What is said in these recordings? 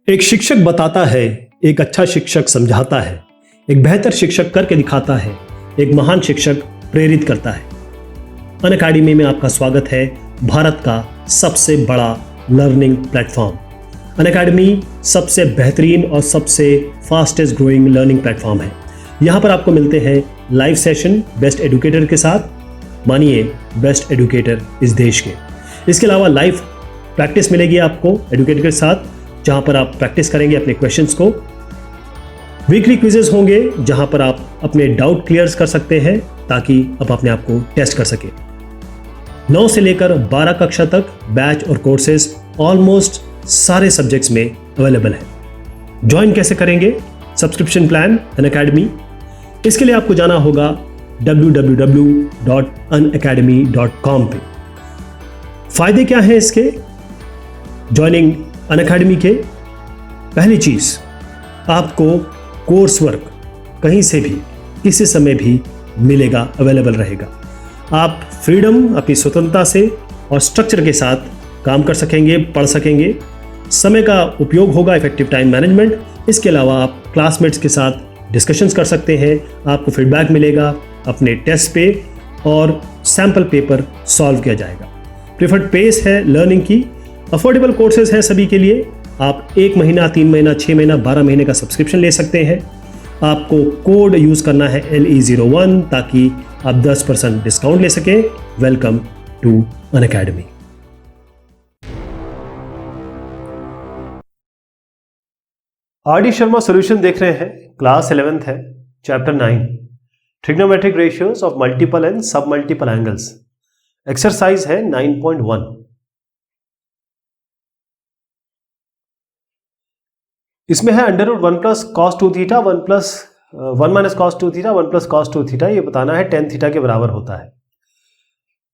एक शिक्षक बताता है, एक अच्छा शिक्षक समझाता है, एक बेहतर शिक्षक करके दिखाता है, एक महान शिक्षक प्रेरित करता है। अनअकैडमी में आपका स्वागत है। भारत का सबसे बड़ा लर्निंग प्लेटफॉर्म अनअकैडमी सबसे बेहतरीन और सबसे फास्टेस्ट ग्रोइंग लर्निंग प्लेटफॉर्म है। यहाँ पर आपको मिलते हैं लाइव सेशन बेस्ट एडुकेटर के साथ। मानिए बेस्ट एडुकेटर इस देश के। इसके अलावा लाइव प्रैक्टिस मिलेगी आपको एडुकेटर के साथ, जहाँ पर आप प्रैक्टिस करेंगे अपने क्वेश्चंस को। वीकली क्विजेस होंगे जहाँ पर आप अपने डाउट क्लियर कर सकते हैं ताकि आप अपने आप को टेस्ट कर सके। 9 से लेकर 12 कक्षा तक बैच और कोर्सेज ऑलमोस्ट सारे सब्जेक्ट्स में अवेलेबल है। ज्वाइन कैसे करेंगे? Subscription plan Unacademy. इसके लिए आपको जाना होगा www.unacademy.com पे। फायदे क्या हैं इसके ज्वाइनिंग अनअकैडमी के? पहली चीज, आपको कोर्स वर्क कहीं से भी किसी समय भी मिलेगा, अवेलेबल रहेगा। आप फ्रीडम, अपनी स्वतंत्रता से और स्ट्रक्चर के साथ काम कर सकेंगे, पढ़ सकेंगे। समय का उपयोग होगा, इफेक्टिव टाइम मैनेजमेंट। इसके अलावा आप क्लासमेट्स के साथ डिस्कशंस कर सकते हैं। आपको फीडबैक मिलेगा अपने टेस्ट पे और सैम्पल पेपर सॉल्व किया जाएगा। प्रिफर्ड पेस है लर्निंग की। अफोर्डेबल कोर्सेज हैं सभी के लिए। आप 1 महीना, 3 महीना, 6 महीना, 12 महीने का सब्सक्रिप्शन ले सकते हैं। आपको कोड यूज करना है LE01 ताकि आप 10% डिस्काउंट ले सकें। Welcome to Unacademy. RD Sharma solution देख रहे हैं। क्लास 11th है, chapter 9 trigonometric ratios of multiple and sub multiple angles. Exercise है 9.1। इसमें है √1 plus cos 2 theta 1 plus 1 minus cos 2 theta 1 plus cos 2 theta. ये बताना है tan थीटा के बराबर होता है।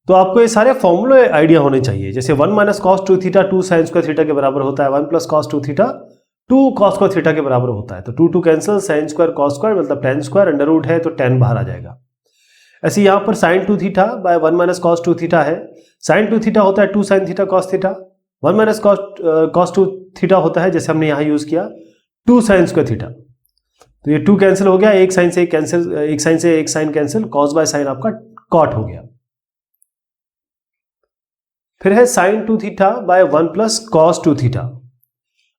तो आपको ये सारे फॉर्मूले आइडिया होने चाहिए। जैसे 1 minus cos 2 theta 2 sine square theta के बराबर होता है। 1 plus cos 2 theta 2 cos square theta के बराबर होता है। तो 2 cancel, sine square cos square मतलब tan स्क्वायर, अंडर रूट है तो tan बाहर आ जाएगा। ऐसे यहाँ पर sine 2 theta by 1 minus cos 2 theta है। साइन 2 थीटा होता है 2 sine theta cos theta. 1 minus cos 2 theta होता है, जैसे हमने यहाँ यूज किया, 2 साइन स्क्वायर थीटा। तो ये 2 कैंसिल हो गया, एक साइन से एक कैंसिल, एक साइन से एक sine cancel, cos by sine आपका कॉट हो गया। फिर है sine 2 theta by 1 plus cos 2 theta.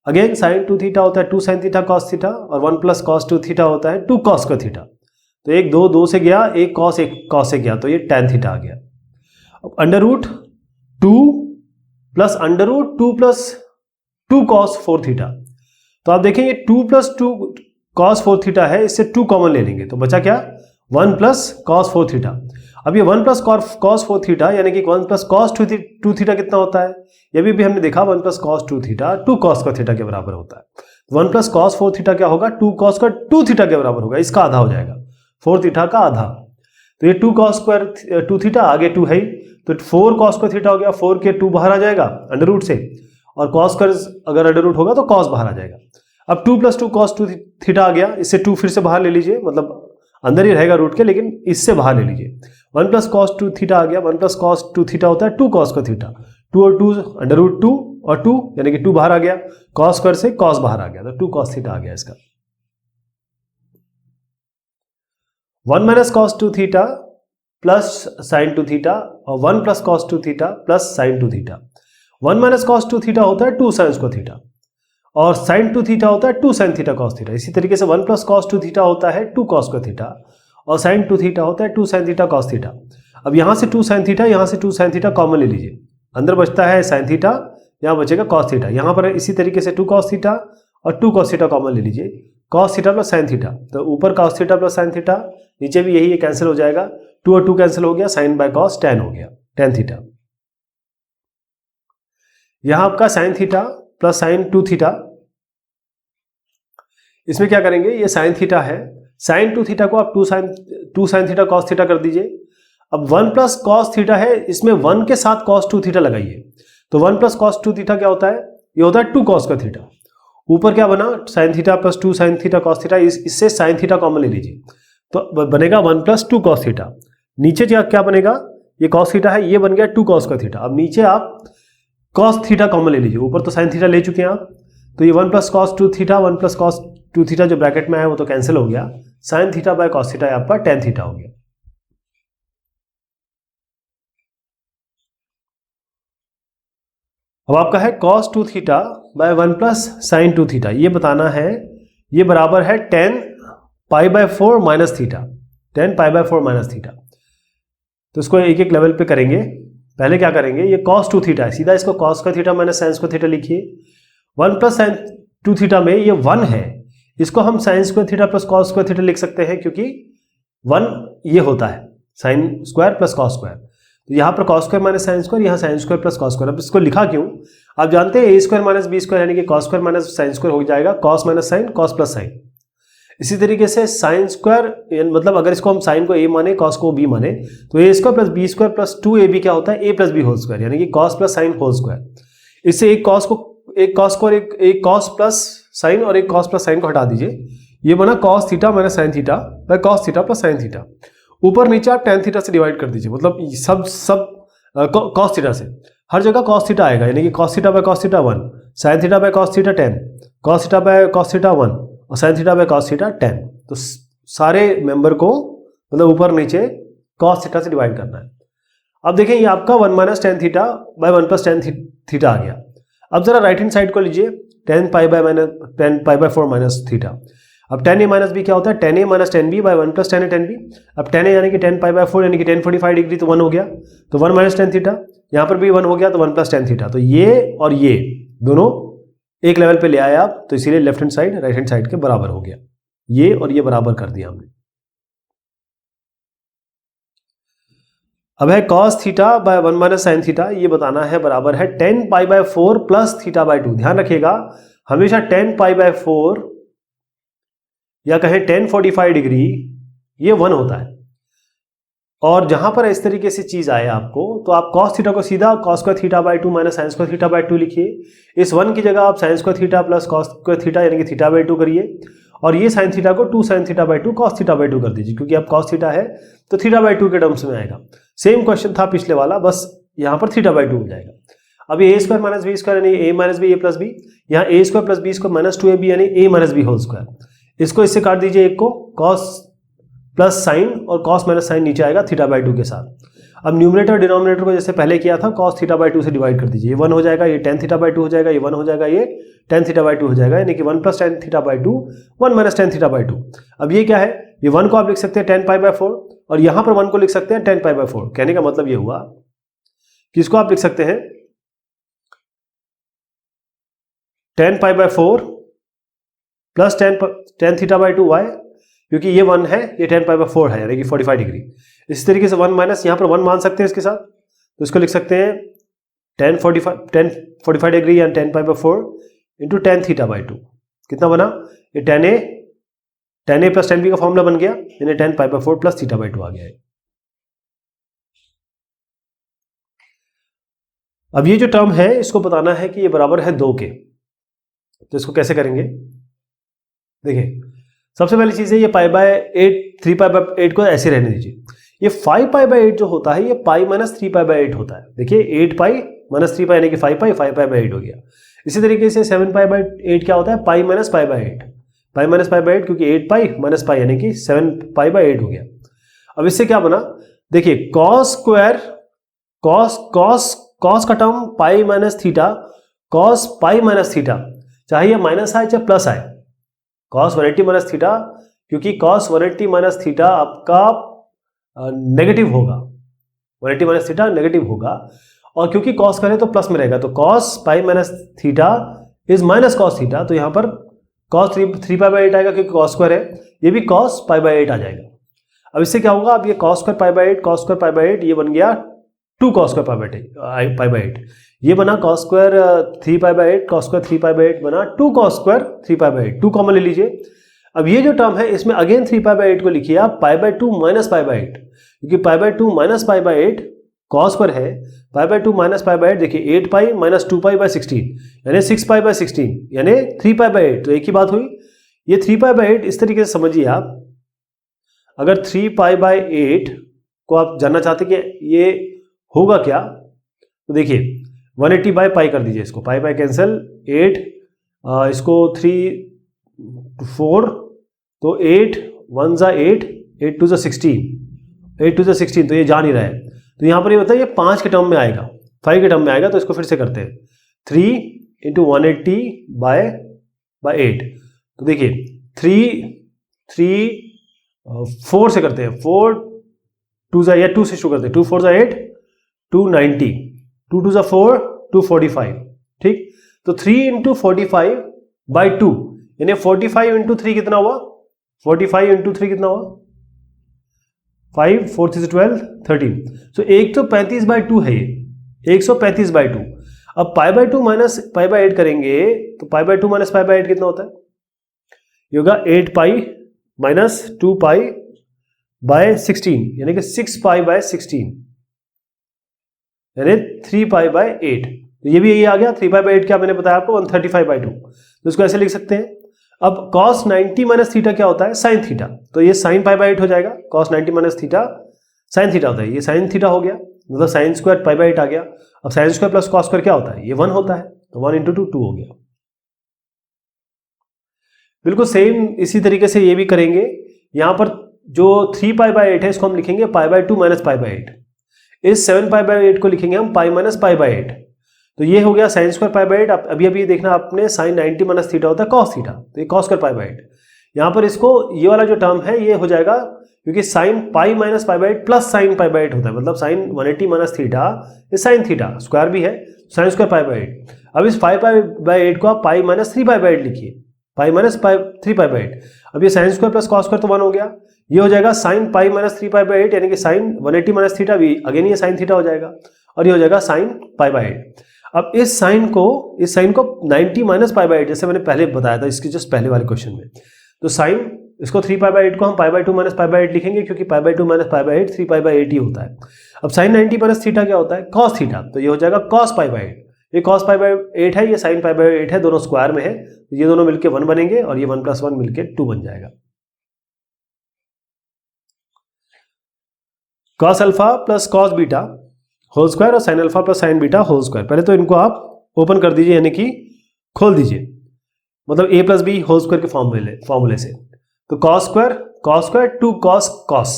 Again sine 2 theta होता है 2 साइन थीटा कॉस थीटा और 1 प्लस कॉस 2 थीटा होता है 2 कॉस स्क्वायर थीटा। तो एक 2 से गया, एक कॉस से गया, तो ये tan थीटा आ गया। अब under root 2 plus under root 2 plus 2 cos 4 theta. तो आप देखेंगे 2 प्लस 2 कॉस 4 थीटा है, इससे 2 कॉमन ले लेंगे तो बचा क्या? 1 प्लस कॉस 4 थीटा। अब ये 1 प्लस कॉस 4 थीटा यानी कि 1 प्लस कॉस 2 थीटा कितना होता है? ये भी हमने देखा 1 plus cos 2 theta 2 cos square theta के बराबर होता है। 1 प्लस कॉस 4 थीटा क्या होगा? 2 कॉस स्क्वायर 2 थीटा के बराबर होगा। इसका आधा हो जाएगा, 4 थीटा का आधा। तो ये 2 कॉस स्क्वायर 2 थीटा, आगे 2 है ही, तो 4 कॉस स्क्वायर थीटा हो गया। 4 के 2 बाहर आ जाएगा अंडर रूट से, और कॉस स्क्वायर अगर अंडर रूट होगा तो कॉस बाहर आ जाएगा। अब 2 प्लस 2 कॉस 2 थीटा आ गया, इससे 2 फिर से बाहर ले लीजिए, मतलब अंदर ही रहेगा रूट के, लेकिन इससे बाहर ले लीजिए। 1 प्लस कॉस 2 थीटा आ गया। 1 प्लस कॉस 2 थीटा होता है 2 कॉस स्क्वायर थीटा। 2 और 2 अंडर रूट 2 और 2 यानी कि 2 बाहर आ गया, कॉस स्क्वायर से कॉस बाहर आ गया, तो 2 कॉस थीटा आ गया इसका। 1 minus cos 2 theta plus sign 2 theta और 1 plus cos 2 theta plus sign 2 theta. 1 minus cos 2 theta होता है 2 साइन स्क्वायर थीटा और साइन 2 थीटा होता है 2 साइन थीटा कॉस थीटा। इसी तरीके से 1 प्लस कॉस 2 थीटा होता है 2 कॉस स्क्वायर थीटा और साइन 2 थीटा होता है 2 साइन थीटा कॉस थीटा। अब यहाँ से 2 साइन थीटा, यहाँ से 2 साइन थीटा कॉमन ले लीजिए, अंदर बचता है साइन थीटा, यहाँ बचेगा कॉस थीटा। यहाँ पर इसी तरीके से 2 कॉस थीटा और 2 कॉस थीटा कॉमन ले लीजिए, cos theta plus sine theta. तो ऊपर cos theta plus sine theta, नीचे भी यही, ये कैंसिल हो जाएगा। 2 और 2 कैंसिल हो गया, साइन बाय कॉस tan हो गया, tan थीटा। यहाँ आपका sine theta plus sign 2 theta. इसमें क्या करेंगे? ये साइन थीटा है, साइन 2 थीटा को आप 2 साइन थीटा कॉस थीटा कर दीजिए। अब 1 प्लस कॉस थीटा है, इसमें 1 के साथ कॉस 2 थीटा लगाइए। तो 1 प्लस कॉस 2 थीटा क्या होता है? ये होता है 2 कॉस का थीटा। ऊपर क्या बना? Sine theta plus 2 sine theta cos theta. इससे साइन थीटा कॉमन ले लीजिए तो बनेगा 1 प्लस 2 कॉस थीटा। नीचे क्या बनेगा? ये कॉस थीटा है, ये बन गया 2 कॉस का थीटा। अब नीचे आप कॉस थीटा कॉमन ले लीजिए, ऊपर तो साइन थीटा ले चुके हैं आप, तो ये 1 plus cos 2 theta 1 plus cos 2 theta जो ब्रैकेट में है वो तो कैंसिल हो गया, sine theta by cos theta आपका टेन थीटा हो गया। अब आपका है cos 2 theta by 1 plus sign 2 theta, ये बताना है ये बराबर है 10 pi by 4 minus theta, 10 pi by 4 minus theta. तो इसको एक एक लेवल पे करेंगे। पहले क्या करेंगे, ये cos 2 थीटा है, सीधा इसको cos का theta minus sine square theta लिखिए। 1 प्लस साइन 2 थीटा में ये 1 है, इसको हम sine square theta plus cos square theta लिख सकते हैं, क्योंकि 1 ये होता है sine square plus cos square. तो यहाँ पर cos square minus sine square, यहाँ sine square plus cos square. अब इसको लिखा क्यों, आप जानते हैं a square minus B square यानी कि cos square minus sine square हो जाएगा, cos minus sine cos plus sine. इसी तरीके से साइन स्क्वायर मतलब अगर इसको हम साइन को a माने cos को b माने, तो a square plus b square plus 2ab क्या होता है, a plus b whole square, यानी कि cos plus sine whole square. इससे एक cos और एक cos प्लस साइन और एक cos प्लस साइन को हटा दीजिए, ये बना cos theta minus sine theta by cos theta plus sine theta. ऊपर नीचे आप tan थीटा से डिवाइड कर दीजिए, मतलब सब cos थीटा से, हर जगह cos थीटा आएगा, यानी कि cos theta by cos theta 1, sine theta by cos theta 10, cos theta by cos theta 1 और sine theta by cos theta 10। तो सारे मेंबर को मतलब ऊपर नीचे cos थीटा से डिवाइड करना है। अब देखें ये आपका 1 minus ten theta by 1 plus ten theta आ गया। अब जरा राइट हैंड साइड को लीजिए, 10 पाई बाय 4 माइनस थीटा। अब tan a माइनस बी क्या होता है, tan a minus ten b by 1 plus tan a tan b। अब tan a यानी कि 10 पाई बाय 4 यानी कि 1045 डिग्री, तो 1 हो गया, तो 1 माइनस टेन थीटा, यहाँ पर भी 1 हो गया, तो 1 प्लस टेन थीटा। तो ये और ये दोनों एक लेवल पे ले आए आप, तो इसीलिए left hand side right hand side के बराबर हो गया, ये और ये बराबर कर दिया हमने। अब है cos theta by 1 minus sine theta, ये बताना है बराबर है 10 pi by 4 plus theta by 2। ध्यान रखिएगा हमेशा 10 पाई बाय 4 या कहें 1045 डिग्री ये 1 होता है, और जहां पर इस तरीके से चीज आए आपको, तो आप cos थीटा को सीधा cos square theta by 2 minus sine square theta by 2 लिखिए। इस 1 की जगह आप sign square theta plus cos square theta यानी कि थीटा बाय 2 करिए, और ये साइन थीटा को 2 sine theta by 2 cos theta by 2 कर दीजिए, क्योंकि अब cos थीटा है तो थीटा बाय 2 के टर्म्स में आएगा। सेम क्वेश्चन था पिछले वाला, बस यहाँ पर थीटा बाय 2 हो जाएगा। अब ये a square minus B square यानी a minus B A plus b, यहाँ a square plus b square minus 2ab यानी a minus b whole square. इसको इससे काट दीजिए, एक को cos प्लस साइन और cos माइनस साइन नीचे आएगा थीटा बाय 2 के साथ। अब न्यूमरेटर डिनोमिनेटर को जैसे पहले किया था cos थीटा बाय 2 से डिवाइड कर दीजिए, ये 1 हो जाएगा, ये tan थीटा बाय 2 हो जाएगा, ये 1 हो जाएगा, ये tan थीटा बाय 2 हो जाएगा, यानी कि 1 plus tan theta by 2 1 minus tan theta by 2। अब ये क्या है, ये 1 को आप लिख सकते हैं tan पाई बाय 4 और यहां पर 1 को लिख सकते हैं tan पाई बाय 4। कहने का मतलब ये हुआ कि इसको आप लिख सकते हैं tan pi by 4 plus tan theta by 2 y, क्योंकि ये 1 है, ये tan पाई बाय 4 है यानी कि 45 डिग्री। इसी तरीके से 1 माइनस यहाँ पर 1 मान सकते हैं इसके साथ, तो इसको लिख सकते हैं tan 45 डिग्री या tan pi by 4 into tan theta by 2। कितना बना, ये tan a plus tan b का फॉर्मूला बन गया, यानी tan pi by 4 plus theta by 2 आ गया है। अब ये जो टर्म है इसको बताना है कि ये बराबर है 2 के, तो इसको कैसे करेंगे, देखिए सबसे पहली चीज है ये पाई बाय 8 3 पाई बाय 8 को ऐसे रहने दीजिए। ये 5 पाई बाय 8 जो होता है ये पाई माइनस 3 पाई बाय 8 होता है। देखिए 8 पाई माइनस 3 पाई यानी कि 5 पाई बाय 8 हो गया। इसी तरीके से 7 पाई बाय 8 क्या होता है, pi minus pi by 8, pi minus pi by 8, क्योंकि 8 पाई माइनस पाई यानी कि 7 पाई बाय 8 हो गया। अब इससे क्या बना, देखिए cos स्क्वायर cos का term pi minus theta cos pi minus theta, चाहे माइनस आए चाहे प्लस आए, cos 180 माइनस थीटा, क्योंकि cos 180 माइनस थीटा आपका नेगेटिव होगा, 180 माइनस थीटा नेगेटिव होगा, और क्योंकि cos करें तो प्लस में रहेगा, तो cos pi minus theta is minus cos theta, तो यहां पर cos 3 पाई बाय 8 आएगा, क्योंकि cos स्क्वायर है, ये भी cos पाई बाय 8 आ जाएगा। अब इससे क्या होगा, अब ये cos square pi by 8 cos square pi by 8 ये बन गया 2 cos स्क्वायर पाई बाय 8, ये बना cos square 3 pi by 8 cos square 3 pi by 8 बना 2 cos square 3 pi by 8, 2 common ले लीजिए। अब ये जो टर्म है इसमें अगेन 3 पाई बाय 8 को लिखिए आप pi by 2 minus pi by 8, क्योंकि pi by 2 minus pi by 8 cos square है, pi by 2 minus pi by 8 देखिए 8 पाई माइनस 2 पाई बाय 16 यानी 6 पाई बाय 16 यानी 3 पाई बाय 8, तो एक ही बात हुई। ये 3 पाई बाय 8 इस तरीके से समझिए आप, अगर 3 पाई बाय 8 को आप जानना चाहते कि ये होगा क्या, तो देखिए 180 बाय पाई कर दीजिए इसको, पाई बाय कैंसिल 8 इसको 3 4 तो 8 1 जा 8 8 2 जा 16 8 2 जा 16 तो ये जा नहीं रहा है, तो यहाँ पर ये बताइए 5 के टर्म में आएगा, 5 के टर्म में आएगा, तो इसको फिर से करते हैं 3 इंटू 180 बाय 8। तो देखिए 4 से करते हैं, 4 2 जा या 2 से शुरू करते हैं, 2 4 जा 8 290 2 2 जा 4 245, ठीक। तो 3 इंटू 45 बाई 2 यानी 45 इंटू 3 कितना हुआ, 45 इंटू 3 कितना हुआ 5 4 3 12 13। सो 135 बाई 2 है ये, 135 बाई 2। अब pi by 2 minus pi by 8 करेंगे तो pi by 2 minus pi by 8 कितना होता है, ये होगा 8 पाई माइनस 2 पाई बाय 16 यानी कि 6 पाई बाय 16 यानी 3 पाई बाय 8। तो ये भी यही आ गया, 3 पाई बाय 8 क्या मैंने बताया आपको 135 बाई 2। तो इसको ऐसे लिख सकते हैं। अब cos 90 माइनस थीटा क्या होता है, साइन थीटा, तो ये साइन पाई बाय 8 हो जाएगा, cos 90 minus theta sine theta होता है, ये साइन थीटा हो गया, मतलब साइन स्क्वायर पाई बाय 8 आ गया। अब sign square plus cos square क्या होता है, ये 1 होता है, तो 1 इंटू 2 हो गया। बिल्कुल सेम इसी तरीके से ये भी करेंगे। यहां पर जो 3 पाई बाय 8 है इसको हम लिखेंगे पाई बाय 2 माइनस पाई बाय 8, इस 7 पाई बाय 8 को लिखेंगे हम पाई माइनस पाई बाय 8। तो ये हो गया साइन स्क्वायर पाई बाय 8। अभी अभी देखना आपने साइन 90 माइनस थीटा होता है कॉस थीटा, तो ये कॉस स्क्वायर पाई बाय 8। यहाँ पर इसको ये वाला जो टर्म है ये हो जाएगा, क्योंकि sine pi minus pi by 8 plus sine pi by 8 होता है, मतलब साइन 180 माइनस थीटा ये साइन थीटा स्क्वायर भी है, साइन स्क्वायर पाई बाय 8। अब इस 5 पाई बाय 8 को आप पाई माइनस 3 पाई बाय 8 लिखिए, पाई माइनस 3 पाई बाय 8। अब ये sine square plus cos square तो 1 हो गया, ये हो जाएगा sine pi minus 3 pi by 8 यानी कि साइन 180 माइनस थीटा भी अगेन ये साइन थीटा हो जाएगा, और ये हो जाएगा साइन पाई बाय 8। अब इस साइन को 90 माइनस पाई बाय 8 जैसे मैंने पहले बताया था इसके जस्ट पहले वाले क्वेश्चन में, तो साइन इसको 3 पाई बाय 8 को हम पाई बाय 2 माइनस पाई बाय 8 लिखेंगे, क्योंकि pi by 2 minus pi by 8 3 pi by 8 ही होता है। अब साइन 90 माइनस थीटा क्या होता है, कॉस थीटा, तो ये हो जाएगा कॉस पाई बाय 8। ये कॉस पाई बाय 8 है, ये साइन पाई बाय 8 है, दोनों स्क्वायर में है, तो ये दोनों मिलके 1 बनेंगे और ये 1 प्लस 1 मिलके 2 बन जाएगा। Cos alpha plus cos beta whole square और sine alpha plus sine beta whole square. पहले तो इनको आप ओपन कर दीजिए यानी कि खोल दीजिए, मतलब a plus b whole square के फॉर्मूले से। तो कॉस स्क्वायर 2 कॉस कॉस,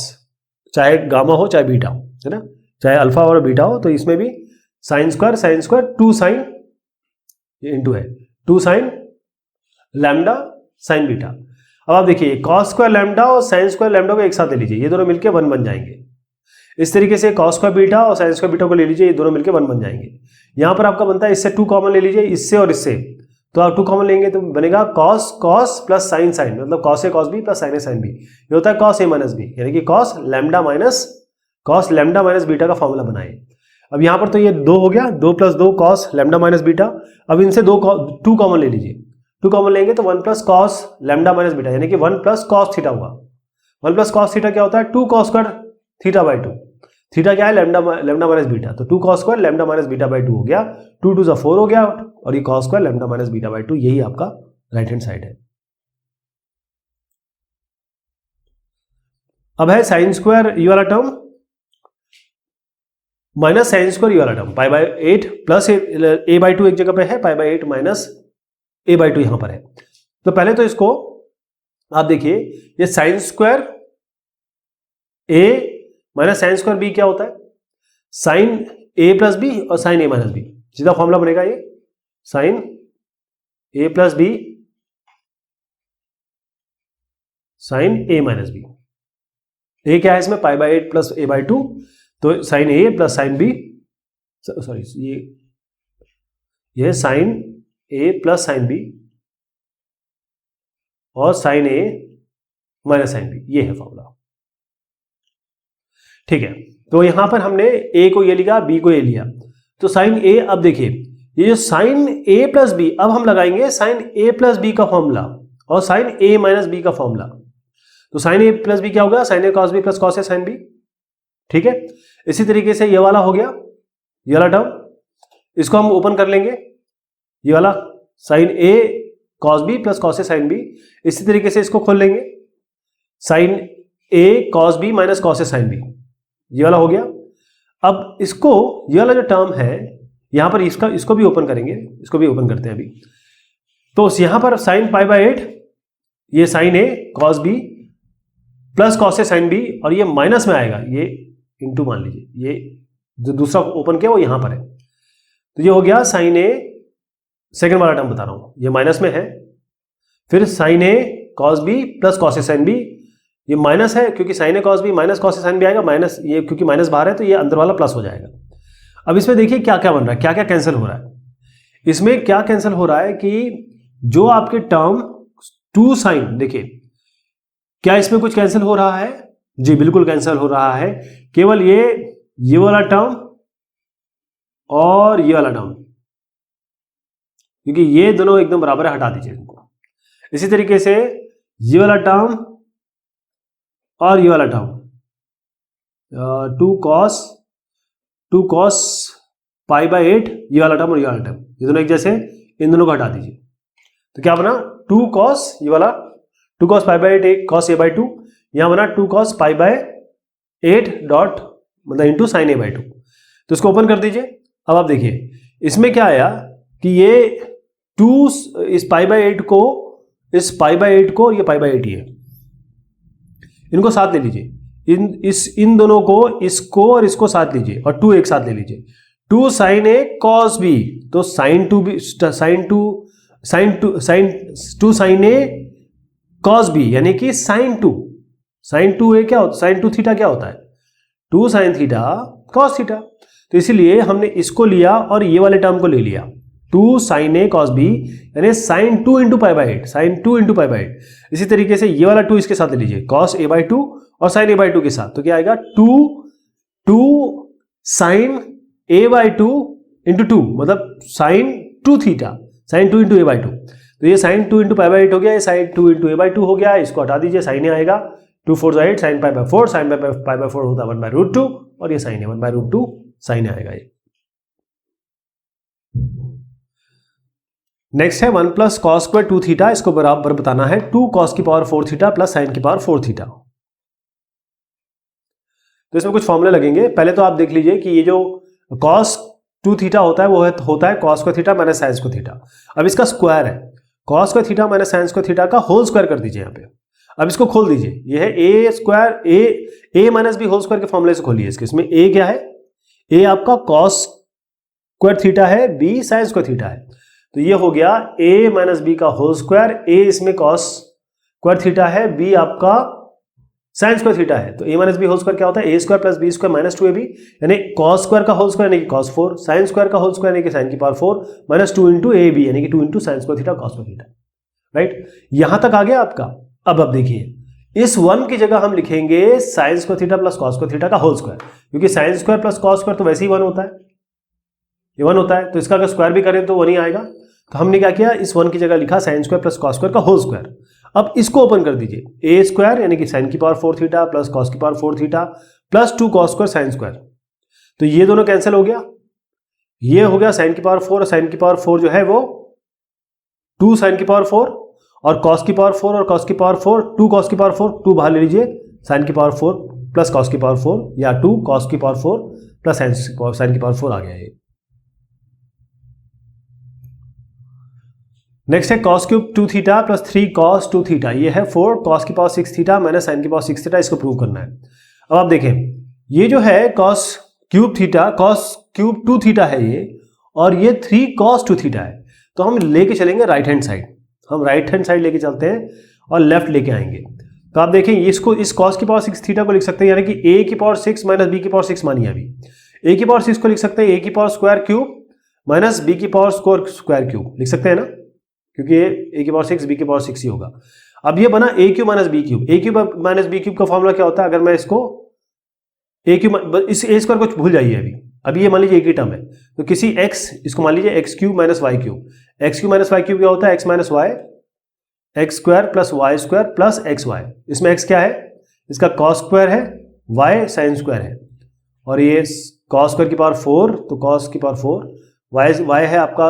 चाहे गामा हो चाहे बीटा हो, है ना, चाहे अल्फा और बीटा हो, तो इसमें भी साइन स्क्वायर 2 साइन इंटू है 2 साइन लैम्डा साइन बीटा। अब आप देखिए कॉस स्क्वायर लैम्डा और साइन स्क्वायर लैम्डा को एक साथ ले लीजिए, ये दोनों मिलकर 1 बन जाएंगे। इस तरीके से कॉस स्क्वायर बीटा और साइन स्क्वायर बीटा को ले लीजिए, ये दोनों मिलकर 1 बन जाएंगे। यहां पर आपका बनता है इससे 2 कॉमन ले लीजिए, इससे और इससे, तो आप 2 कॉमन लेंगे तो बनेगा कॉस प्लस साइन मतलब cos A cos B plus sign A sine B, ये होता है कॉस ए माइनस बी, यानी कि कॉस लैम्डा माइनस बीटा का फॉर्मूला बनाए। अब यहां पर तो ये 2 हो गया, 2 plus 2 cos lambda minus beta. अब इनसे 2 कॉमन ले लीजिए, 2 कॉमन लेंगे तो 1 plus cos lambda minus beta, यानी कि 1 प्लस कॉस थीटा हुआ। 1 प्लस कॉस थीटा क्या होता है, 2 cos square theta by 2, theta क्या है लैम्डा माइनस बीटा, तो 2 cos square lambda minus beta by 2 हो गया, 2 2 4 हो गया, और ये cos square lambda minus beta by 2, यही आपका राइट हैंड साइड है। अब है साइन स्क्वायर ये वाला टर्म माइनस साइन स्क्वायर ये वाला term, pi by 8 plus A by 2 एक जगह पे है, pi by 8 minus A by 2 यहां पर है। तो पहले तो इसको आप देखिए, ये sine square A minus sine square B क्या होता है, साइन ए प्लस बी और साइन ए माइनस बी, सीधा फॉर्मूला बनेगा ये साइन ए प्लस बी साइन ए माइनस बी। ए क्या है इसमें, पाई बाय 8 प्लस ए बाई 2, तो साइन ए प्लस साइन बी, सॉरी ये साइन ए प्लस साइन बी और साइन ए माइनस साइन बी, ये है फॉर्मूला, ठीक है। तो यहां पर हमने ए को ये लिया, बी को ये लिया, तो साइन ए, अब देखिए ये जो साइन ए प्लस बी, अब हम लगाएंगे साइन ए प्लस बी का फॉर्मूला और साइन ए माइनस बी का फॉर्मूला। तो साइन ए प्लस बी क्या होगा, sign a cos B plus cos A sine B, ठीक है। इसी तरीके से ये वाला हो गया, ये वाला टर्म, इसको हम ओपन कर लेंगे, ये वाला sign a cos B plus cos A sine B. इसी तरीके से इसको खोल लेंगे, sign a cos B minus cos A sine B, ये वाला हो गया। अब इसको, ये वाला जो टर्म है यहां पर इसको भी ओपन करेंगे, इसको भी ओपन करते हैं अभी। तो यहां पर साइन पाई बाय 8, ये sign a cos B plus cos A sine B, और ये माइनस में आएगा, ये इंटू मान लीजिए, ये जो दूसरा ओपन किया वो यहां पर है, तो ये हो गया साइन ए, सेकेंड वाला टर्म बता रहा हूं, ये माइनस में है, फिर sign a cos B plus cos A sine B, ये माइनस है क्योंकि sign a cos B minus cos A sine B आएगा, माइनस ये क्योंकि माइनस बाहर है तो ये अंदर वाला प्लस हो जाएगा। अब इसमें देखिए क्या क्या बन रहा है, क्या क्या कैंसिल हो रहा है। इसमें क्या कैंसिल हो रहा है कि जो आपके टर्म टू साइन, देखिए क्या इसमें कुछ कैंसिल हो रहा है? जी बिल्कुल कैंसिल हो रहा है, केवल ये वाला टर्म और ये वाला टर्म, क्योंकि ये दोनों एकदम बराबर है, हटा दीजिए इनको। इसी तरीके से ये वाला टर्म और ये वाला term, two cos pi by 8, ये वाला टर्म और ये वाला टर्म, ये दोनों एक जैसे, इन दोनों को हटा दीजिए, तो क्या बना? टू कॉस, ये वाला two cos pi by 8 cos a by 2, यहां बना two cos pi by 8 dot मतलब इंटू साइन ए बाय 2। तो इसको ओपन कर दीजिए। अब आप देखिए इसमें क्या आया कि ये टू, इस पाई बाय 8 को, इस पाई बाय 8 को, ये पाई बाय 8 ही है, इनको साथ ले लीजिए, इन दोनों को, इसको और इसको साथ लीजिए, और टू एक साथ ले लीजिए, two sine a cos b, तो sine two sine a cos b, यानी कि साइन टू ए क्या होता है? साइन टू थीटा क्या होता है? Two sine theta cos theta. तो इसीलिए हमने इसको लिया और ये वाले टर्म को ले लिया, two sine a cos b, यानी sine 2 into pi by 8, sine 2 into pi by 8। इसी तरीके से ये वाला 2 इसके साथ ले लीजिए, कॉस ए बाय 2 और साइन ए बाय 2 के साथ, तो क्या आएगा? Two sine a by 2 into 2, मतलब sine 2 theta, sine 2 into a by 2। तो ये साइन 2 इंटू पाई बाय 8 हो गया, ये साइन 2 इंटू ए बाय 2 हो गया, इसको हटा दीजिए, साइन ए आएगा, 2 4 8, sine pi by 4, sine pi by 4 होता है 1/√2, और ये साइन ए 1/√2 साइन ए आएगा ये। नेक्स्ट है 1 प्लस कॉस स्क्वायर 2 थीटा, इसको बराबर बताना है 2 कॉस की पावर 4 थीटा प्लस साइन की पावर 4 थीटा। तो इसमें कुछ फॉर्मूले लगेंगे। पहले तो आप देख लीजिए कि ये जो कॉस 2 थीटा होता है वो होता है cos square theta minus sine square theta. अब इसका स्क्वायर है, cos square theta minus sine square theta का होल स्क्वायर कर दीजिए यहाँ पे। अब इसको खोल दीजिए, ये है a square, A minus b whole square के फॉर्मूले से खोलिए इसके। इसमें ए क्या है? ए आपका कॉस स्क्वायर थीटा है, बी साइन स्क्वायर थीटा है, तो ये हो गया a माइनस बी का होल स्क्वायर, a इसमें कॉस स्क्वायर थीटा है, b आपका साइन स्क्वायर थीटा है। तो a minus b whole square क्या होता है? a square plus b square minus 2ab, यानी कॉस स्क्वायर का होल स्क्वायर यानी कि कॉस 4, साइन स्क्वायर का होल स्क्वायर यानी कि साइन की पावर 4 माइनस 2 इंटू ab यानी कि 2 into sine square theta cos square theta. Right, यहां तक आ गया आपका। अब देखिए इस 1 की जगह हम लिखेंगे sign square theta plus cos square theta का होल स्क्वायर, क्योंकि sign square plus cos square तो वैसे ही 1 होता है, ये 1 होता है, तो इसका अगर स्क्वायर भी करें तो 1 ही आएगा। तो हमने क्या किया, इस 1 की जगह लिखा sign square plus cos square का होल स्क्वायर। अब इसको ओपन कर दीजिए, ए स्क्वायर यानी कि साइन की पावर 4 थीटा प्लस कॉस की power 4 theta plus 2 cos square sine square, तो ये दोनों कैंसिल हो गया, ये हो गया साइन की पावर 4 और साइन की पावर 4 जो है वो 2 साइन की पावर 4 और कॉस की पावर 4 और कॉस की पावर 4 2 कॉस की पावर 4, 2 बाहर ले लीजिए, साइन की पावर 4 प्लस कॉस की पावर 4 या 2 कॉस की पावर 4 प्लस साइन की पावर 4 आ गया ये। नेक्स्ट है cos cube 2 theta plus 3 cos 2 theta, ये है 4 कॉस की पावर 6 थीटा माइनस साइन की पावर 6 थीटा, इसको प्रूव करना है। अब आप देखें ये जो है cos cube theta, cos cube 2 theta है ये, और ये 3 कॉस 2 थीटा है, तो हम लेके चलेंगे राइट हैंड साइड, हम राइट हैंड साइड लेके चलते हैं और लेफ्ट लेके आएंगे। तो आप देखें इसको, इस कॉस की पावर 6 थीटा को लिख सकते हैं यानी कि a की पावर 6 माइनस b की पावर 6 मानिए, अभी a की पावर 6 को लिख सकते हैं a की power square cube minus b की पावर स्क्वायर क्यूब लिख सकते हैं ना, क्योंकि a की पावर 6 b की पावर 6 ही होगा। अब ये बना a cube minus b cube, a cube minus b cube का फॉर्मूला क्या होता है? अगर मैं इसको a क्यूब, इस a स्क्वायर को भूल जाइए, अभी ये मान लीजिए एक ही टर्म है, तो किसी x, इसको मान लीजिए x cube minus y cube, x cube minus y cube क्या होता है? X minus y, x square plus y square plus x y. इसमें x क्या है? इसका कॉस स्क्वायर है, y साइन स्क्वायर है, और ये कॉस स्क्वायर की पावर 4 तो कॉस की पावर 4, y है आपका,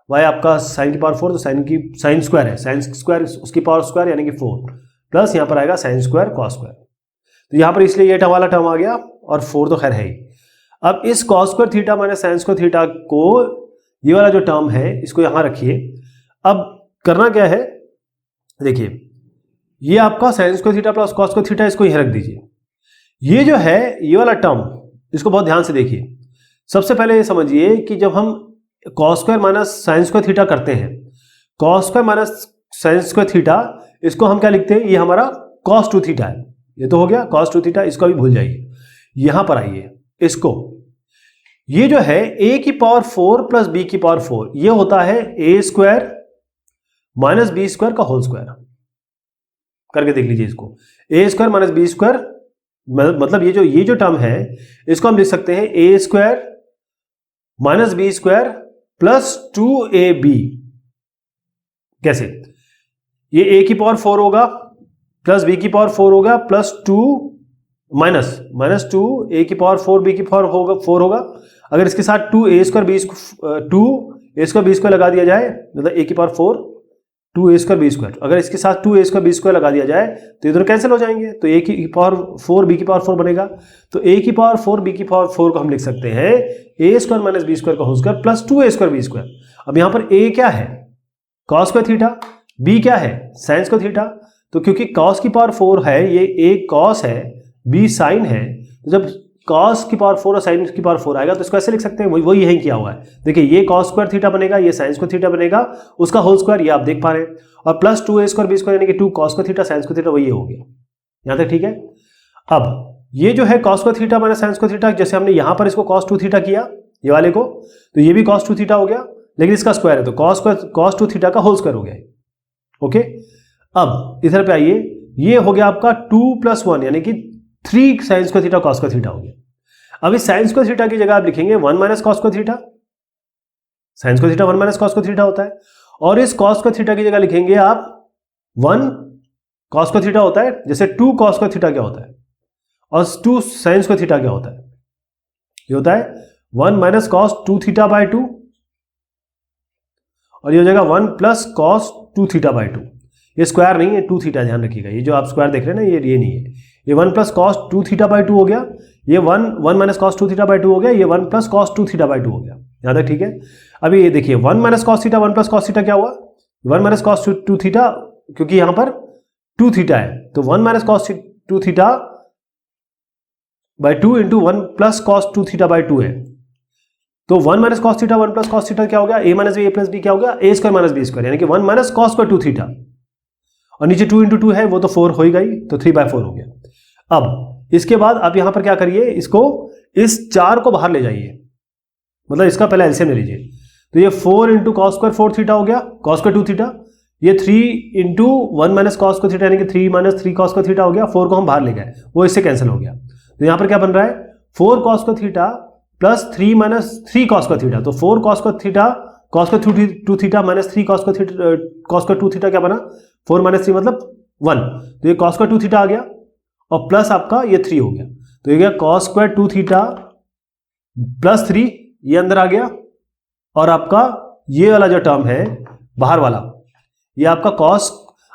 y आपका साइन की पावर 4 तो साइन स्क्वायर है, साइन स्क्वायर उसकी पावर स्क्वायर यानी कि 4 प्लस यहाँ पर आएगा साइन स्क्वायर कॉस स्क्वायर, तो यहाँ पर इसलिए ये वाला टर्म आ गया और 4 तो खैर है ही। अब इस cos square theta minus sine square theta को, ये वाला जो टर्म है इसको यहाँ रखिए। अब करना क्या है, देखिए ये आपका sine square theta plus cos square theta, इसको यहीं रख दीजिए। ये जो है ये वाला टर्म, इसको बहुत ध्यान से देखिए। सबसे पहले ये समझिए कि जब हम cos square minus sine square theta करते हैं, cos square minus sine square theta, इसको हम क्या लिखते हैं, ये हमारा कॉस टू थीटा है। ये तो हो गया कॉस टू थीटा, इसको भी भूल जाइए। यहां पर आइए, इसको ये जो है a की पावर 4 प्लस b की पावर 4, ये होता है a square minus B square का होल स्क्वायर। करके देख लीजिए इसको, a square minus B square, मतलब ये जो टर्म है इसको हम लिख सकते हैं a square minus B square plus 2ab। कैसे, ये a की पावर 4 होगा प्लस b की पावर 4 होगा प्लस 2 माइनस 2 a की पावर 4 b की पावर होगा 4 होगा। अगर इसके साथ 2a स्क्वायर b स्क्वायर लगा दिया जाए, मतलब a की power 4 2a square b square, अगर इसके साथ 2a स्क्वायर b स्क्वायर लगा दिया जाए तो ये दोनों कैंसिल हो जाएंगे, तो a की पावर 4 b की पावर 4 बनेगा। तो a की पावर 4 b की पावर 4 को हम लिख सकते हैं a square minus b square का whole square plus 2a square b square. अब यहां पर a क्या है, कॉस स्क्वायर थीटा, b क्या है, साइन स्क्वायर थीटा। तो क्योंकि cos की पावर 4 है, ये a cos है b साइन है, तो जब cos की पावर 4 और sin की पावर 4 आएगा तो इसको ऐसे लिख सकते हैं, वही यही किया हुआ है। देखिए ये cos स्क्वायर थीटा बनेगा, ये sin स्क्वायर थीटा बनेगा, उसका होल स्क्वायर ये आप देख पा रहे हैं, और plus 2a square b square यानी कि 2 cos square theta sin square theta, वही हो गया। यहां तक ठीक है। अब ये जो है cos square theta minus sin square theta, जैसे हमने यहां पर इसको cos 2 थीटा किया ये वाले को, तो ये भी cos 2 थीटा हो गया, लेकिन इसका स्क्वायर है तो cos 2 थीटा का होल स्क्वायर हो गया। ओके, अब इधर पे आइए, ये हो गया आपका 2 प्लस 1 यानी कि 3 sign square theta cos square theta हो गया। अब इस साइन स्क्वायर थीटा की जगह आप लिखेंगे 1 minus cos square theta, sign square theta 1 minus cos square theta होता है, और इस कॉस स्क्वायर थीटा की जगह लिखेंगे आप 1 कॉस स्क्वायर थीटा होता है, जैसे 2 कॉस स्क्वायर थीटा क्या होता है और 2 साइन स्क्वायर थीटा क्या होता है, ये होता है 1 माइनस कॉस 2 थीटा बाय 2, और ये हो जाएगा 1 प्लस कॉस 2 थीटा बाय 2। ये स्क्वायर नहीं है, 2 थीटा, ध्यान रखिएगा, ये जो आप स्क्वायर देख रहे हैं ना ये नहीं है, ये 1 प्लस कॉस 2 थीटा बाय 2 हो गया, ये 1 माइनस कॉस 2 थीटा बाय 2 हो गया, ये 1 प्लस कॉस 2 थीटा बाय 2 हो गया। यहां तक ठीक है। अभी ये देखिए 1 minus cos theta 1 plus cos theta क्या हुआ, 1 माइनस कॉस 2 थीटा, क्योंकि यहां पर 2 थीटा है तो 1 minus cos 2 theta by 2 into 1 plus cos 2 theta by 2 है, तो 1 minus cos theta 1 plus cos theta क्या हो गया, a minus B A plus b क्या हो गया, a square minus B square, यानी कि 1 माइनस कॉस स्क्वायर 2 थीटा, और नीचे 2 इंटू 2 है वो तो 4 हो ही गई, तो 3/4 हो गया। अब इसके बाद आप यहां पर क्या करिए, इसको इस 4 को बाहर ले जाइए, मतलब इसका पहले एलसीएम ले लीजिए, तो ये 4 इंटू कॉस स्क्वायर 4 थीटा हो गया, कॉस स्क्वायर 2 थीटा, ये 3 into 1 minus cos square theta यानी कि 3 माइनस 3 कॉस स्क्वायर थीटा हो गया, 4 को हम बाहर ले गए, वो इससे कैंसिल हो गया। तो यहां पर क्या बन रहा है, 4 cos square theta plus 3 minus 3 cos square theta, तो 4 cos square theta cos square 2 theta minus 3 cos square 2 theta क्या बना, 4 माइनस 3 मतलब 1, तो ये कॉस स्क्वायर 2 थीटा आ गया, और प्लस आपका ये 3 हो गया, तो ये गया कॉस स्क्वायर 2 थीटा प्लस 3, ये अंदर आ गया, और आपका ये वाला जो टर्म है बाहर वाला, ये आपका कॉस,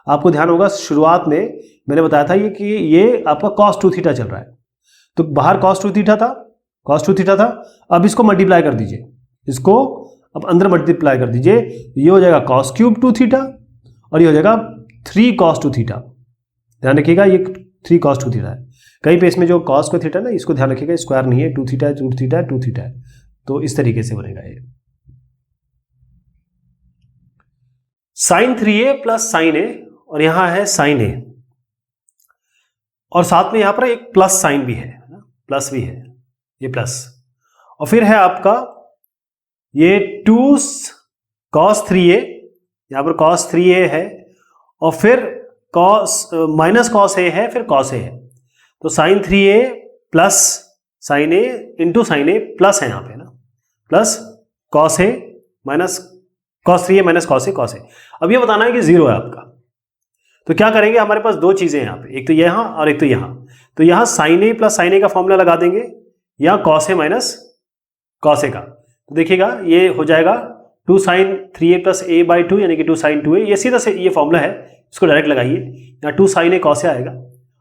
आपको ध्यान होगा शुरुआत में मैंने बताया था ये कि ये आपका कॉस 2 थीटा चल रहा है, तो बाहर कॉस 2 थीटा था, कॉस 2 थीटा था, अब इसको मल्टीप्लाई कर दीजिए, इसको अब अंदर मल्टीप्लाई कर दीजिए, ये हो जाएगा कॉस क्यूब 2 थीटा, और ये हो जाएगा 3 कॉस 2 थीटा। ध्यान रखिएगा ये 3 कॉस 2 थीटा है, कहीं पे इसमें जो कॉस का थीटा ना, इसको ध्यान रखिएगा, स्क्वायर नहीं है, 2 थीटा है, 2 थीटा है, 2 थीटा है, तो इस तरीके से बनेगा ये साइन 3a प्लस साइन ए, और यहां है साइन ए, और साथ में यहां पर एक प्लस साइन भी है, प्लस भी है, ये प्लस, और फिर है आपका ये 2 cos 3a, यहां पर cos 3a है, और फिर cos माइनस cos a है, फिर cos a है, तो sine 3a plus sine a into sine a plus है यहां पे ना, plus cos a minus cos 3a minus cos a। अब ये बताना है कि 0 है आपका, तो क्या करेंगे, हमारे पास दो चीजें हैं यहाँ पे, एक तो यहां और एक तो यहां, तो यहां sine a plus sine a का फॉर्मूला लगा देंगे, या cos a minus cos a का, तो देखिएगा ये हो जाएगा 2 sign 3a plus a by 2 यानी कि 2 साइन 2a, ये सीधा से ये फॉर्मूला है, इसको डायरेक्ट लगाइए, यहाँ 2 साइन a cos a आएगा,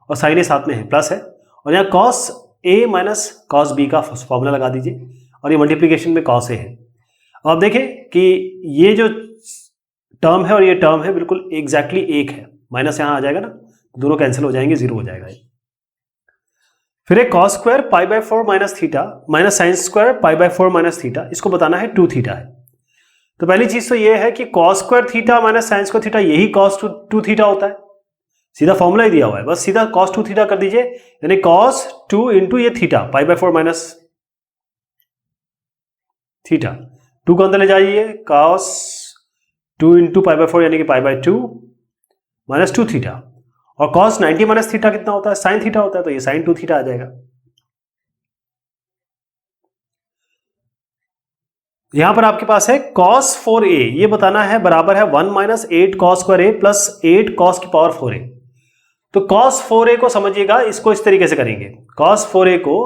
और साइन a साथ में है प्लस है, और यहाँ cos a minus cos b का फॉर्मूला लगा दीजिए, और ये मल्टीप्लीकेशन में cos a है। अब आप देखें कि ये जो टर्म है और ये टर्म है बिल्कुल एग्जैक्टली एक है, माइनस यहां आ जाएगा ना, दोनों कैंसिल हो जाएंगे, 0 हो जाएगा। फिर एक cos square pi by 4 minus theta minus sine square pi by 4 minus theta, इसको बताना है 2 थीटा है। तो पहली चीज तो ये है कि cos square theta minus sine square theta यही कॉस 2 थीटा होता है, सीधा फॉर्मूला ही दिया हुआ है, बस सीधा कॉस 2 थीटा कर दीजिए, यानी कॉस 2 इंटू ये theta pi by 4 minus theta, 2 को अंदर ले जाइए, कॉस 2 इंटू पाई बाय 4 यानी कि पाई बाय 2 माइनस 2 थीटा, और कॉस 90 माइनस थीटा कितना होता है, साइन थीटा होता है, तो ये साइन 2 थीटा आ जाएगा। यहां पर आपके पास है cos 4a, ये बताना है बराबर है 1 minus 8 cos square a plus 8 cos की पावर 4a। तो cos 4a को समझिएगा, इसको इस तरीके से करेंगे, cos 4a को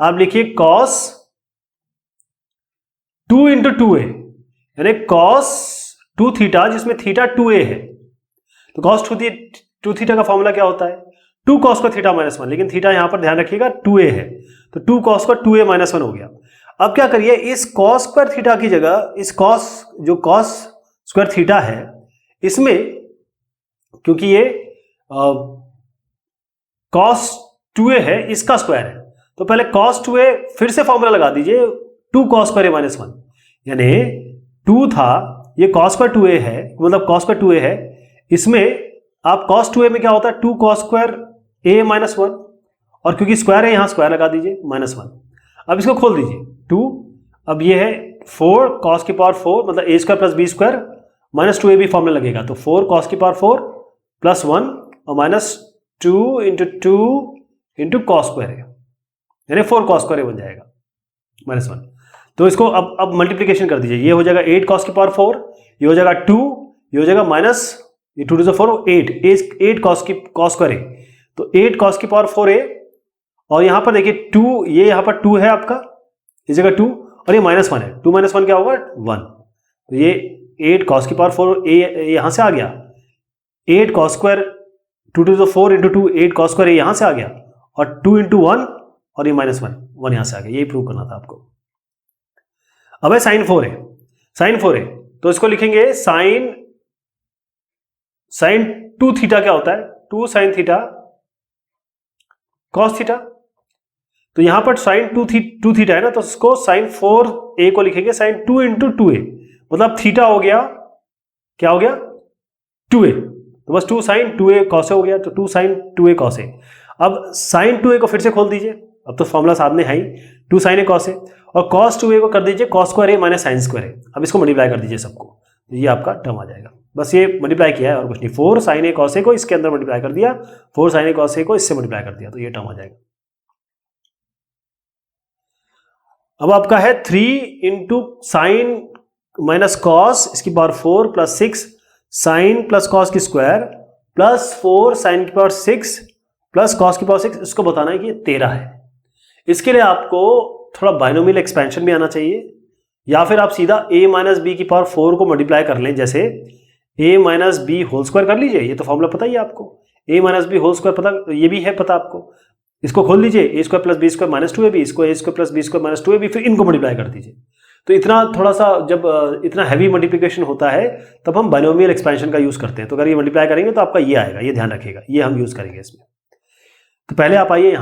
आप लिखिए cos 2 इंटू 2a, यानी cos 2 थीटा जिसमें थीटा 2a है, तो cos 2 थीटा का फॉर्मूला क्या होता है, 2 cos का थीटा माइनस 1, लेकिन थीटा यहां पर ध्यान रखिएगा 2a है, तो 2 cos का 2a माइनस 1 हो गया। अब क्या करिए, इस cos स्क्वायर थीटा की जगह इस cos जो cos स्क्वायर थीटा है इसमें, क्योंकि ये cos 2a है, इसका स्क्वायर है, तो पहले cos 2a फिर से फॉर्मूला लगा दीजिए 2 cos स्क्वायर a माइनस 1, यानी 2 था, ये cos स्क्वायर 2a है, मतलब cos स्क्वायर 2a है, इसमें आप cos 2a में क्या होता है 2 cos स्क्वायर a माइनस 1, और क्योंकि स्क्वायर है यहां स्क्वायर लगा दीजिए माइनस 1। अब इसको खोल दीजिए 2, अब ये है 4 cos की पावर 4 मतलब a square plus b square minus 2a भी फॉर्मूला लगेगा, तो 4 cos की पावर 4 प्लस 1 और minus 2 into 2 into cos square है, यानी 4 cos स्क्वायर बन जाएगा माइनस 1। तो इसको अब मल्टीप्लीकेशन कर दीजिए, ये हो जाएगा 8 cos की पावर 4, ये हो जाएगा 2, ये हो जाएगा माइनस, ये 2 टू 4 8 cos स्क्वायर है, तो 8 cos की पावर 4a, और यहां पर देखिए 2, ये यहां पर 2 है आपका, इस जगह 2, और ये माइनस 1 है, 2 माइनस 1 क्या होगा 1, तो ये 8 cos की पावर 4 a यहां से आ गया, 8 cos square 2 to 4 into 2 8 cos square यहां से आ गया, और 2 इंटू 1 और ये माइनस 1 यहां से आ गया, ये प्रूव करना था आपको। अब है साइन 4 है, साइन 4 है तो इसको लिखेंगे साइन 2 थीटा क्या होता है 2 साइन थीटा कॉस थीटा, तो यहां पर साइन 2 थीटा है ना, तो इसको साइन 4a को लिखेंगे साइन 2 इंटू 2a, मतलब थीटा हो गया, क्या हो गया 2a, तो बस 2 साइन 2a कॉस हो गया, तो 2 साइन 2a कॉस है। अब साइन 2a को फिर से खोल दीजिए, अब तो फॉर्मूला सामने है ही, 2 साइन ए कॉस है, और कॉस 2a को कर दीजिए cos square A minus sine square है। अब इसको मल्टीप्लाई कर दीजिए सबको, तो ये आपका टर्म आ जाएगा, बस ये मल्टीप्लाई किया है और कुछ नहीं, 4 साइन ए कॉस ए को इसके अंदर मल्टीप्लाई कर दिया, 4 साइन ए कॉस ए को इससे मल्टीप्लाई कर दिया, तो ये टर्म आ जाएगा। अब आपका है 3 इंटू साइन माइनस कॉस इसकी power 4 plus 6 sine plus cos की स्क्वायर प्लस 4 साइन की पावर 6 प्लस कॉस की पावर 6, इसको बताना है कि ये 13 है। इसके लिए आपको थोड़ा बाइनोमियल एक्सपेंशन भी आना चाहिए, या फिर आप सीधा a माइनस बी की पावर 4 को मल्टीप्लाई कर लें, जैसे a minus b whole square कर लीजिए, ये तो फॉर्मूला पता ही है आपको, a minus b whole square पता, ये भी है पता आपको, इसको खोल लीजिए a square plus b square minus 2ab, इसको a square plus b square minus 2ab, फिर इनको मल्टीप्लाई कर दीजिए। तो इतना थोड़ा सा जब इतना हैवी मल्टीप्लिकेशन होता है तब हम बाइनोमियल एक्सपेंशन का यूज करते हैं, तो अगर ये मल्टीप्लाई करेंगे तो आपका ये आएगा, ये ध्यान रखिएगा, ये हम यूज करेंगे इसमें। तो पहले आप आइए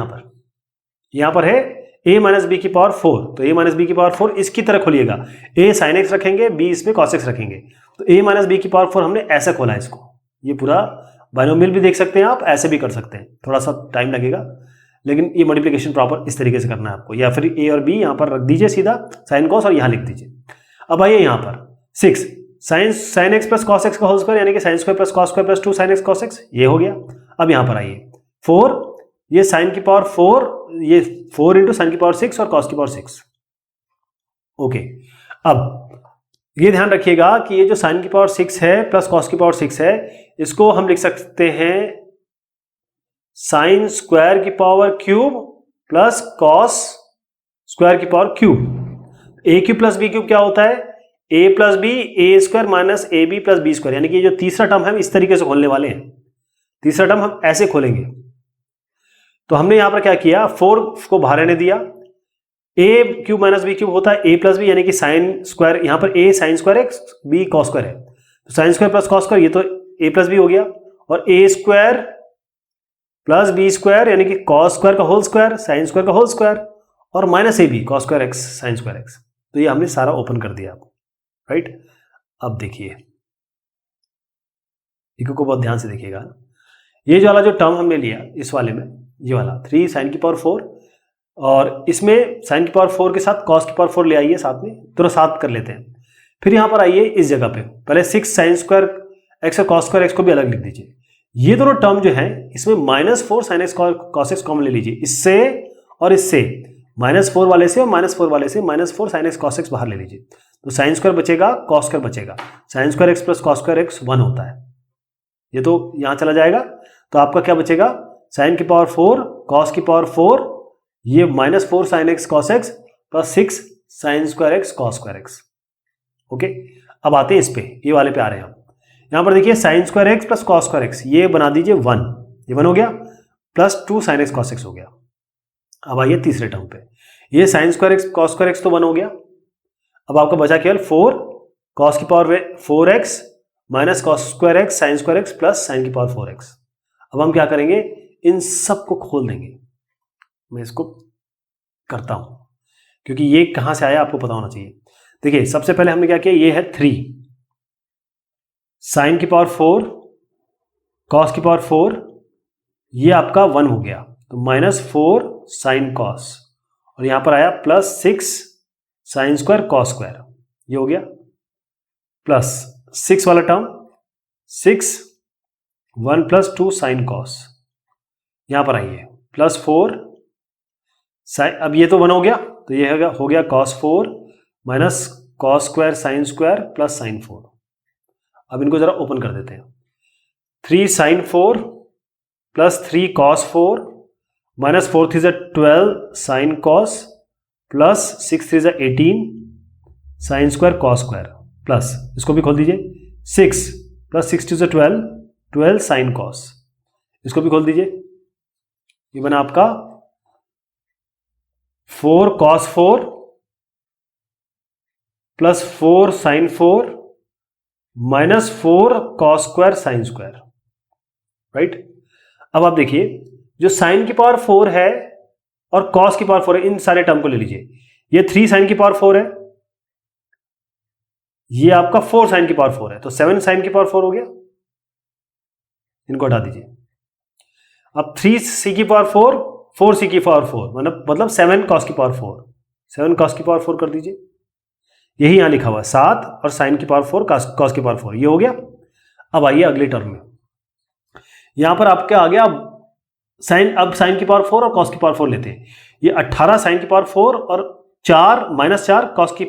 यहाँ पर है a माइनस बी की पावर 4, तो a माइनस बी की पावर 4 इसकी तरह खोलिएगा, a साइन एक्स रखेंगे, b इसमें कॉस एक्स रखेंगे, तो a माइनस बी की पावर 4 हमने ऐसे खोला है इसको, ये पूरा बाइनोमियल भी देख सकते हैं आप, ऐसे भी कर सकते हैं, थोड़ा सा टाइम लगेगा, लेकिन ये मल्टीप्लिकेशन प्रॉपर इस तरीके से करना है आपको, या फिर a और b यहाँ पर रख दीजिए सीधा साइन कॉस और यहाँ लिख दीजिए। अब आइए यहाँ पर 6 sine x plus cos x का होल स्क्वायर, यानी कि sign square plus cos square plus 2 sine x cos x, ये हो गया। अब यहाँ पर आइए 4, ये साइन की पावर 4, ये 4 इंटू साइन की पावर 6 और कॉस की पावर 6, ओके। अब ये ध्यान रखिएगा कि ये जो साइन की पावर 6 है प्लस कॉस की पावर 6 है, इसको हम लिख सकते हैं साइन स्क्वायर की power cube plus cos square की power cube. A cube plus b cube क्या होता है, a plus b a square minus a b plus b square, यानी कि ये जो तीसरा टर्म है हम इस तरीके से खोलने वाले हैं, तीसरा टर्म हम ऐसे खोलेंगे। तो हमने यहां पर क्या किया, 4 को बाहर रहने दिया, ए क्यूब माइनस बी क्यूब होता है ए प्लस बी, यानी कि साइन स्क्वायर, यहां पर ए साइन स्क्वायर है बी कॉस स्क्वायर है, sine square plus cos square, ये तो ए प्लस बी हो गया, और a square plus b square यानी कि कॉस स्क्वायर का होल स्क्वायर साइन स्क्वायर का होल स्क्वायर, और minus a b cos square x sine square x. तो ये हमने सारा ओपन कर दिया, राइट। अब देखिए इको को बहुत ध्यान से देखिएगा, ये जो वाला जो टर्म हमने लिया इस वाले में, ये वाला 3 साइन की पावर 4, और इसमें साइन की पावर 4 के साथ कॉस की पावर 4 ले आइए साथ में, दोनों साथ कर लेते हैं। फिर यहां पर आइए इस जगह पे, पहले 6 साइन स्क्वायर एक्स और कॉस स्क्वायर एक्स को भी अलग लिख दीजिए। ये दोनों टर्म जो है इसमें -4 sine x cos x common ले लीजिए, इससे और इससे, -4 वाले से और -4 वाले से -4 साइन एक्स कॉस एक्स बाहर ले लीजिए, तो साइन स्क्वायर बचेगा कॉस स्क्वायर बचेगा, sign square x plus cos square x 1 होता है, ये तो यहां चला जाएगा। तो आपका क्या बचेगा, साइन की पावर 4 कॉस की पावर 4, ये -4 sine x cos x plus 6 sign square x cos square x. Okay, अब आते हैं इस पे, ये वाले पे आ रहे हैं हम। यहां पर देखिए sign square x plus cos square x, ये बना दीजिए 1, ये 1 हो गया, plus 2 sine x cos x हो गया। अब आइए तीसरे टर्म पे, ये sine square x cos square x तो 1 हो गया। अब आपका बचा केवल 4 कॉस की power 4x minus cos square x sine square x plus sign की पावर 4x। अब हम क्या करेंगे, इन सब को खोल देंगे। मैं इसको करता हूं क्योंकि ये कहां से आया आपको पता होना चाहिए। देखिए सबसे पहले हमने क्या किया, ये है 3 साइन की पावर 4 कॉस की पावर 4, ये आपका 1 हो गया, तो -4 साइन कॉस, और यहां पर आया +6 साइन स्क्वायर कॉस स्क्वायर, ये हो गया, प्लस 6 वाला टर्म 6 1 + 2 साइन कॉस, यहां पर आइए +4 साइन, अब ये तो 1 हो गया, तो ये हो गया cos 4 minus cos square sine square plus sine 4। अब इनको जरा ओपन कर देते हैं, 3 sine 4 plus 3 cos 4 minus 4 3 12 sine cos plus 6 3 18 sine square cos square, plus इसको भी खोल दीजिए 6 प्लस 6 2 12 12 साइन कॉस, इसको भी खोल दीजिए, ये बना आपका 4 cos 4 plus 4 sine 4 minus 4 cos square sine square, right. अब आप देखिए जो साइन की पावर 4 है और cos की पावर 4 है, इन सारे टर्म को ले लीजिए, ये 3 साइन की पावर 4 है, ये आपका 4 साइन की पावर 4 है, तो 7 साइन की पावर 4 हो गया, इनको हटा दीजिए। अब 3 सी की पावर 4 4 सी की पावर 4 मतलब 7 cos की पावर 4, 7 cos की पावर 4 कर दीजिए, यही यहां लिखा हुआ है 7 और साइन की पावर 4 cos की पावर 4, ये हो गया। अब आइए अगले टर्म में, यहां पर आपके आ गया साइन, अब साइन की पावर 4 और cos की पावर 4 लेते हैं, ये 18 साइन की पावर 4 और 4 -4 cos की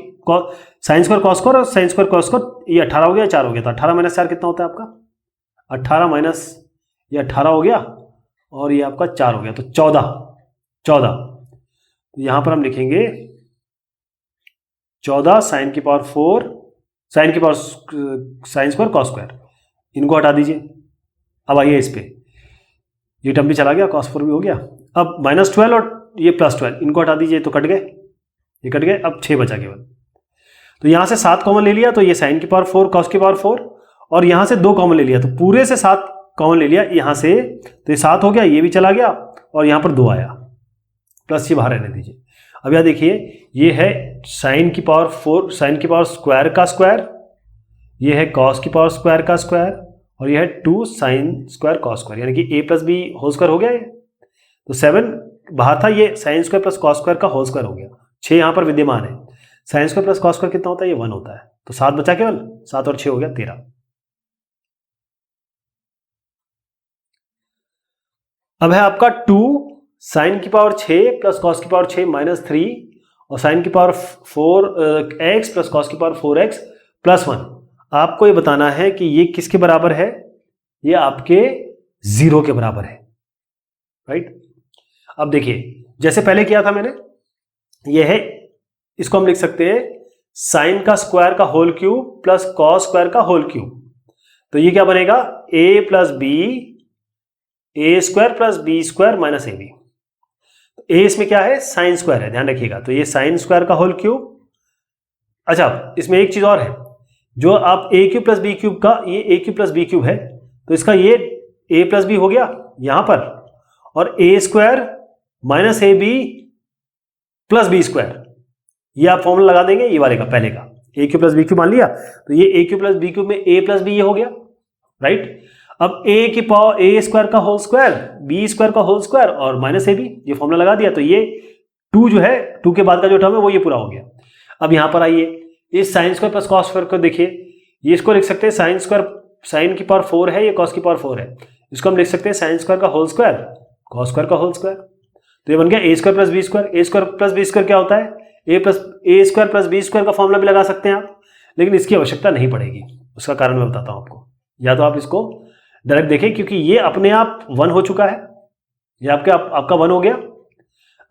साइन स्क्वायर cos स्क्वायर और साइन स्क्वायर cos स्क्वायर, ये 18 हो गया 4 हो गया, तो 18 - 4 कितना होता है आपका, 18 माइनस ये 18 हो गया और ये आपका 4 हो गया, तो 14। तो यहां पर हम लिखेंगे 14 साइन की पावर 4 साइन की power sine square cos square, इनको हटा दीजिए। अब आइए इस पे, ये टर्म भी चला गया, cos 4 भी हो गया। अब -12 और ये +12, इनको हटा दीजिए, तो कट गए, ये कट गए, अब 6 बचा केवल, तो यहां से 7 कॉमन ले लिया, तो ये साइन की पावर 4 cos की पावर 4, और यहां से 2 कॉमन ले लिया, तो पूरे से 7 कॉमन ले लिया यहां से, तो ये 7 हो गया, ये भी चला गया, और यहां पर 2 आया, प्लस ये बाहर रहने दीजिए। अब यहां देखिए ये है साइन की पावर 4 साइन की पावर स्क्वायर का स्क्वायर, ये है cos की पावर स्क्वायर का स्क्वायर, और ये है 2 साइन स्क्वायर cos स्क्वायर, यानी कि a + b होल स्क्वायर हो गया ये, तो 7 बाहर था, ये sine square plus cos square का होल स्क्वायर हो गया, 6 यहां पर विद्यमान है, sine square plus cos square कितना होता है, ये 1 होता है, तो 7 बचा केवल, 7 और 6 हो गया 13। अब है आपका 2 साइन की पावर 6 प्लस cos की पावर 6 -3 और साइन की पावर 4x प्लस cos की पावर 4x प्लस 1। आपको ये बताना है कि ये किसके बराबर है, ये आपके 0 के बराबर है, राइट। अब देखिए जैसे पहले किया था मैंने, ये है, इसको हम लिख सकते हैं साइन का स्क्वायर का whole cube plus cos square का होल क्यूब, तो ये क्या बनेगा, a + b a² + b² minus ab। a इसमें क्या है, साइन स्क्वायर है, ध्यान रखिएगा, तो ये साइन स्क्वायर का होल क्यूब। अच्छा इसमें एक चीज और है, जो आप ए क्यूब प्लस बी क्यूब का, ये ए क्यूब प्लस बी क्यूब है, तो इसका ये ए प्लस बी हो गया यहां पर, और a square minus a b plus b square, ये आप फॉर्मूला लगा देंगे ये वाले का, पहले का ए क्यूब प्लस बी क्यूब मान लिया, तो ये ए क्यूब प्लस बी क्यूब में ए प्लस बी ये हो गया, राइट। अब ए की पावर ए स्क्वायर का होल स्क्वायर, बी स्क्वायर का होल स्क्वायर और माइनस ए बी, ये फॉर्मूला लगा दिया, तो ये 2 जो है, 2 के बाद का जो टर्म है वो ये पूरा हो गया। अब यहां पर आइए, इस sign square plus cos square को देखिए, ये इसको लिख सकते हैं साइन स्क्वायर, साइन की पावर 4 है, ये कॉस की पावर 4 है, इसको हम लिख सकते हैं साइन स्क्वायर का होल स्क्वायर कॉस स्क्वायर का होल स्क्वायर, तो ये बन गया ए स्क्वायर प्लस बी स्क्वायर। ए स्क्वायर प्लस बी स्क्वायर क्या होता है, a square plus b square का फॉर्मूला भी लगा सकते हैं आप, लेकिन इसकी आवश्यकता नहीं पड़ेगी, उसका कारण मैं बताता हूं आपको। या तो आप इसको डायरेक्ट देखें, क्योंकि ये अपने आप 1 हो चुका है, ये आपका 1 हो गया।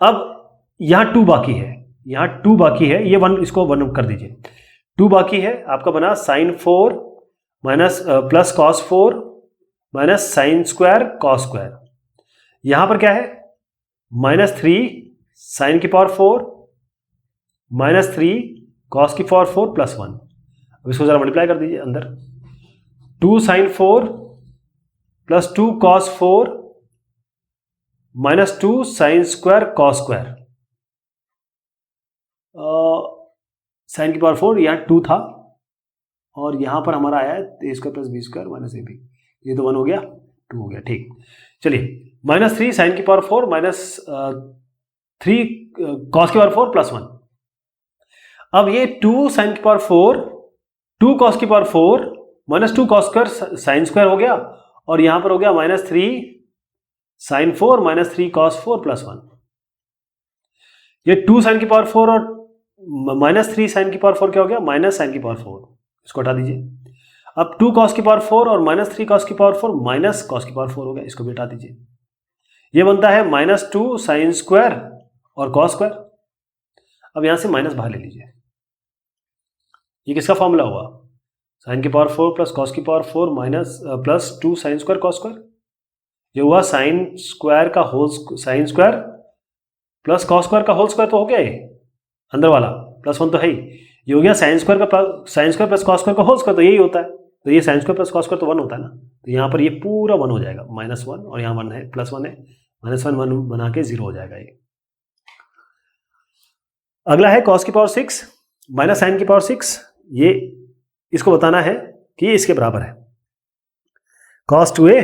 अब यहां 2 बाकी है, यहां 2 बाकी है, ये 1, इसको 1 कर दीजिए, 2 बाकी है, आपका बना sine 4 minus plus cos 4 minus sine square cos square. यहां पर क्या है, -3 साइन की पावर 4 -3 कॉस की पावर 4 प्लस 1। अब इसको जरा मल्टीप्लाई कर दीजिए अंदर, 2 sine 4 plus 2 cos 4 minus 2 sine square cos square. Sine की पावर 4 यहां 2 था, और यहां पर हमारा आया है a square plus b square minus a b, ये तो 1 हो गया, 2 हो गया, ठीक। चलिए, -3 साइन की पावर 4 माइनस 3 कॉस की पावर 4 प्लस 1। अब ये 2 साइन की पावर 4 2 कॉस की power 4 minus 2 cos square sine square हो गया, और यहां पर हो गया -3 साइन 4 माइनस 3 कॉस 4 प्लस 1। ये 2 साइन की पावर 4 और -3 साइन की पावर 4 क्या हो गया, माइनस साइन की पावर 4, इसको हटा दीजिए। अब 2 कॉस की पावर 4 और -3 कॉस की पावर 4 माइनस कॉस की पावर 4 हो गया, इसको भी हटा दीजिए। ये बनता है -2 साइन स्क्वायर और कॉस स्क्वायर। अब यहां से माइनस बाहर ले लीजिए, ये किसका फॉर्मूला हुआ, साइन की पावर 4 प्लस कॉस की power 4 minus plus 2 sine square cos square. ये हुआ साइन स्क्वायर का whole, sine square plus cos square का होल स्क्वायर, तो हो गया ये अंदर वाला, प्लस 1 तो है ही। ये हो गया sign square plus cos square का होल स्क्वायर, तो यही होता है, तो ये sine square plus cos square तो 1 होता है ना, तो यहाँ पर ये पूरा 1 हो जाएगा, -1 और यहाँ 1 है, +1 है, -1 बना के 0 हो जाएगा ये। अगला है कॉस की पावर 6 माइनस साइन की पावर 6, ये इसको बताना है कि ये इसके बराबर है, cos 2a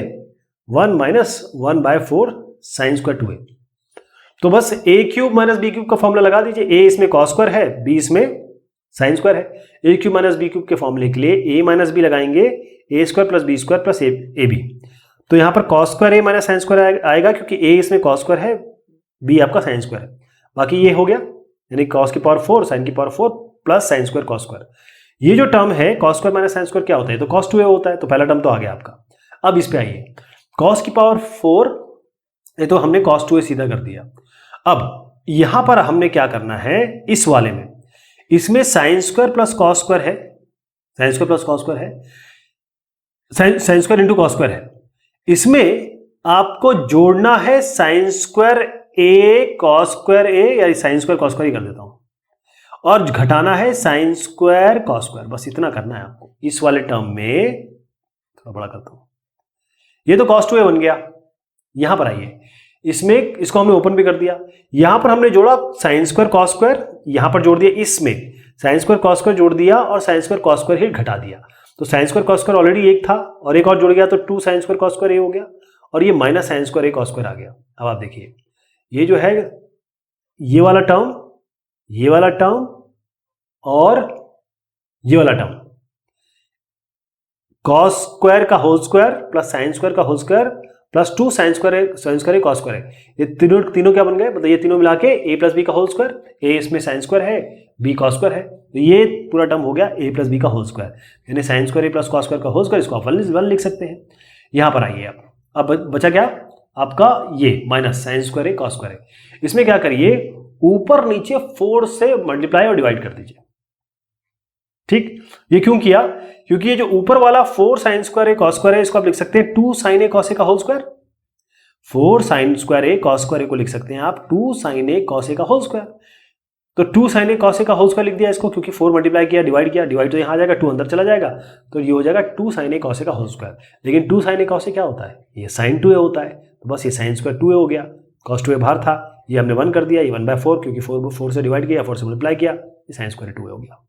1 minus 1/4 sine square 2a। तो बस a cube minus b cube का फॉर्मूला लगा दीजिए, a इसमें cos स्क्वायर है, b इसमें साइन स्क्वायर है। a cube minus b cube के फॉर्मूले के लिए a माइनस बी लगाएंगे, a square plus b square plus a b, तो यहां पर cos square a minus sine square आएगा, क्योंकि a इसमें cos स्क्वायर है, b आपका साइन स्क्वायर है, बाकी ये हो गया, यानी cos की पावर 4 साइन की power 4 plus sine square cos square. ये जो टर्म है cos square minus sine square क्या होता है, तो cos 2a होता है, तो पहला टर्म तो आ गया आपका। अब इस पे आइए, cos की पावर 4, ये तो हमने cos 2a सीधा कर दिया। अब यहां पर हमने क्या करना है, इस वाले में, इसमें sine square plus cos square है, sine square plus cos square है, sine square into cos square है, इसमें आपको जोड़ना है sine square A cos square A, या साइन स्क्वायर कॉस स्क्वायर ही कर देता हूं, और घटाना है साइन स्क्वायर कॉस स्क्वायर, बस इतना करना है आपको इस वाले टर्म में। थोड़ा बड़ा करता हूं, ये तो cos 2a बन गया। यहां पर आइए, इसमें इसको हमने ओपन भी कर दिया, यहां पर हमने जोड़ा साइन स्क्वायर कॉस स्क्वायर, यहां पर जोड़ दिया, इसमें साइन स्क्वायर कॉस स्क्वायर जोड़ दिया और साइन स्क्वायर कॉस स्क्वायर ही घटा दिया, तो sine square cos square already 1 था और एक और जुड़ गया, तो 2 साइन स्क्वायर कॉस स्क्वायर ए हो गया, और ये minus sine square A cos square आ गया। अब आप देखिए, ये जो है ये वाला टर्म, ये वाला टर्म और ये वाला टर्म, कॉस स्क्वायर का whole square plus sine square का whole square plus 2 sine square cos square है, ये तीनों क्या बन गए, मतलब ये तीनों मिला के a प्लस बी का होल स्क्वायर, a इसमें साइन स्क्वायर है, b कॉस स्क्वायर है, तो ये पूरा टर्म हो गया a प्लस बी का होल स्क्वायर, यानी sine square a plus cos square का होल स्क्वायर, इसको आप 1 लिख सकते हैं। यहां पर आइए, अब बचा क्या आपका, ये minus sine square a cos square है, इसमें क्या करिए, ऊपर नीचे 4 से मल्टीप्लाई और डिवाइड कर दीजिए, ठीक। ये क्यों किया, क्योंकि ये जो ऊपर वाला 4 sine square A cos square है, इसको आप लिख सकते हैं 2 साइन ए कॉस ए का whole square, 4 sine square A cos square A को लिख सकते हैं आप 2 साइन ए कॉस ए का होल स्क्वायर। तो 2 sin a cos a का होल स्क्वायर लिख दिया इसको, क्योंकि 4 मल्टीप्लाई किया, डिवाइड किया, डिवाइड तो यहाँ आ जाएगा, 2 अंदर चला जाएगा, तो ये हो जाएगा 2 sin a cos a का होल स्क्वायर। लेकिन 2 sin a cos a क्या होता है, ये sin 2a होता है, तो बस ये sin स्क्वायर 2a हो गया, cos 2a बाहर था, ये हमने 1 कर दिया, ये 1/4, क्योंकि 4 से डिवाइड किया, 4 से मल्टीप्लाई किया, ये sin स्क्वायर 2a हो गया।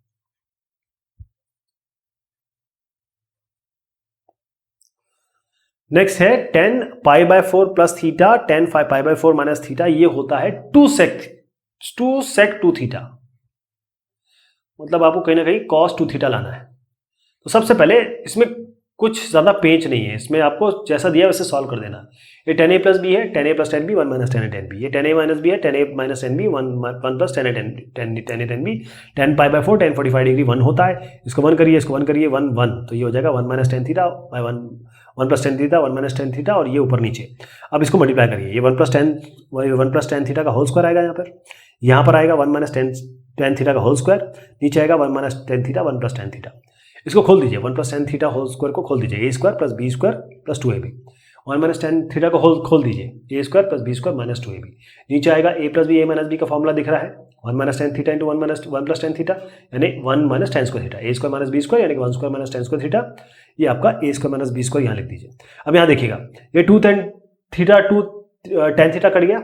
नेक्स्ट है tan π/4 plus theta, tan π/4 minus theta, ये होता है 2 sec 2 थीटा, मतलब आपको कहीं ना कहीं cos 2 थीटा लाना है। तो सबसे पहले इसमें कुछ ज्यादा पेच नहीं है, इसमें आपको जैसा दिया वैसे सॉल्व कर देना। ये tan a प्लस बी है, tan a plus tan b 1 minus tan a tan b, ये tan a माइनस b है, tan a minus tan b 1 plus tan a tan b, tan π/4 tan 45 degree 1 होता है, इसको 1 करिए, इसको 1 करिए, 1 1, तो ये हो जाएगा 1 minus tan theta by 1 plus tan theta, 1 minus tan theta, और ये ऊपर नीचे। अब इसको मल्टीप्लाई करिए, ये 1 प्लस tan थीटा का होल स्क्वायर आएगा, यहाँ पर आएगा 1 माइनस tan थीटा का होल स्क्वायर, नीचे आएगा 1 minus tan theta 1 plus tan theta. इसको खोल दीजिए, 1 plus tan theta whole square को खोल दीजिए, a square plus b square plus 2ab, 1 minus tan theta को खोल दीजिए, a square plus b square minus 2ab, नीचे आएगा a plus b, a minus b का फॉर्मूला दिख रहा है, 1 minus tan theta into 1 plus tan theta, यानी 1 minus tan square theta, a square minus b square, यानी कि 1 square minus tan square theta, ये आपका a square minus b square यहाँ लिख दीजिए। अब यहाँ देखिएगा, ये 2 tan थीटा कट गया,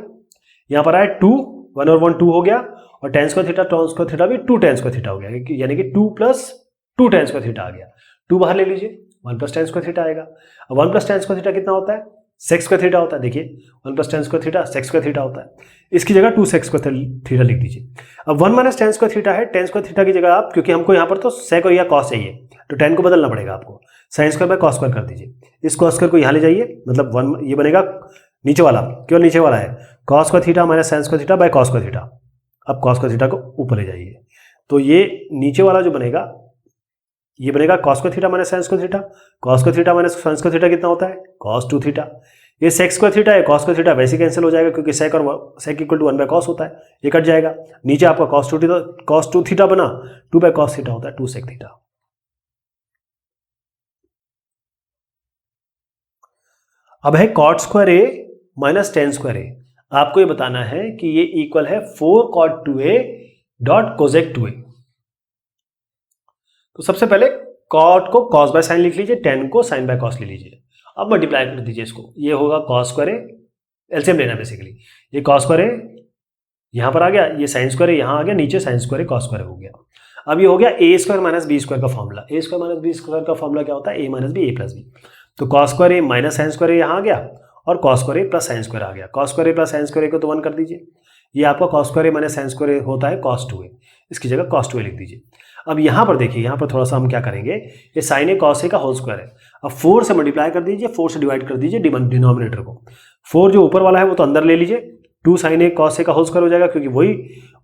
यहाँ पर आया 2, 1 और 1 2 हो गया, और tan स्क्वायर थीटा भी 2 tan स्क्वायर थीटा हो गया, यानी कि 2 प्लस 2 tan स्क्वायर थीटा आ गया। 2 बाहर ले लीजिए, 1 प्लस tan स्क्वायर थीटा आएगा। अब 1 प्लस tan स्क्वायर थीटा कितना होता है, sec स्क्वायर थीटा होता है। देखिए 1 plus tan square theta sec square theta होता है, इसकी जगह 2 sec स्क्वायर थीटा लिख दीजिए। अब 1 माइनस tan स्क्वायर थीटा है, tan स्क्वायर थीटा की जगह आप, क्योंकि हमको यहाँ पर तो sec और या cos चाहिए, तो tan को बदलना पड़ेगा आपको, sin square by cos square कर दीजिए। इस cos स्क्वायर को यहाँ ले जाइए, मतलब 1 ये बनेगा नीचे वाला, केवल नीचे वाला है cos square theta minus sin square theta by cos square theta. अब cos स्क्वायर थीटा को ऊपर ले जाइए, तो ये नीचे वाला जो बनेगा, ये बनेगा cos square theta minus sin square theta, cos square theta minus sin square theta कितना होता है, cos 2 थीटा। ये sec स्क्वायर थीटा है, cos स्क्वायर थीटा वैसे कैंसिल हो जाएगा, क्योंकि sec और sec equal to 1 by cos होता है, ये कट जाएगा। नीचे आपका cos 2 थीटा बना, 2 बाय cos थीटा होता है, 2 sec थीटा। अब है cot square a minus tan square a, आपको ये बताना है कि ये इक्वल है 4 cot 2a dot cosec 2a। तो सबसे पहले cot को cos बाय साइन लिख लीजिए, tan को sin बाय cos ले लीजिए। अब मल्टीप्लाई कर दीजिए इसको, ये होगा cos स्क्वायर ए, एलसीएम लेना बेसिकली, ये cos स्क्वायर ए यहाँ पर आ गया, ये sin स्क्वायर ए यहाँ आ गया, नीचे sin square A cos square हो गया। अब ये हो गया a square minus B square का formula, a square minus B square का फॉर्मूला क्या होता है, a minus B A plus B. तो cos square A minus sin square A यहाँ आ गया, और cos square A plus sin square आ गया। cos square A plus sin square A को तो 1 कर दीजिए, ये आपका cos square A minus sin square ए होता है cos 2a, इसकी जगह cos 2a लिख दीजिए। अब यहाँ पर देखिए, यहाँ पर थोड़ा सा हम क्या करेंगे, ये sin a cos a का होल स्क्वायर है, अब 4 से मल्टीप्लाई कर दीजिए, 4 से डिवाइड कर दीजिए डिनोमिनेटर को, 4 जो ऊपर वाला है वो तो अंदर ले लीजिए, 2 sin a cos a का होल स्क्वायर हो जाएगा, क्योंकि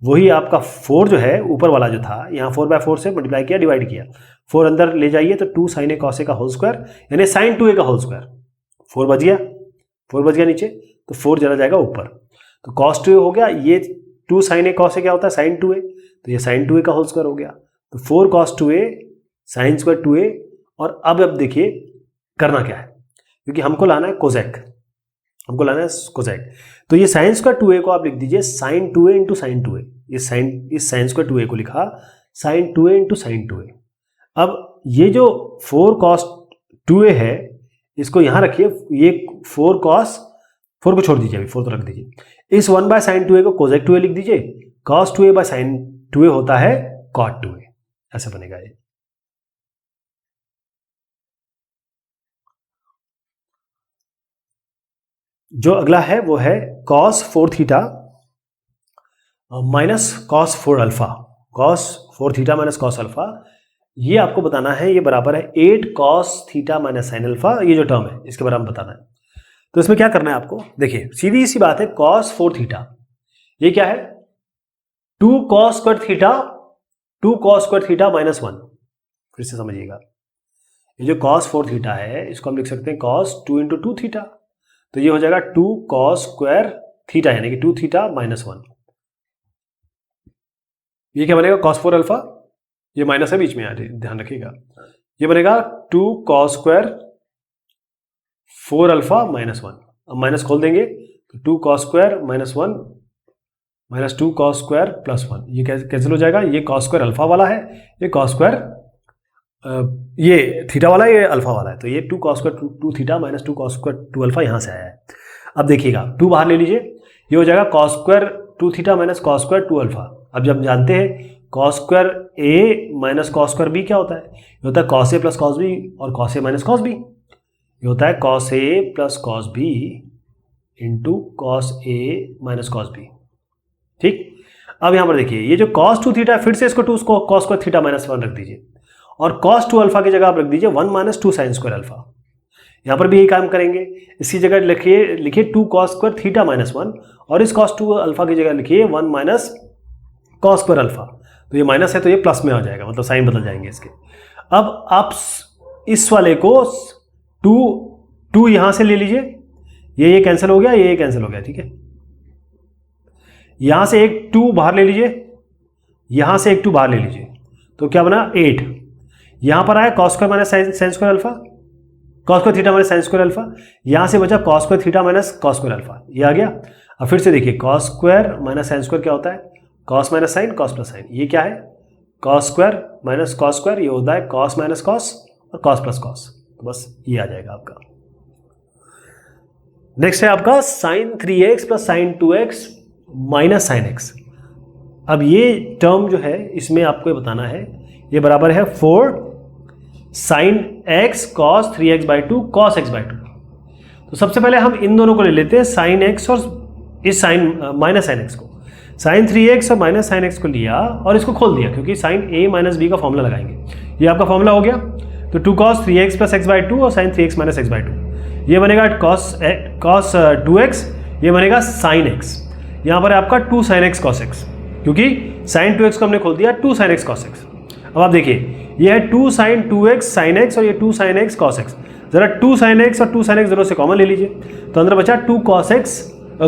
वही आपका 4 जो है ऊपर वाला जो था, यहाँ 4/4 से मल्टीप्लाई किया, डिवाइड किया, 4 अंदर ले जाइए, तो 2 sin a cos a का होल स्क्वायर, यानी sin 2a का होल स्क्वायर, 4 बच गया नीचे, तो 4 चला जाएगा ऊपर, तो cos 2a हो गया, ये 2 sin a cos a क्या होता है, sin 2a, तो ये sin 2a का होल स्क्वायर हो गया, तो 4 cos 2a sin square 2a। और अब देखिए करना क्या है, क्योंकि हमको लाना है कोजेक, तो ये sin स्क्वायर 2a को आप लिख दीजिए sin 2a into sin 2a, इस sin स्क्वायर 2a को लिखा sin 2a into sin 2a। अब ये जो 4 cos 2a है, इसको यहाँ रखिए, ये 4 को छोड़ दीजिए, अभी 4 तो रख दीजिए, इस 1 बाय sin 2a को कोजेक 2a लिख दीजिए, cos 2a bye sin 2a होता है cot 2a, ऐसे बनेगा ये। जो अगला है वो है cos 4 theta minus cos 4 alpha, cos 4 theta minus cos alpha, ये आपको बताना है, ये बराबर है 8 cos theta minus sin alpha, ये जो टर्म है इसके बारे में बताना है। तो इसमें क्या करना है आपको, देखिए सीधी सी बात है, cos 4 थीटा ये क्या है, 2 cos स्क्वायर थीटा माइनस 1, फिर से समझिएगा, ये जो cos 4 थीटा है इसको हम लिख सकते हैं cos 2 इंटू 2 थीटा, तो ये हो जाएगा 2 cos स्क्वायर थीटा, यानी कि 2 थीटा माइनस 1। ये क्या बनेगा, cos 4 अल्फा, ये माइनस है बीच में, ध्यान रखिएगा, ये बनेगा 2 cos स्क्वायर 4 अल्फा माइनस 1। अब माइनस खोल देंगे तो 2 cos square minus 1 minus 2 cos square plus 1, ये कैंसिल हो जाएगा। ये कॉस स्क्वायर अल्फा वाला है, ये कॉस स्क्वायर ये थीटा वाला है, ये अल्फा वाला है। तो ये 2 cos square 2 theta minus 2 cos square 2 alpha यहाँ से आया है। अब देखिएगा 2 बाहर ले लीजिए, ये हो जाएगा cos square 2 theta minus cos square 2 alpha. अब जब जानते हैं cos square A minus cos square B क्या होता है, ये होता है cos A plus cos B और cos A minus cos B. ये होता है cos A plus cos B into cos A minus cos B. ठीक, अब यहाँ पर देखिए ये जो कॉस 2 थीटा है, फिर से इसको 2 कॉस स्क्वायर थीटा माइनस 1 रख दीजिए और कॉस 2 अल्फा की जगह आप रख दीजिए 1 माइनस 2 साइन स्क्वायर अल्फा। यहाँ पर भी यही काम करेंगे, इसकी जगह लिखिए 2 कॉस स्क्वायर थीटा माइनस 1 और इस कॉस 2 अल्फा की जगह लिखिए 1 माइनस कॉस स्क्वायर अल्फा। तो ये माइनस है तो ये प्लस में आ जाएगा, मतलब साइन बदल जाएंगे इसके। अब आप इस वाले को 2 यहाँ से ले लीजिए, ये कैंसिल हो गया, ये कैंसिल हो गया। ठीक है, यहाँ से एक 2 बाहर ले लीजिए, यहाँ से एक 2 बाहर ले लीजिए, तो क्या बना 8। यहाँ पर आया cos square minus sine square alpha, cos square theta minus sine square alpha. यहाँ से बचा cos square theta minus cos square alpha, ये आ गया। अब फिर से देखिए cos square minus sine square क्या होता है, cos minus sign cos plus sign. ये क्या है, cos square minus cos square, ये होता है कॉस माइनस कॉस और कॉस प्लस कॉस। तो बस ये आ जाएगा आपका। नेक्स्ट है आपका sine 3x plus sine 2x minus sine x। अब ये टर्म जो है इसमें आपको बताना है, ये बराबर है 4 sine x cos 3x by 2 cos x by 2। तो सबसे पहले हम इन दोनों को ले लेते हैं, साइन x और इस साइन माइनस साइन x को। साइन 3x और माइनस साइन x को लिया और इसको खोल दिया, क्योंकि साइन a माइनस b का फॉर्मूला लगाएंगे। ये आपका फॉर्मूला हो गया। तो 2 cos 3x plus x by 2 और sign 3x minus x by 2, ये बनेगा कॉस 2x, ये बनेगा साइन x। यहाँ पर है आपका 2 साइन x कॉस x, क्योंकि साइन 2x को हमने खोल दिया 2 साइन x कॉस x। अब आप देखिए ये है 2 साइन 2x साइन x और ये 2 साइन x कॉस x। जरा 2 साइन x और 2 साइन x दोनों से कॉमन ले लीजिए, तो अंदर बचा 2 cos x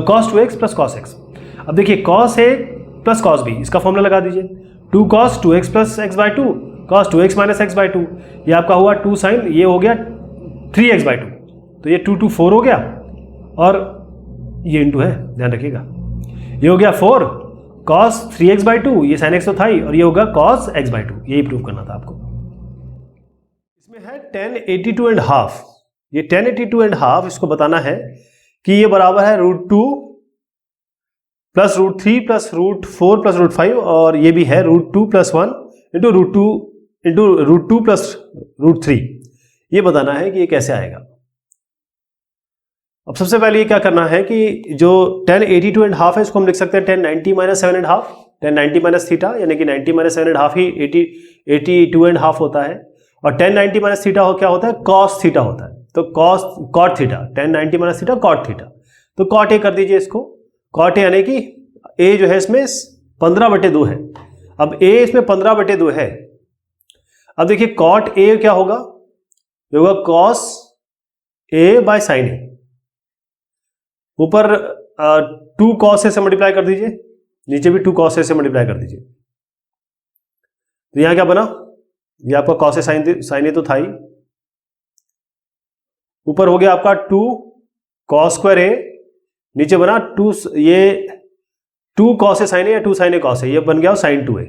cos 2x plus cos x। अब देखिए cos a plus cos b, इसका फॉर्मूला लगा दीजिए, 2 cos 2x plus x by 2 cos 2x minus x by 2। ये आपका हुआ 2 साइन, ये हो गया 3x बाई 2, तो ये 2 4 हो गया और ये इंटू है, ध्यान रखिएगा। ये हो गया 4 कॉस 3x बाई 2, ये साइन x तो था ही, और ये होगा कॉस x बाई 2। यही प्रूव करना था आपको। इसमें है 1082.5। ये 1082.5 इसको बताना है कि ये बराबर है √2 प्लस √3 प्लस √4 प्लस √5, और ये भी है √2 प्लस 1 इंटू √2 प्लस √3। ये बताना है कि ये कैसे आएगा। अब सबसे पहले ये क्या करना है कि जो 1082.5 है इसको हम लिख सकते हैं 1090 माइनस 7.5, 1090 माइनस थीटा, यानी कि 90 माइनस 7.5 ही 82.5 होता है। और 1090 माइनस थीटा हो क्या होता है, कॉस थीटा होता है। तो cot theta, 1090 minus theta cot theta. तो कॉट ए कर दीजिए इसको, कॉट ए यानी कि ए जो है इसमें 15/2 है। अब ए इसमें 15/2 है। अब देखिए कॉट ए क्या होगा, ये होगा कॉस ए बाय साइन ए। ऊपर 2 कॉस ए से मल्टीप्लाई कर दीजिए, नीचे भी 2 कॉस ए से मल्टीप्लाई कर दीजिए। तो यहां क्या बना, ये आपका कॉस ए साइन ए तो था ही, ऊपर हो गया आपका 2 कॉस स्क्वायर ए, नीचे बना 2 कॉस ए साइन ए या 2 साइन ए कॉस ए, ये बन गया साइन 2a।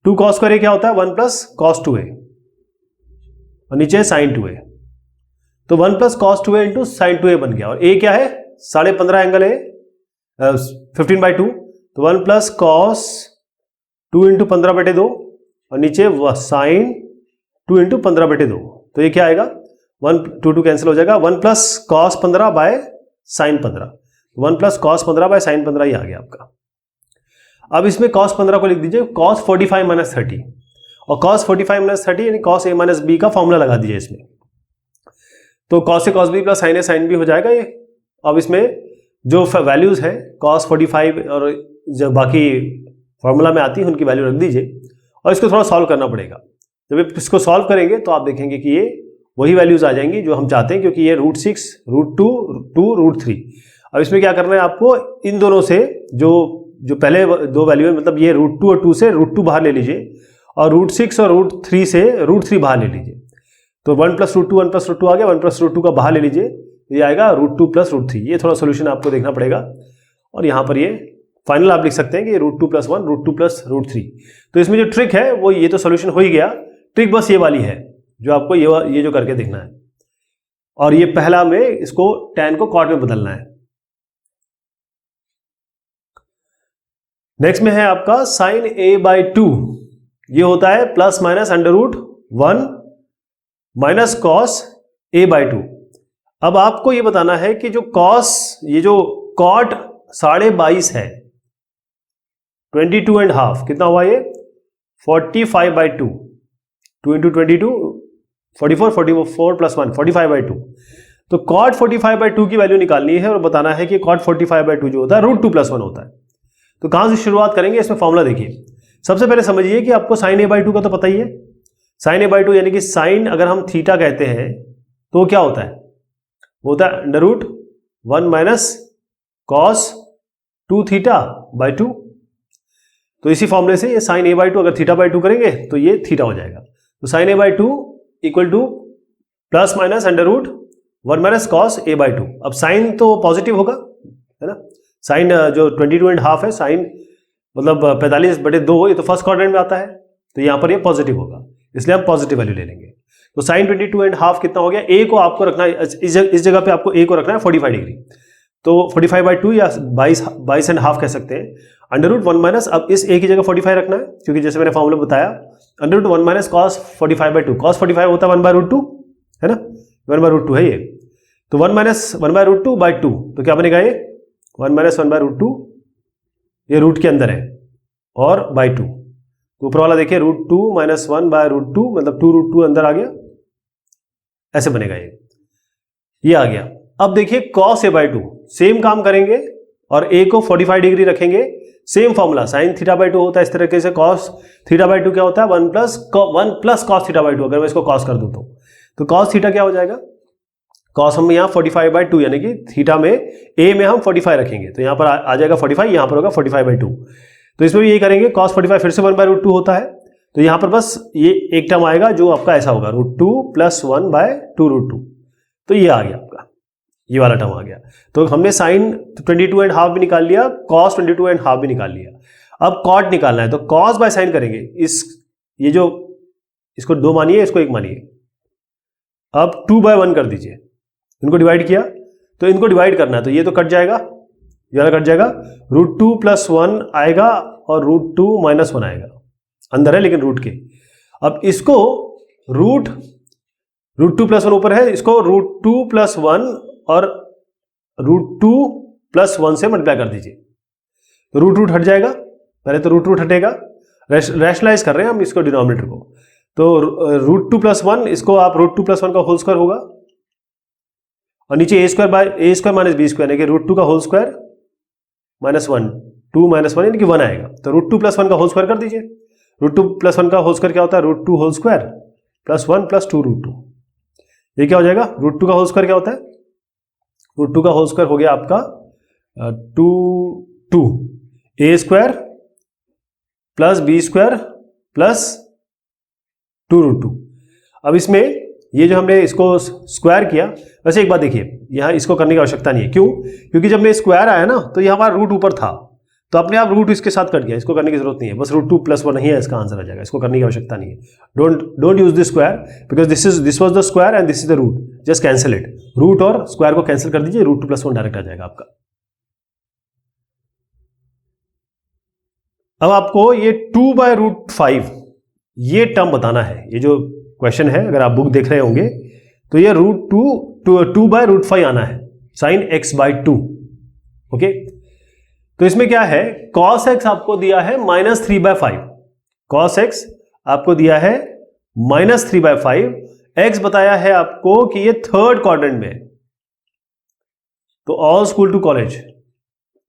2 कॉस स्क्वायर ए क्या होता है, 1 प्लस कॉस 2a, और नीचे साइन 2a। तो 1 plus cos 2a into sine 2a बन गया। और a क्या है, 15.5 एंगल है 15/2, तो 1 प्लस कॉस 2 इंटू 15/2 और नीचे साइन 2 इंटू 15/2। तो ये क्या आएगा, 1 2 कैंसिल हो जाएगा, 1 plus cos 15 by sine 15, 1 plus cos 15 by sine 15 ही आ गया आपका। अब इसमें कॉस 15 को लिख दीजिए कॉस 45 माइनस 30, और कॉस 45 माइनस 30 यानी कॉस ए माइनस बी का फॉर्मूला लगा दीजिए इसमें। तो cos A cos B plus sign A sine B हो जाएगा ये। अब इसमें जो वैल्यूज है कॉस 45 और जो बाकी फॉर्मूला में आती है उनकी वैल्यू रख दीजिए, और इसको थोड़ा सॉल्व करना पड़ेगा। जब इसको सॉल्व करेंगे तो आप देखेंगे कि ये वही वैल्यूज आ जाएंगी जो हम चाहते हैं, क्योंकि ये √6 √2 √3। अब इसमें क्या करना है आपको, इन दोनों से जो पहले 2 वैल्यू है, मतलब ये √2 और 2 से √2 बाहर ले लीजिए, और √6 और √3 से √3 बाहर ले लीजिए। तो 1 प्लस √2 1 प्लस √2 आ गया, 1 प्लस √2 का बाहर ले लीजिए, ये आएगा √2 प्लस √3। ये थोड़ा सोल्यूशन आपको देखना पड़ेगा, और यहाँ पर ये फाइनल आप लिख सकते हैं कि √2+1 √2+√3। तो इसमें जो ट्रिक है वो ये तो सोल्यूशन हो ही गया, ट्रिक बस ये वाली है जो आपको ये जो करके देखना है, और ये पहला में इसको tan को cot में बदलना है। नेक्स्ट में है आपका sin a/2, ये होता है plus minus √1 minus cos a/2। अब आपको ये बताना है कि जो cos, ये जो cot 22.5 है, 22.5 कितना हुआ ये 45/2, 2 × 22 44, 44 + 1 45/2। तो cot 45/2 की वैल्यू निकालनी है और बताना है कि cot 45/2 जो होता है √2+1 होता है। तो कहां से शुरुआत करेंगे, इसमें फॉर्मूला देखिए। सबसे पहले समझिए कि आपको sin a/2 का तो पता ही है। sin a/2 यानी कि sin अगर हम थीटा कहते हैं तो क्या होता है, वो होता है √1 माइनस cos 2θ/2। तो इसी फॉर्मूले से ये sin a/2 अगर θ/2 करेंगे तो ये थीटा हो जाएगा। तो sin a/2 equal to plus minus √1 minus cos a/2। अब साइन तो पॉजिटिव होगा, है ना। साइन जो 22.5 है, साइन मतलब 45/2, ये तो फर्स्ट क्वाड्रेंट में आता है, तो यहाँ पर ये पॉजिटिव होगा, इसलिए हम पॉजिटिव वैल्यू ले लेंगे। तो साइन 22.5 कितना हो गया, ए को आपको रखना है इस जगह पे, आपको ए को रखना है 45 डिग्री। तो 45/2 या 22.5 कह सकते हैं। √1 माइनस, अब इस ए की जगह 45 रखना है, क्योंकि जैसे मैंने फॉर्मूला बताया √1 माइनस cos 45/2, cos 45 होता है 1/√2, है ना, 1/√2 है ये। तो 1 माइनस 1/√2/2, तो क्या बनेगा ये 1 माइनस 1/√2, ये रूट के अंदर है, और /2। तो ऊपर वाला देखिए √2 माइनस 1/√2 मतलब 2√2 अंदर आ गया, ऐसे बनेगा ये आ गया। अब देखिए cos a/2, सेम काम करेंगे और a को 45 डिग्री रखेंगे, सेम फॉर्मूला sin θ/2 होता है इस तरीके से। cos θ/2 क्या होता है 1 प्लस cos θ/2, अगर मैं इसको cos कर दूं तो cos θ क्या हो जाएगा, cos हम यहाँ 45/2 यानी कि थीटा में a में हम 45 रखेंगे, तो यहाँ पर आ जाएगा 45, यहाँ पर होगा 45/2। तो इसमें भी यही करेंगे, cos 45 फिर से 1/√2 होता है, तो यहाँ पर बस ये एक टर्म आएगा जो आपका ऐसा होगा √2 + 1/2√2। तो ये आ गया आपका, ये वाला टर्म आ गया। तो हमने sin 22.5 भी निकाल लिया, cos 22.5 भी निकाल लिया। अब cot निकालना है, तो cos बाय sin करेंगे। ये जो इसको 2 मानिए, इसको 1 मानिए। अब 2/1 कर दीजिए, इनको डिवाइड किया तो इनको डिवाइड करना है, तो ये तो कट जाएगा, ये वाला कट जाएगा, √2 + 1 आएगा और √2 - 1 आएगा, अंदर है लेकिन रूट के। अब इसको √2 + 1 ऊपर है, इसको √2 + 1 और √2 + 1 से मल्टीप्लाई कर दीजिए, तो रूट हट जाएगा। पहले तो रूट हटेगा, रैशनलाइज कर रहे हैं हम इसको डिनोमिनेटर को। तो √2 + 1, इसको आप √2 + 1 का होल स्क्वायर होगा, और नीचे a² - b² यानी कि √2 का होल स्क्वायर -1, 2 - 1 यानी कि 1 आएगा। तो √2 + 1 का होल स्क्वायर कर दीजिए। √2 + 1 का होल स्क्वायर क्या होता है, √2 होल स्क्वायर + 1 + 2√2। ये क्या हो जाएगा, √2 का होल स्क्वायर क्या होता है, √2 का होल स्क्वायर हो गया आपका 2 a² + b² + 2√2। अब इसमें ये जो हमने इसको स्क्वायर किया, वैसे एक बात देखिए, यहाँ इसको करने की आवश्यकता नहीं है। क्यों, क्योंकि जब मैं स्क्वायर आया ना तो यहाँ हमारा रूट ऊपर था, तो अपने आप रूट इसके साथ कट गया, इसको करने की जरूरत नहीं है, बस √2 + 1 ही है इसका आंसर आ जाएगा, इसको करने की आवश्यकता नहीं है। Don't use this square because this was the square and this is the root, just cancel it, root और स्क्वायर को कैंसिल कर दीजिए, √2 + 1 डायरेक्ट आ जाएगा आपका। अब आपको ये 2/√5 ये टर्म बताना है, ये जो क्वेश्चन है, अगर आप बुक देख रहे होंगे तो ये √2/√5 आना है sin x/2। ओके, तो इसमें क्या है, cos x आपको दिया है -3/5, cos x आपको दिया है -3/5, x बताया है आपको कि ये थर्ड क्वाड्रेंट में है, तो all school to college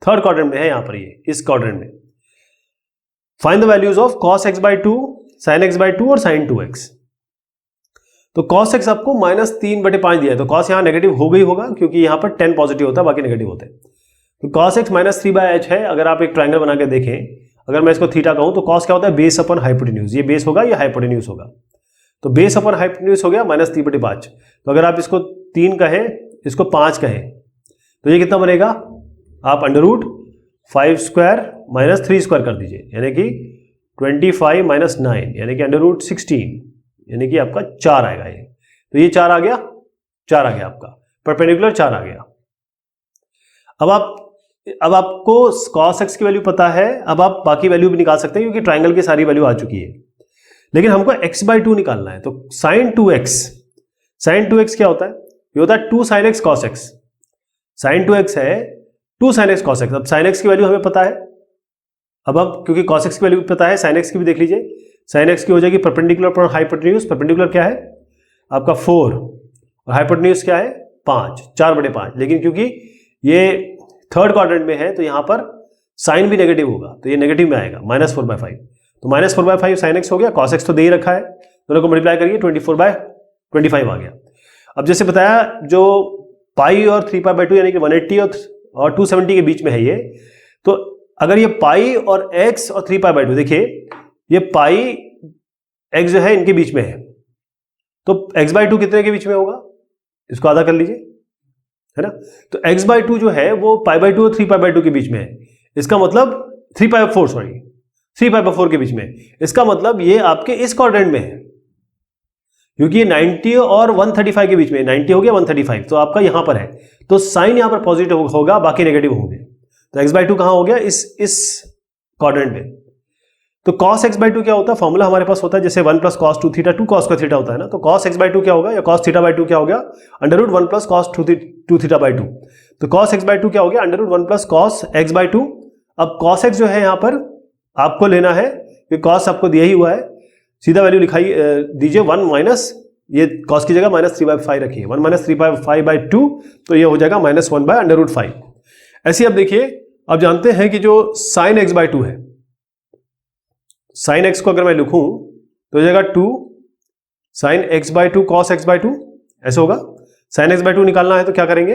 third quadrant में है, यहां पर ये इस क्वाड्रेंट में। Find the values of cos x/2, sin x/2 और sin 2x। तो cos x आपको -3/5 दिया है, तो cos यहां नेगेटिव हो गई होगा क्योंकि यहां पर 10 पॉजिटिव होता है, बाकी नेगेटिव होते हैं। तो cos x -3/h है। अगर आप एक ट्रायंगल बना के देखें, अगर मैं इसको थीटा कहूं तो cos क्या होता है, बेस अपन हाइपोटेन्यूज, ये बेस होगा, ये हाइपोटेन्यूज होगा, तो बेस अपन हाइपोटेन्यूज हो गया -3/5। तो अगर आप इसको 3 कहें, इसको 5 कहें, तो ये कितना बनेगा, आप 5 स्क्वायर माइनस 3 स्क्वायर कर दीजिए, यानी कि 25 माइनस 9 यानी कि √16, यानी कि आपका 4 आएगा ये। तो ये 4 आ गया, 4 आ गया आपका परपेंडिकुलर 4 आ गया। अब आपको cos x की वैल्यू पता है, अब आप बाकी वैल्यू भी निकाल सकते हैं क्योंकि ट्राइंगल की सारी वैल्यू आ चुकी है। लेकिन हमको x/2 निकालना है, तो sin 2x क्या होता है? ये होता है 2 sin x cos x। sin 2x है 2 sin x cos x। अब sin x की वैल्यू हमें पता है, अब क्योंकि cos x की वैल्यू पता है, sin x की भी देख लीजिए। sin x की हो जाएगी परपेंडिकुलर पर हाइपोटेन्यूज। परपेंडिकुलर क्या है आपका 4 और हाइपोटेन्यूज क्या है 5, 4/5। लेकिन क्योंकि ये थर्ड क्वाड्रेंट में है तो यहां पर साइन भी नेगेटिव होगा, तो ये नेगेटिव में आएगा -4/5। तो -4/5 sin x हो गया, cos x तो दे ही रखा है, दोनों को मल्टीप्लाई करिए 24/25 आ गया। अब जैसे बताया जो पाई और 3π/2 यानी कि 180 और 270 के बीच में है ये, तो अगर ये पाई और x और 3π/2, देखिए ये पाई x जो है इनके बीच में है, तो x/2 कितने के बीच में होगा? इसको आधा कर लीजिए, है ना। तो x/2 जो है वो π/2 और 3π/2 के बीच में है, इसका मतलब 3π/4 के बीच में। इसका मतलब ये आपके इस क्वाड्रेंट में है, क्योंकि ये 90 और 135 के बीच में, 90 हो गया 135, तो आपका यहां पर है, तो साइन यहां पर पॉजिटिव होगा, बाकी नेगेटिव होंगे। तो x/2 कहां हो गया? इस क्वाड्रेंट में। तो cos x/2 क्या होता है? फॉर्मूला हमारे पास होता है जैसे 1 + cos 2 थीटा 2 cos का थीटा होता है ना, तो cos x/2 क्या होगा या cos θ/2 क्या हो गया? √1 + cos 2 θ/2। तो cos x/2 क्या हो गया? √1 + cos x/2। अब cos x जो है यहां पर आपको लेना है, क्योंकि cos आपको दिया ही हुआ है, सीधा वैल्यू लिखाई दीजिए 1 माइनस, ये cos की जगह -3/5 रखिए, 1 - 3/5/2, तो ये हो जाएगा -1/√5। ऐसे अब देखिए, अब जानते हैं कि जो sin x/2 है, sin x को अगर मैं लिखूं तो हो जाएगा 2 sin x/2 cos x/2, ऐसे होगा। sin x/2 निकालना है तो क्या करेंगे?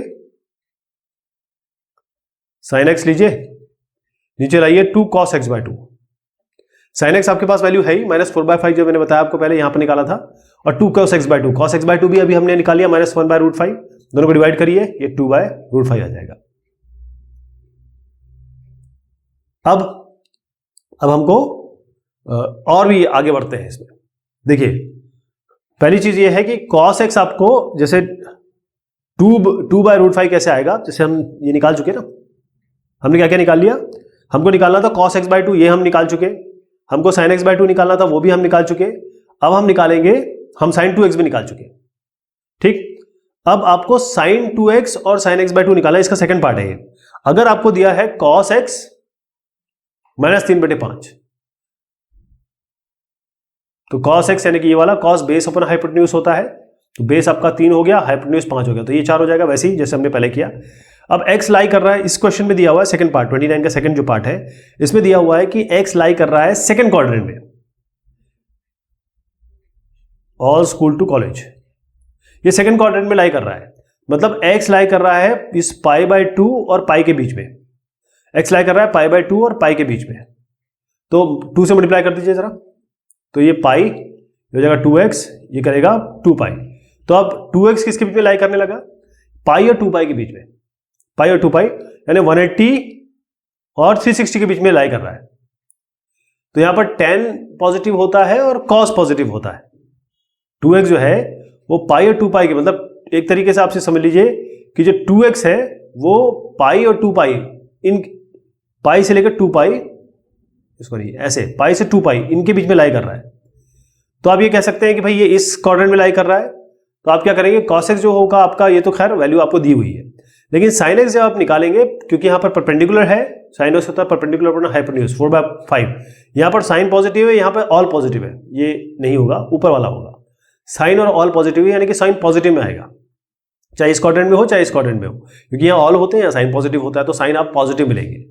sin x लीजिए, नीचे लाइए 2 cos x/2। sin x आपके पास वैल्यू है ही -4/5, जो मैंने बताया आपको पहले, यहां पर निकाला था, और 2 cos x/2 भी अभी हमने निकाल लिया -1/√5। दोनों को डिवाइड करिए, ये 2/√5 आ जाएगा। अब हमको और भी आगे बढ़ते हैं इसमें। देखिए पहली चीज ये है कि cos x आपको जैसे 2/√5 कैसे आएगा, जैसे हम ये निकाल चुके ना, हमने क्या क्या निकाल लिया, हमको निकालना था cos x/2, ये हम निकाल चुके, हमको sin x/2 निकालना था, वो भी हम निकाल चुके। अब हम निकालेंगे, हम sin 2x भी निकाल चुके, ठीक। अब आपको sin 2x और sin x/2 निकालना है, इसका सेकंड पार्ट है ये। अगर आपको दिया है cos x -3/5, तो cos x यानी कि ये वाला cos बेस अपन हाइपोटेन्यूज होता है, तो बेस आपका 3 हो गया, हाइपोटेन्यूज 5 हो गया, तो ये 4 हो जाएगा, वैसे ही जैसे हमने पहले किया। अब x लाई कर रहा है, इस क्वेश्चन में दिया हुआ है सेकंड पार्ट 29 का सेकंड जो पार्ट है, इसमें दिया हुआ है कि x लाई कर रहा है सेकंड क्वाड्रेंट में, ऑल स्कूल टू कॉलेज, ये सेकंड क्वाड्रेंट में लाई कर रहा है, मतलब x लाई कर रहा है इस π/2 और पाई के बीच में, x लाई कर रहा है π/2 और पाई के बीच में, तो 2 से मल्टीप्लाई कर दीजिए जरा, तो ये पाई हो जाएगा 2x, ये करेगा 2π। तो अब 2x किसके बीच में लाई करने लगा? पाई और 2π के बीच में, पाई और 2π यानी 180 और 360 के बीच में लाई कर रहा है। तो यहां पर tan पॉजिटिव होता है और cos पॉजिटिव होता है। 2x जो है वो पाई और 2π के, मतलब एक तरीके से आपसे समझ लीजिए कि जो 2x है वो पाई और 2π, इन पाई से लेकर 2π, इसको नहीं ऐसे पाई से 2π इनके बीच में लाई कर रहा है। तो आप ये कह सकते हैं कि भाई ये इस क्वाड्रेंट में लाई कर रहा है, तो आप क्या करेंगे, cos x जो होगा आपका, ये तो खैर वैल्यू आपको दी हुई है, लेकिन sin x जब आप निकालेंगे, क्योंकि यहां पर परपेंडिकुलर है, sin x होता है परपेंडिकुलर अपना हाइपोटेन्यूज 4/5, यहां पर साइन पॉजिटिव है, यहां पर ऑल पॉजिटिव है, ये नहीं होगा, ऊपर वाला होगा। साइन और ऑल पॉजिटिव है, यानी कि साइन पॉजिटिव में आएगा, चाहे इस क्वाड्रेंट में हो चाहे इस क्वाड्रेंट में हो, क्योंकि यहाँ ऑल होते हैं, यहाँ साइन पॉजिटिव होता है, तो साइन आप पॉजिटिव मिलेंगे।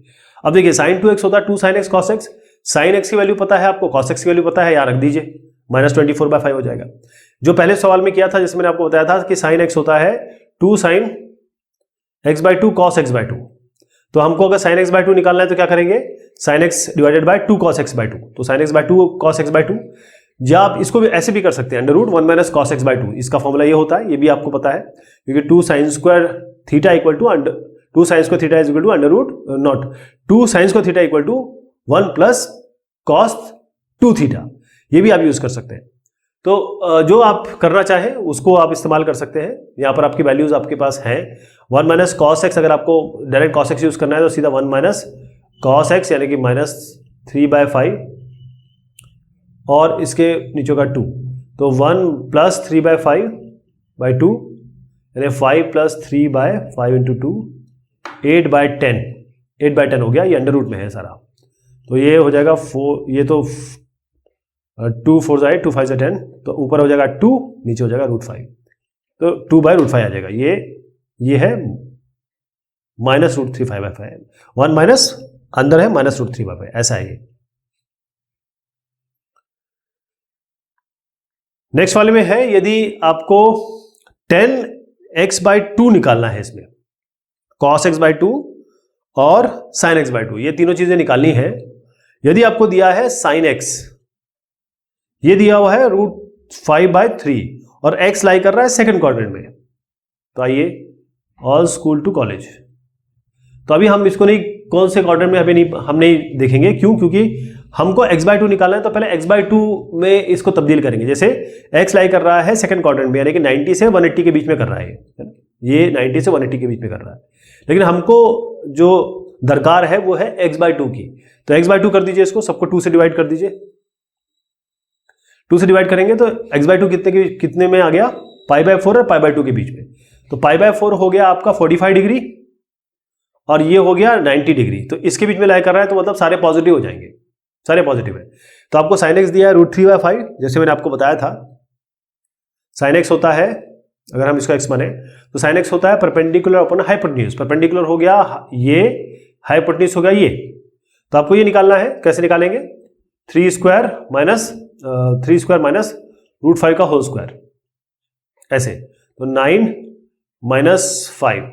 अब देखिए sin 2x होता है 2 sin x cos x, sin x की वैल्यू पता है आपको, cos x की वैल्यू पता है, यहाँ रख दीजिए, -24/5 हो जाएगा। जो पहले सवाल में किया था, जिसमें मैंने आपको बताया था कि sin x होता है 2 sin x/2 cos x/2, तो हमको अगर sin x/2 निकालना है तो क्या करेंगे, sin x / 2 cos x/2, तो sin x/2 cos x/2, या आप इसको भी ऐसे भी कर सकते हैं, √1 - cos x/2, इसका फॉर्मूला ये होता है, ये भी आपको पता है, क्योंकि 2 sin² θ = 2 sine square theta is equal to under root not 2 sine square theta equal to 1 plus cos 2 theta, ये भी आप यूज कर सकते हैं। तो जो आप करना चाहें उसको आप इस्तेमाल कर सकते हैं। यहाँ पर आपकी वैल्यूज आपके पास हैं। 1 माइनस कॉस एक्स, अगर आपको डायरेक्ट कॉस एक्स यूज करना है तो सीधा 1 माइनस कॉस एक्स यानी कि -3/5 और इसके नीचे का 2, तो 1 प्लस 3/5/2 यानी 5 प्लस 3/5 इंटू 2 8/10, 8/10 हो गया। ये अंडर रूट में है सारा, तो ये हो जाएगा 4, ये तो 2 4 जाए 2 5 10, तो ऊपर हो जाएगा 2, नीचे हो जाएगा √5, तो 2/√5 आ जाएगा। ये है -√3/5, 1 माइनस अंदर है -√3/5, ऐसा है ये। नेक्स्ट वाले में है यदि आपको 10x/2 निकालना है, इसमें cos x/2 और sin x/2 ये तीनों चीजें निकालनी है। यदि आपको दिया है sin x, ये दिया हुआ है √5/3 और x लाई कर रहा है सेकंड क्वाड्रेंट में, तो आइए ऑल स्कूल टू कॉलेज। तो अभी हम इसको नहीं, कौन से क्वाड्रेंट में अभी नहीं, हम नहीं देखेंगे। क्यों? क्योंकि हमको x/2 निकालना है, तो पहले x/2 में इसको तब्दील करेंगे। जैसे x लाई कर रहा है सेकंड क्वाड्रेंट में, यानी कि 90 से 180 के बीच में कर रहा है ये 90 से 180 के बीच में कर रहा है, लेकिन हमको जो दरकार है वो है x/2 की। तो x/2 कर दीजिए, इसको सबको 2 से डिवाइड कर दीजिए। 2 से डिवाइड करेंगे तो x/2 कितने में आ गया? π/4 और π/2 के बीच में। तो π/4 हो गया आपका 45 डिग्री और ये हो गया 90 डिग्री। तो इसके बीच में लाई कर रहा है, तो मतलब सारे पॉजिटिव हो जाएंगे, सारे पॉजिटिव है। तो आपको sin x दिया है √3/5, जैसे मैंने आपको बताया था। sin x होता है, अगर हम इसको x माने तो sin x होता है परपेंडिकुलर अपॉन हाइपोटेन्यूज। परपेंडिकुलर हो गया ये, हाइपोटेन्यूज हो गया ये। तो आपको ये निकालना है, कैसे निकालेंगे? 3² माइनस √5 का होल स्क्वायर, ऐसे। तो 9 - 5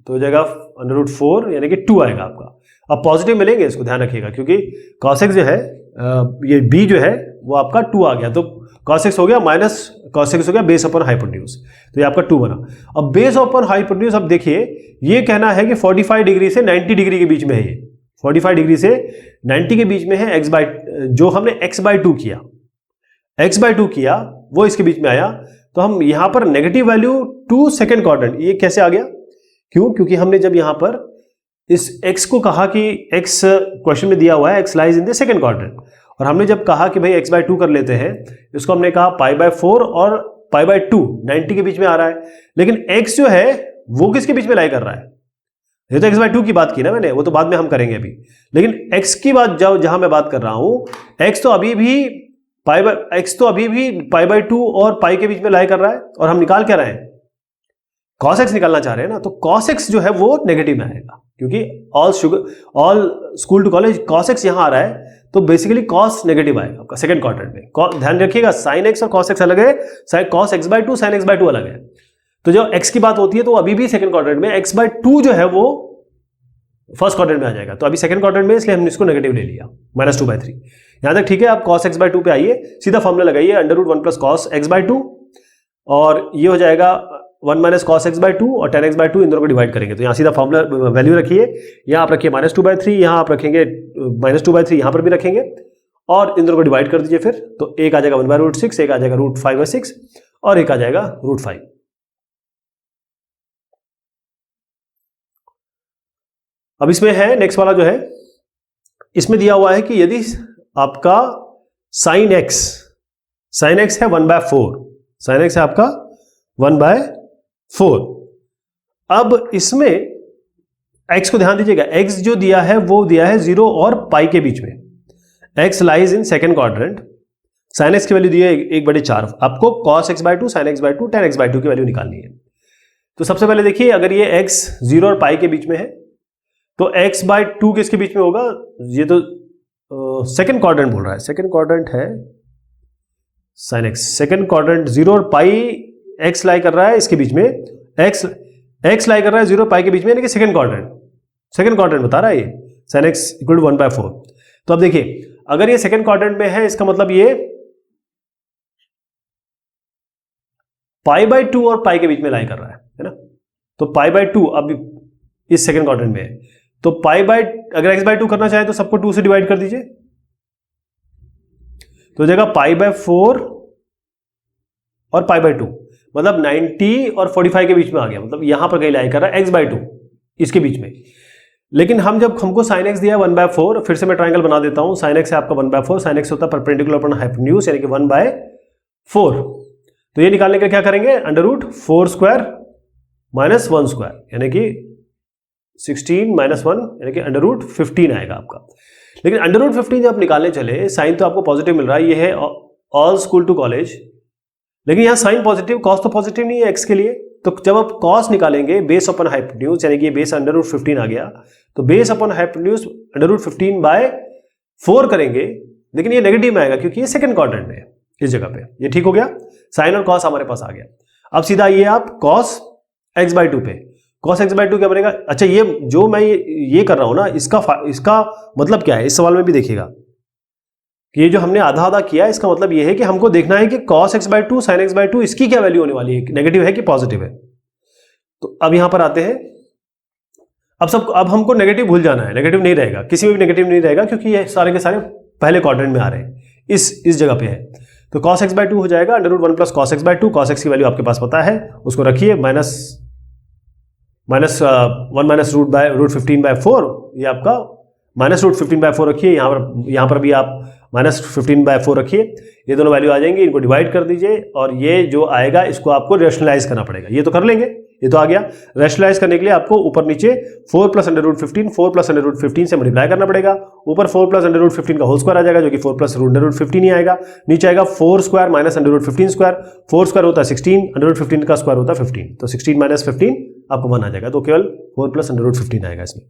तो हो जाएगा √4 यानी कि 2 आएगा आपका। अब पॉजिटिव मिलेंगे, इसको ध्यान रखिएगा, क्योंकि cos x जो है ये b जो है वो आपका 2 आ गया, तो cos x हो गया माइनस cos x हो गया बेस अपॉन हाइपोटेन्यूज, तो ये आपका 2 बना। अब बेस अपॉन हाइपोटेन्यूज, अब देखिए ये कहना है कि 45 डिग्री से 90 डिग्री के बीच में है। ये 45 डिग्री से 90 के बीच में है। जो हमने x/2 किया वो इसके बीच में आया, तो हम यहां पर नेगेटिव वैल्यू 2 सेकंड क्वाड्रेंट, ये कैसे आ गया? क्यों? क्योंकि हमने जब यहां पर इस x को कहा कि x क्वेश्चन में दिया हुआ है x lies in the second quadrant, और हमने जब कहा कि भाई x/2 कर लेते हैं, इसको हमने कहा π/4 और π/2 90 के बीच में आ रहा है, लेकिन x जो है वो किसके बीच में लाई कर रहा है? ये तो x/2 की बात की ना मैंने, वो तो बाद में हम करेंगे अभी। लेकिन x की बात जहां मैं बात कर रहा हूं, x तो अभी भी π/2 और पाई के बीच में लाई कर रहा है, और हम निकाल क्या रहे हैं? cos x निकालना चाह रहे हैं ना। तो cos x जो है वो नेगेटिव में आएगा, क्योंकि all school to college cos x यहां आ रहा है, तो बेसिकली cos नेगेटिव आएगा आपका सेकंड क्वाड्रेंट में। ध्यान रखिएगा, sin x और cos x अलग है, cos x/2 sin x/2 अलग है। तो जब x की बात होती है तो अभी भी सेकंड क्वाड्रेंट में, x/2 जो है वो फर्स्ट क्वाड्रेंट में आ जाएगा। तो अभी सेकंड क्वाड्रेंट में, इसलिए हमने इसको नेगेटिव ले लिया, -2/3। यहां तक ठीक है। आप cos x/2 पे आइए, सीधा फॉर्मूला लगाइए, √1 + cos x/2, और ये हो जाएगा 1 माइनस cos x/2 और 10x/2, इन दोनों को डिवाइड करेंगे। तो यहाँ सीधा फॉर्मूला वैल्यू रखिए, यहाँ आप रखिए -2/3, यहाँ आप रखेंगे -2/3, यहाँ पर भी रखेंगे, और इन दोनों को डिवाइड कर दीजिए फिर। तो एक आ जाएगा 1/√6, एक आ जाएगा √5/6, और एक आ जाएगा √5। अब इसमें है नेक्स्ट वाला जो है, इसमें दिया हुआ है कि यदि आपका sin x है 1/4, sin x है आपका 1/4। अब इसमें x को ध्यान दीजिएगा, x जो दिया है वो दिया है 0 और पाई के बीच में। x lies in second quadrant. sin x की वैल्यू दी है 1/4। आपको cos x/2 sin x/2 tan x/2 की वैल्यू निकालनी है। तो सबसे पहले देखिए, अगर ये x 0 और पाई के बीच में है, तो x/2 किसके बीच में होगा? ये तो सेकंड क्वाड्रेंट बोल रहा है, सेकंड क्वाड्रेंट है sin x। सेकंड क्वाड्रेंट 0 और पाई x लाई कर रहा है इसके बीच में, x लाई कर रहा है 0 और पाई के बीच में, यानी कि सेकंड क्वाड्रेंट बता रहा है ये, sin x = 1/4। तो अब देखिए, अगर ये सेकंड क्वाड्रेंट में है, इसका मतलब ये π/2 और पाई के बीच में लाई कर रहा है ना। तो π/2, अब इस सेकंड क्वाड्रेंट में है। तो पाई बाय, अगर x बाय 2 करना चाहे तो सबको 2 से डिवाइड कर दीजिए, तो हो जाएगा पाई बाय 4 और पाई बाय 2, मतलब 90 और 45 के बीच में आ गया, मतलब यहां पर कहीं लाई कर रहा है x बाय 2 इसके बीच में। लेकिन हम जब हमको sin x दिया है 1/4, फिर से मैं ट्राइंगल बना देता हूं, sin x है आपका 1/4, sin x होता है परपेंडिकुलर अपॉन हाइपोटेन्यूज यानी कि 1/4। तो ये निकालने के क्या करेंगे, under root 4 square minus 1 square यानी कि 16 माइनस 1 यानी कि अंडर रूट 15 आएगा आपका। लेकिन अंडर रूट 15 जब आप निकालने चले, साइन तो आपको पॉजिटिव मिल रहा है, ये है ऑल स्कूल टू कॉलेज, लेकिन यहाँ साइन पॉजिटिव, कॉस तो पॉजिटिव नहीं है x के लिए। तो जब आप कॉस निकालेंगे बेस अपॉन हाइपोटेन्यूज यानी कि बेस अंडर रूट 15 आ गया, तो base upon hypotenuse under root 15 by 4 करेंगे, लेकिन ये नेगेटिव में आएगा क्योंकि ये सेकंड क्वाड्रेंट में है इस जगह पे। ये ठीक हो गया, साइन और कॉस हमारे पास आ गया। अब सीधा ये आप कॉस x बाय 2 पे, कॉस x बाय 2 क्या बनेगा। अच्छा, ये जो मैं ये कर रहा हूं ना, इसका मतलब क्या है, इस सवाल में भी देखिएगा कि ये जो हमने आधा आधा किया, इसका मतलब ये है कि हमको देखना है कि cos x by 2 sin x by 2 इसकी क्या वैल्यू होने वाली है, नेगेटिव है कि पॉजिटिव है। तो अब यहां पर आते हैं, अब हमको नेगेटिव भूल जाना है, नेगेटिव नहीं रहेगा, किसी में भी नेगेटिव नहीं रहेगा क्योंकि ये सारे के सारे पहले क्वाड्रेंट में आ रहे हैं, इस जगह पे है। तो cos x बाय 2 हो जाएगा under root 1 plus cos x by 2, cos x की वैल्यू आपके पास पता है, उसको रखिए, माइनस 1 माइनस रूट 15 बाय 4, ये आपका माइनस रूट 15 बाय 4 रखिए, यहाँ पर भी आप माइनस 15 बाय 4 रखिए, ये दोनों वैल्यू आ जाएंगी, इनको डिवाइड कर दीजिए और ये जो आएगा इसको आपको रेशनलाइज करना पड़ेगा। ये तो कर लेंगे, ये तो आ गया। रेशनलाइज करने के लिए आपको ऊपर नीचे 4 plus under root 15, 4 plus under root 15 से मल्टीप्लाई करना पड़ेगा, ऊपर 4 प्लस अंडर रूट 15 का होल स्क्वायर आ जाएगा जो कि 4 प्लस अंडर रूट 15 ही आएगा, नीचे आएगा 4 square minus under root 15 square, 4 square होता है 16, अंडर रूट 15 का स्क्वायर होता है 15, तो 16 माइनस 15 आपको 1 आ जाएगा, तो केवल 4 प्लस अंडर रूट 15 आएगा इसमें।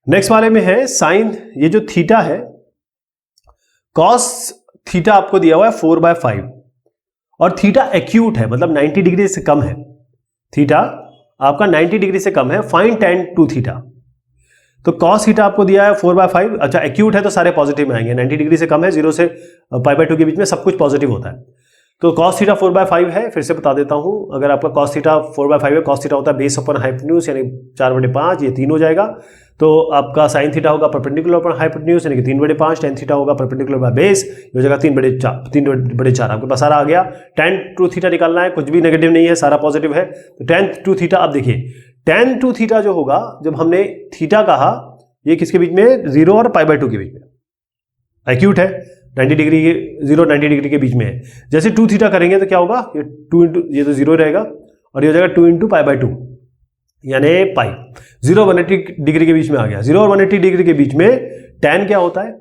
नेक्स्ट वाले में है साइन, ये जो थीटा है, कॉस थीटा आपको दिया हुआ है 4/5 और थीटा एक्यूट है, मतलब 90 डिग्री से कम है, थीटा आपका 90 डिग्री से कम है, फाइंड tan 2 थीटा। तो कॉस थीटा आपको दिया है 4/5, अच्छा एक्यूट है तो सारे पॉजिटिव में आएंगे, 90 डिग्री से कम है, 0 से π/2 के बीच में सब कुछ पॉजिटिव होता है। तो cos थीटा 4/5 है, फिर से बता देता हूं, अगर आपका cos थीटा 4/5 है, cos थीटा होता है बेस अपॉन हाइपोटेन्यूज यानी 4/5, ये 3 हो जाएगा। तो आपका साइन थीटा होगा परपेंडिकुलर अपॉन हाइपोटेन्यूज यानी कि 3/5, tan थीटा होगा परपेंडिकुलर बाय बेस, ये हो जाएगा 3/4 आपके पास सारा आ गया। tan 2 थीटा निकालना है, कुछ भी नेगेटिव नहीं है, सारा पॉजिटिव है। तो tan 2 थीटा, आप देखिए tan 2 थीटा जो होगा, जब हमने थीटा कहा, ये किसके बीच में, 0 और π/2 के बीच में, एक्यूट है, 90 डिग्री के 90 डिग्री के बीच में है। जैसे 2 थीटा करेंगे तो क्या होगा, ये 2 इंटू, ये तो 0 रहेगा और ये हो जाएगा 2 इंटू π/2 यानी पाई, 0 और 180 डिग्री के बीच में आ गया। 0 और 180 डिग्री के बीच में tan क्या होता है,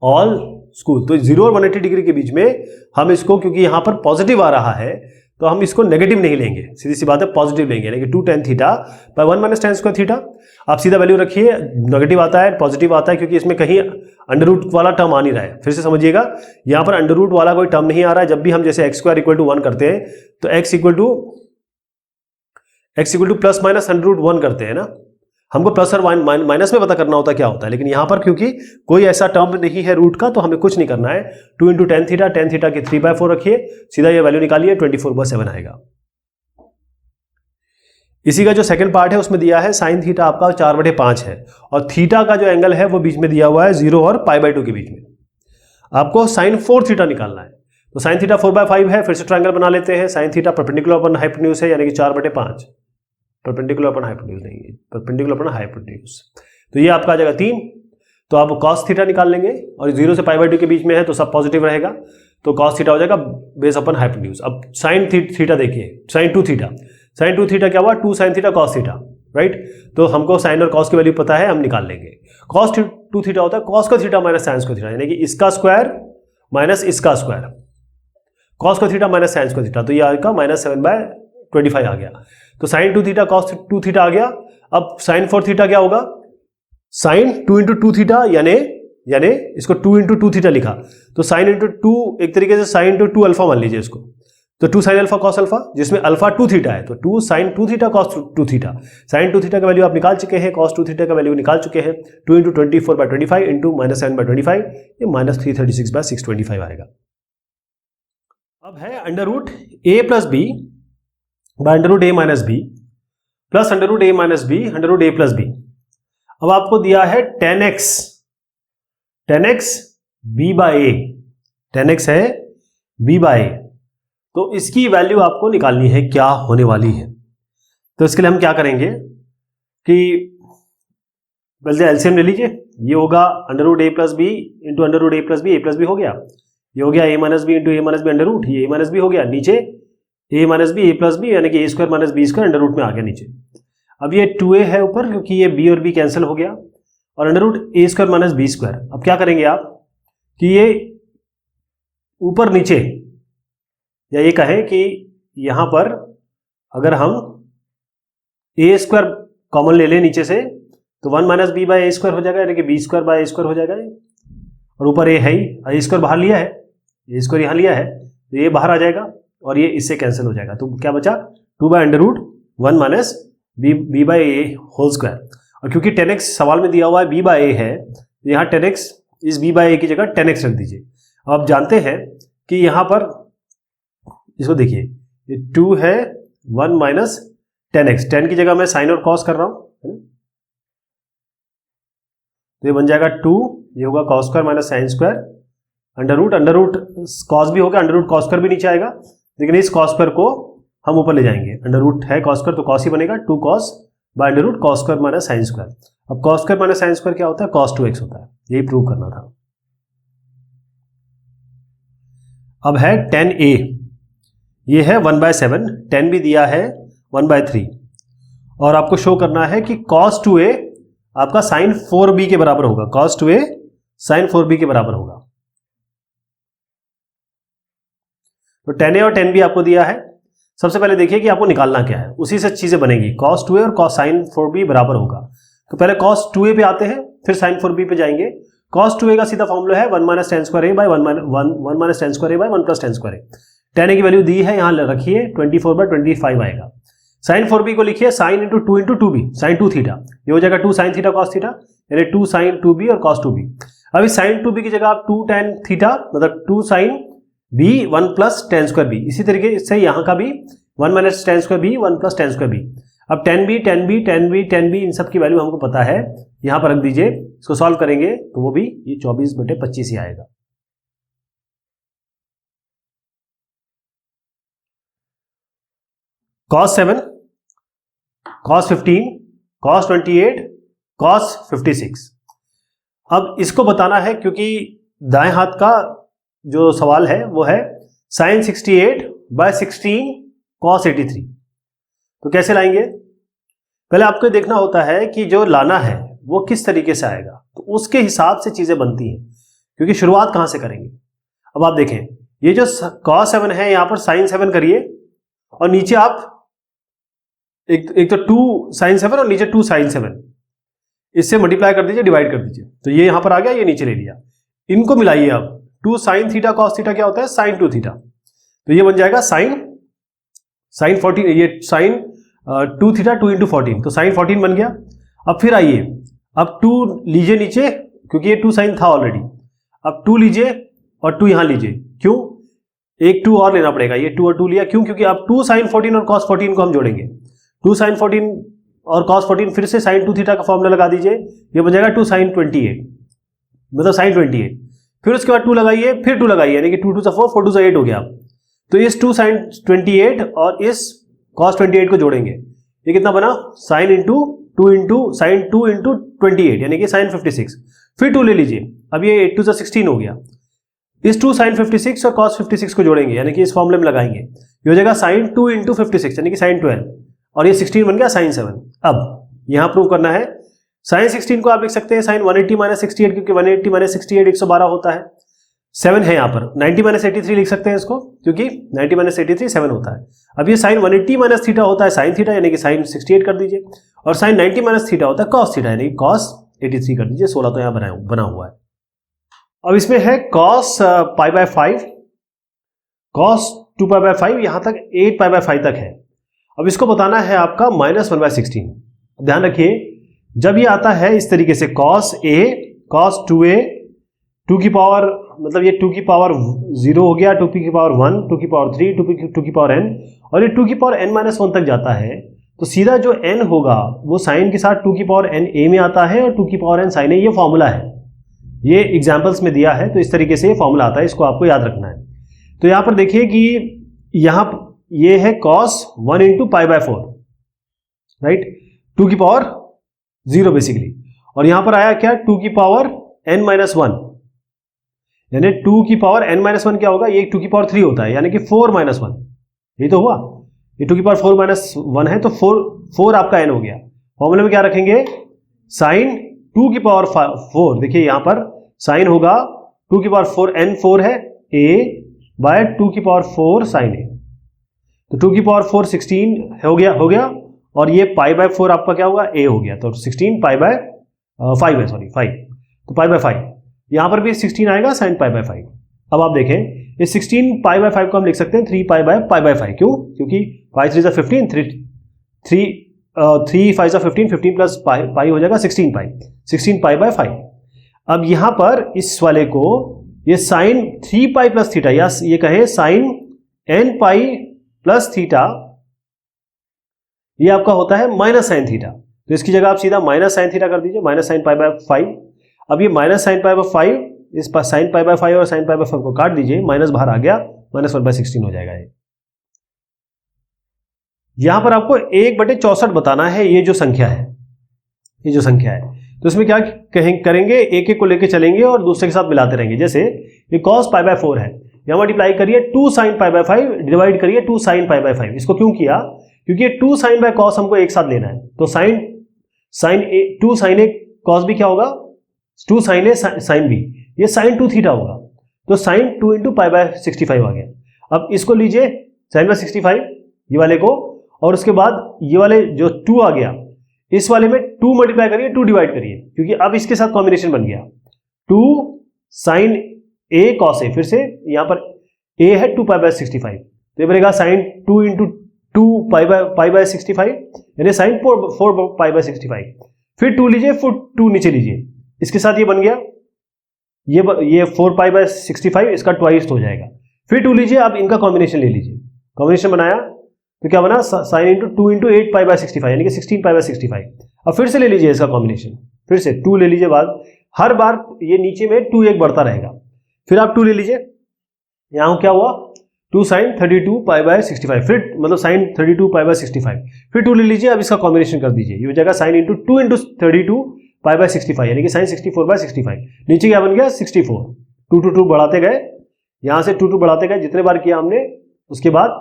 ऑल स्कूल। तो 0 और 180 डिग्री के बीच में हम इसको, क्योंकि यहां पर पॉजिटिव आ रहा है तो हम इसको नेगेटिव नहीं लेंगे, सीधी सी बात है, पॉजिटिव लेंगे, यानी कि 2 tan theta by 1 minus tan square theta. आप सीधा वैल्यू रखिए, नेगेटिव आता है पॉजिटिव आता है क्योंकि इसमें कहीं अंडर रूट वाला टर्म आ नहीं रहा है। फिर से समझिएगा, यहां पर अंडर रूट वाला कोई टर्म नहीं आ रहा है। जब भी हम जैसे x स्क्वायर इक्वल टू 1 करते हैं तो x equal to plus minus under root 1 करते हैं ना, हमको प्लस और माइनस में पता करना होता है क्या होता है, लेकिन यहां पर क्योंकि कोई ऐसा टर्म नहीं है रूट का तो हमें कुछ नहीं करना है। 2 इंटू tan थीटा की 3/4 रखिए, सीधा ये वैल्यू निकालिए, 24/7 आएगा। इसी का जो सेकंड पार्ट है उसमें दिया है साइन थीटा आपका 4/5 है और थीटा का जो एंगल है वो बीच में दिया हुआ है 0 और π/2 के बीच में। आपको साइन 4 थीटा निकालना है, तो साइन थीटा 4/5 है, फिर से ट्रायंगल बना लेते हैं। Sine theta perpendicular upon hypotenuse है यानी कि 4/5, परपेंडिकुलर अपॉन हाइपोटेन्यूज नहीं है, परपेंडिकुलर अपॉन हाइपोटेन्यूज, तो ये आपका आ जाएगा 3। तो आप cos थीटा निकाल लेंगे और 0 से π/2 के बीच में है तो सब पॉजिटिव रहेगा, तो cos थीटा हो जाएगा बेस अपॉन हाइपोटेन्यूज। अब साइन थीटा देखिए, साइन 2 थीटा, साइन 2 थीटा क्या हुआ, 2 sin theta cos theta, right. तो हमको साइन और cos की वैल्यू पता है, हम निकाल लेंगे। cos 2 थीटा होता है cos का थीटा माइनस साइन का थीटा, यानी कि इसका स्क्वायर माइनस इसका स्क्वायर, cos का थीटा माइनस साइन का थीटा, तो ये आएगा -7/25 आ गया। तो साइन 2 थीटा cos 2 थीटा आ गया। अब साइन 4 थीटा क्या होगा, साइन 2 इंटू 2 थीटा यानी इसको 2 इंटू 2 थीटा लिखा, तो साइन इंटू 2 एक तरीके से साइन इंटू 2 अल्फा मान लीजिए इसको, तो 2 sin अल्फा cos अल्फा, जिसमें अल्फा 2 थीटा है, तो 2 sin 2 theta cos 2 theta. Sine 2 theta का वैल्यू आप निकाल चुके हैं, cos 2 थीटा का वैल्यू निकाल चुके हैं, 2 इंटू 24/25 इंटू -7/25, ये -336/625 आएगा। अब है under root A plus B by under root A minus B plus under root A minus B under root A plus B. अब आपको दिया है 10x b बाय ए, 10x है b बाय ए, तो इसकी वैल्यू आपको निकालनी है क्या होने वाली है। तो इसके लिए हम क्या करेंगे कि पहले एलसीएम ले लीजिए, ये होगा under root A plus B into under root A plus B हो गया, ये हो गया A minus B into A minus B under root, ये ए माइनस बी हो गया, नीचे A minus B A plus B यानी कि A square minus B square under root में आ गया नीचे। अब ये 2a है ऊपर क्योंकि ये b और b कैंसिल हो गया, और अंडर रूट ए स्क्वायर माइनस बी स्क्वायर। अब क्या करेंगे आप कि ये ऊपर नीचे, या ये कहें कि यहां पर अगर हम ए स्क्वायर कॉमन ले लें नीचे से तो 1 minus B by A square हो जाएगा, यानी कि B square by A square हो जाएगा, और ऊपर ए है ही, ए स्क्वायर बाहर लिया है, ए स्क्वायर यहां लिया है तो ये बाहर आ जाएगा और ये इससे कैंसिल हो जाएगा। तो क्या बचा 2 by under root 1 minus B by A whole square. और क्योंकि 10x सवाल में दिया हुआ है b बाय ए है, यहाँ 10x इस b बाय ए की जगह 10x रख दीजिए। अब आप जानते हैं कि यहाँ पर इसको देखिए, ये 2 है 1 माइनस 10x, 10 की जगह मैं साइन और कॉस कर रहा हूं, तो ये बन जाएगा 2, ये होगा cos square minus sine square under root cos भी होगा, अंडर रूट कॉस स्क्वायर भी नीचे आएगा, लेकिन इस कॉस स्क्वायर को हम ऊपर ले जाएंगे, अंडर रूट है कॉस स्क्वायर तो कॉस ही बनेगा, 2 cos by under root cos square minus sine square. अब cos square minus sine square क्या होता है, कॉस 2x होता है, यही प्रूव करना था। अब है 10a, ये है 1/7, 10 भी दिया है 1/3, और आपको शो करना है कि cos 2a आपका sin 4b के बराबर होगा, cos 2a sin 4b के बराबर होगा। तो 10a और 10b आपको दिया है। सबसे पहले देखिए कि आपको निकालना क्या है, उसी से चीजें बनेगी। cos 2a और cos sin 4b बराबर होगा, तो पहले cos 2a पे आते हैं फिर sin 4b पे जाएंगे। cos 2a का सीधा फॉर्मूला है 1 माइनस टेन स्क्वायर ए बाय 1 माइनस टेन स्क्वायर ए बाय 1 प्लस टेन स्क्वायर ए। 10a की वैल्यू दी है, यहां रखिए 24/25 आएगा। sin 4b को लिखिए sin into 2 into 2b sin 2 theta, ये हो जाएगा 2 sin थीटा cos थीटा, यानी 2 sin 2b और cos 2b। अब इस sin 2b की जगह आप 2 tan थीटा मतलब 2 sin b 1 plus ten square b, इसी तरीके से यहाँ का भी 1 minus ten square b 1 plus ten square b। अब 10b इन सब की वैल्यू हमको पता है, यहां पर रख दीजिए, इसको सॉल्व करेंगे तो वो भी ये 24/25 ही आएगा। cos 7, cos 15, cos 28, cos 56। अब इसको बताना है क्योंकि दाएं हाथ का जो सवाल है वो है sin 68/16 cos 83। तो कैसे लाएंगे, पहले आपको देखना होता है कि जो लाना है वो किस तरीके से आएगा, तो उसके हिसाब से चीजें बनती हैं, क्योंकि शुरुआत कहां से करेंगे। अब आप देखें, ये जो cos 7 है यहां पर sin 7 करिए, और नीचे आप एक तो 2 sin 7 और नीचे 2 sin 7, इससे मल्टीप्लाई कर दीजिए, डिवाइड कर दीजिए, तो ये यहां पर आ गया, ये नीचे ले लिया, इनको मिलाइए। अब 2 sin थीटा cos थीटा क्या होता है, sin 2 थीटा, तो ये बन जाएगा sin 14, ये sin 2 थीटा 2 इंटू 14, तो sin 14 बन गया। अब फिर आइए, अब 2 लीजिए नीचे, क्योंकि ये 2 sin था ऑलरेडी, अब 2 लीजिए और 2 यहां लीजिए, क्यों, एक 2 और लेना पड़ेगा, ये 2 और 2 लिया, क्यों, क्योंकि अब 2 sin 14 और cos 14 को हम जोड़ेंगे, 2 sin 14 और cos 14 फिर से sin 2 थीटा का फॉर्मूला लगा दीजिए, ये बन जाएगा 2 sin 28 मतलब sin 28, फिर उसके बाद 2 लगाइए, फिर 2 लगाइए, यानी कि 2 2 4 4 2 8 हो गया। तो इस 2 sin 28 और इस cos 28 को जोड़ेंगे, ये कितना बना, sin into 2 into sin 2 into 28 यानी कि sin 56, फिर 2 ले लीजिए, अब ये 8 2 16 हो गया, इस 2 sin 56 और cos 56 को जोड़ेंगे, यानी कि इस फॉर्मूले में लगाएंगे, ये हो जाएगा sin 2 इंटू 56 यानी कि sin 12, और ये 16 बन गया sin 7। अब यहां प्रूव करना है, sin 16 को आप लिख सकते हैं sin 180 माइनस 68, क्योंकि 180 माइनस 68 112 होता है, 7 है यहाँ पर, 90 माइनस 83 लिख सकते हैं इसको, क्योंकि 90 माइनस 83 7 होता है। अब ये sin 180 माइनस थीटा होता है sin थीटा, यानी कि sin 68 कर दीजिए, और sin 90 माइनस थीटा होता है cos थीटा, यानी कि cos 83 कर दीजिए, 16 तो यहाँ बना हुआ है। अब इसमें है cos π/5, cos 2π/5, यहां तक 8π/5 तक है। अब इसको बताना है आपका -1/16। ध्यान रखिए, जब ये आता है इस तरीके से cos a cos 2a 2 की पावर मतलब ये 2 की पावर 0 हो गया, 2 की पावर 1, 2 की पावर 3, 2 की पावर n, और ये 2 की पावर n-1 तक जाता है, तो सीधा जो n होगा वो साइन के साथ 2 की पावर n a में आता है और 2 की पावर n साइन a, ये फॉर्मूला है, ये एग्जाम्पल्स में दिया है, तो इस तरीके से ये फॉर्मूला आता है, इसको आपको याद रखना है। तो यहां पर देखिए कि यहां ये है cos 1 into pi by 4, right, 2 की पावर 0 बेसिकली, और यहां पर आया क्या 2 की पावर n-1, यानी 2 की पावर n-1 क्या होगा, ये 2 की पावर 3 होता है, यानी कि 4-1, ये तो हुआ, ये 2 की पावर 4-1 है, तो 4 आपका n हो गया। फॉर्मूले में क्या रखेंगे, साइन 2 की पावर 4, देखिए यहां पर साइन होगा 2 की पावर 4, n4 है a बाय 2 की पावर 4 साइन a, तो 2 की पावर 4 16 हो गया, और ये पाई बाय 4 आपका क्या होगा, a हो गया, तो 16 पाई बाय 5 है, सॉरी 5, तो पाई बाय 5, यहां पर भी 16 आएगा साइन पाई बाय 5। अब आप देखें इस 16 पाई बाय 5 को हम लिख सकते हैं 3 पाई बाय 5, क्यों, क्योंकि 5 3 15, 3 5 15, 15 प्लस पाई हो जाएगा 16 पाई बाय 5। अब यहां पर इस वाले को ये साइन 3 पाई प्लस थीटा, या ये कहें sine n pi plus theta, ये आपका होता है माइनस साइन थीटा, तो इसकी जगह आप सीधा माइनस साइन थीटा कर दीजिए, माइनस साइन पाई बाय 5। अब ये माइनस साइन पाई बाय 5, इस पर साइन पाई बाय 5 और साइन पाई बाय 5 को काट दीजिए, माइनस बाहर आ गया, -1/16 हो जाएगा। यहां पर आपको 1/64 बताना है, ये जो संख्या है, ये जो संख्या है, तो इसमें क्या करेंगे, एक को लेके चलेंगे और दूसरे के साथ मिलाते रहेंगे। जैसे ये कॉस पाई बाय 4 है, यहां मल्टीप्लाई करिए 2 साइन पाई बाय 5 डिवाइड करिए 2 साइन पाई बाय 5। इसको क्यों किया, क्योंकि 2 साइन बाय कॉस हमको एक साथ लेना है, तो टू साइन ए कॉस भी क्या होगा, 2 साइन ए साइन बी, ये साइन 2 थीटा होगा, तो साइन 2 इंटू पाई बाय 65 आ गया। अब इसको लीजिए साइन बाय 65 ये वाले को, और उसके बाद ये वाले जो 2 आ गया, इस वाले में 2 मल्टीप्लाई करिए 2 डिवाइड करिए, क्योंकि अब इसके साथ कॉम्बिनेशन बन गया 2 साइन ए कॉस ए, फिर से यहां पर ए है 2 पाई बाय 65, तो ये बनेगा साइन 2 इंटू 2 पाई बाय 65, यानी साइन 4 पाई बाय 65। फिर 2 लीजिए, फिर 2 नीचे लीजिए, इसके साथ ये बन गया, ये 4 पाई बाय 65, इसका ट्वाइस हो जाएगा। फिर 2 लीजिए, आप इनका कॉम्बिनेशन ले लीजिए, कॉम्बिनेशन बनाया तो क्या बना, sine into 2 into 8 pi by 65, यानी कि 16 पाई बाय 65। अब फिर से ले लीजिए इसका कॉम्बिनेशन, फिर से 2 ले लीजिए, बाद हर बार ये नीचे में 2 एक बढ़ता रहेगा, फिर आप 2 ले लीजिए, यहां क्या हुआ 2 साइन 32 पाई बाय 65, फिर मतलब साइन 32 पाई बाय 65, फिर 2 ले लीजिए, अब इसका कॉम्बिनेशन कर दीजिए, ये हो जाएगा sine into 2 into 32 pi by 65, यानी कि साइन 64 बाय 65। नीचे क्या बन गया 64, 2 to 2 बढ़ाते गए, यहां से 2 2 बढ़ाते गए, जितने बार किया हमने, उसके बाद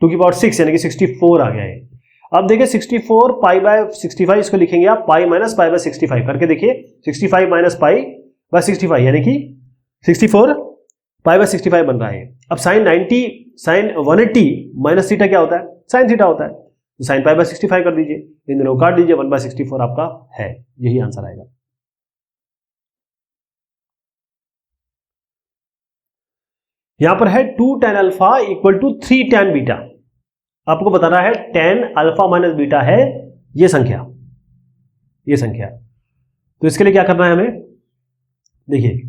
2 की पावर 6 यानी कि 64 आ गया है। अब देखिए 64 पाई बाय 65, इसको लिखेंगे आप पाई माइनस पाई बाय 65 करके देखिए, 65 माइनस पाई बाय 65 यानी कि 64 पाई बाय 65 बन रहा है। अब साइन 180 माइनस थीटा क्या होता है, साइन थीटा होता है, तो साइन पाई बाय 65 कर दीजिए, इन दोनों काट दीजिए, 1/64 आपका है, यही आंसर आएगा। यहां पर है 2 tan alpha equal to 3 tan beta, आपको बताना है tan अल्फा माइनस बीटा है ये संख्या, तो इसके लिए क्या करना है हमें, देखिए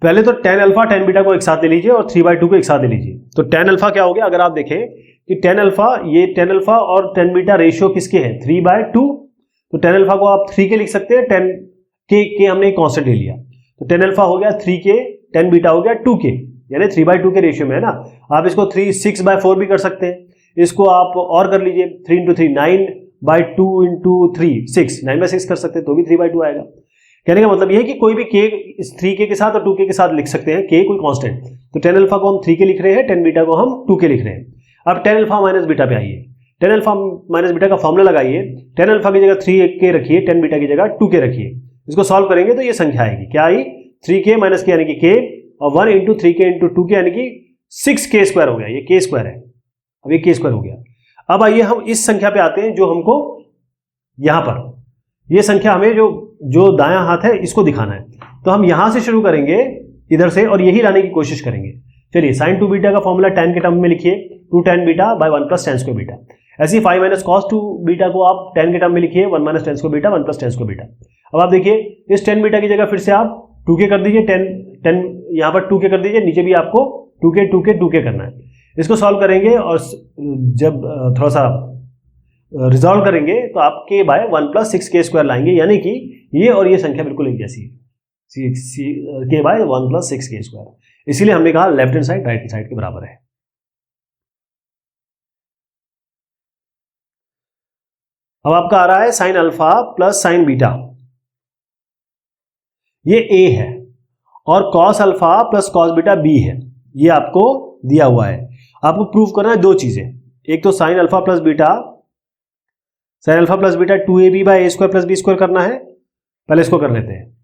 पहले तो tan अल्फा tan बीटा को एक साथ ले लीजिए और 3/2 को एक साथ ले लीजिए। तो tan अल्फा क्या हो गया, अगर आप देखें कि tan अल्फा और tan बीटा रेशियो किसके हैं, 3/2, तो tan अल्फा को आप 3 के लिख सकते हैं, tan के हमने एक कांस्टेंट ले लिया, तो tan अल्फा हो गया 3 के, tan बीटा हो गया 2 के, यानी 3/2 के रेशियो में है ना। आप इसको 6/4 भी कर सकते हैं, इसको आप और कर लीजिए 3 इंटू 3 9/2 इंटू 3 6 9/6 कर सकते हैं, तो भी 3/2 आएगा। कहने का मतलब यह है कि कोई भी के इस 3k के साथ और 2k के साथ लिख सकते हैं, k कोई कांस्टेंट, तो tan अल्फा को हम 3k लिख रहे हैं, tan बीटा को हम 2k लिख रहे हैं। अब tan अल्फा माइनस बीटा पे आइए, tan अल्फा माइनस बीटा का फॉर्मूला लगाइए, tan अल्फा की जगह 3k रखिए, tan बीटा की जगह 2k रखिए, इसको सॉल्व करेंगे तो ये संख्या आएगी, क्या आई 3k माइनस k यानी कि k, और 1 इंटू 3k इंटू 2k यानी कि 6k स्क्वायर हो गया, ये k स्क्वायर है, अब ये k स्क्वायर हो गया। अब आइए हम इस संख्या पे आते हैं जो हमको यहां पर ये संख्या हमें जो दायां हाथ है इसको दिखाना है, तो हम यहां से शुरू करेंगे इधर से और यही लाने की कोशिश करेंगे। चलिए साइन 2 बीटा का फॉर्मूला tan के टर्म में लिखिए, 2 tan beta by 1 plus tan square beta. ऐसे ही 5 माइनस cos 2 बीटा को आप tan के टर्म में लिखिए, 1 minus tan square beta 1 plus tan square beta. अब आप देखिए इस tan बीटा की जगह फिर से आप 2k कर दीजिए, 10 यहाँ पर 2k कर दीजिए, नीचे भी आपको 2k करना है। इसको सॉल्व करेंगे और जब थोड़ा सा रिजॉल्व करेंगे तो आप k बाय 1 प्लस 6k² लाएंगे, यानी कि ये और ये संख्या बिल्कुल एक जैसी है, k बाय 1 प्लस 6k²। इसीलिए हमने कहा left hand side right hand side के बराबर है। अब आपका आ रहा है sine alpha plus sine beta, ये a है, और cos alpha plus cos beta b है, ये आपको दिया हुआ है। आपको प्रूव करना है दो चीजें, एक तो sine alpha plus beta 2ab by a² plus b² करना है, पहले इसको कर लेते हैं,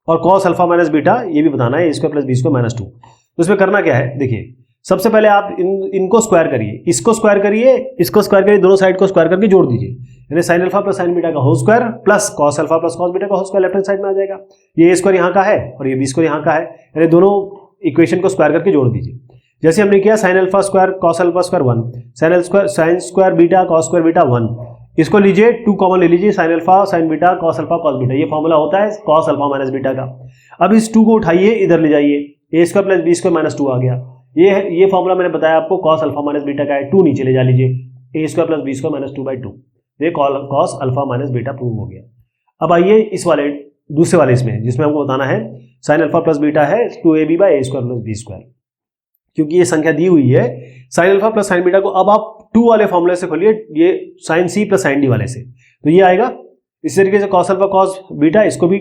और कॉस अल्फा माइनस बीटा ये भी बताना है a² प्लस b² माइनस 2। तो इसमें करना क्या है, देखिए सबसे पहले आप इनको स्क्वायर करिए, इसको स्क्वायर करिए, इसको स्क्वायर करिए, दोनों साइड को स्क्वायर करके जोड़ दीजिए, यानी sine alpha plus sine beta का whole square plus cos alpha plus cos beta का whole square left hand side में आ जाएगा। ये a² यहाँ का है और ये b² यहाँ का है, यानी दोनों इक्वेशन को स्क्वायर करके जोड़ दीजिए। जैसे हमने किया sine alpha square cos alpha square 1, sine square beta cos square beta 1, इसको लीजिए 2 कॉमन ले लीजिए, sine alpha sign beta cos alpha cos beta, ये फॉर्मूला होता है कॉस अल्फा माइनस बीटा का। अब इस 2 को उठाइए, इधर ले जाइए, a² प्लस b² माइनस 2 आ गया। ये फॉर्मूला मैंने बताया आपको कॉस अल्फा माइनस बीटा का है, 2 नीचे ले जा लीजिए, a² प्लस b² माइनस 2/2, ये cos alpha minus beta prove हो गया। अब आइए इस वाले दूसरे वाले इसमें, जिसमें हमको बताना है साइन अल्फा प्लस बीटा है 2ab by a² plus b², क्योंकि ये संख्या दी हुई है sine alpha plus sine beta को। अब आप 2 वाले फॉर्मूले से खोलिए, ये sine c plus sine d वाले से, तो ये आएगा इस तरीके से कॉस अल्फा कॉस बीटा, इसको भी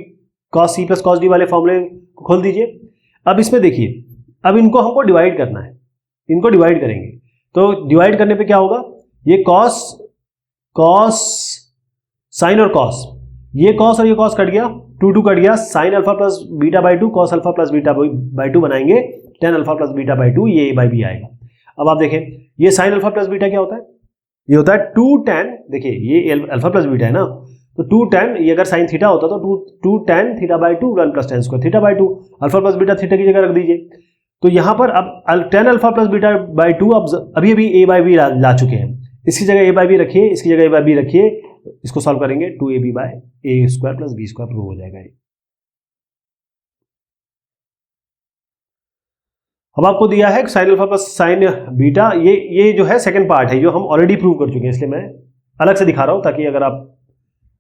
cos c plus cos d वाले फॉर्मूले को खोल दीजिए। अब इसमें देखिए, अब इनको हमको डिवाइड करना है, इनको डिवाइड करेंगे, तो डिवाइड करने पे क्या होगा, ये कॉस साइन और कॉस, ये कॉस और ये कॉस कट गया, 2 कट गया, sign alpha plus beta by 2 cos alpha plus beta by 2 बनाएंगे, tan alpha plus beta by 2, ये a बाई b आएगा। अब आप देखें ये साइन अल्फा प्लस बीटा क्या होता है, ये होता है 2 tan, देखिए ये अल्फा प्लस बीटा है ना, तो 2 tan, ये अगर साइन थीटा होता तो 2 tan theta by 2 1 plus tan square theta by 2, alpha plus beta theta की जगह रख दीजिए। तो यहां पर अब tan alpha plus beta by 2 अब अभी a बाई b ला चुके हैं, इसकी जगह a बाई b रखिए, इसकी जगह a बाई b रखिए, इसको सॉल्व करेंगे 2ab by a² plus b² prove हो जाएगा। अब आपको दिया है sine alpha plus sine beta, ये जो है सेकंड पार्ट है, जो हम ऑलरेडी प्रूव कर चुके हैं, इसलिए मैं अलग से दिखा रहा हूं ताकि अगर आप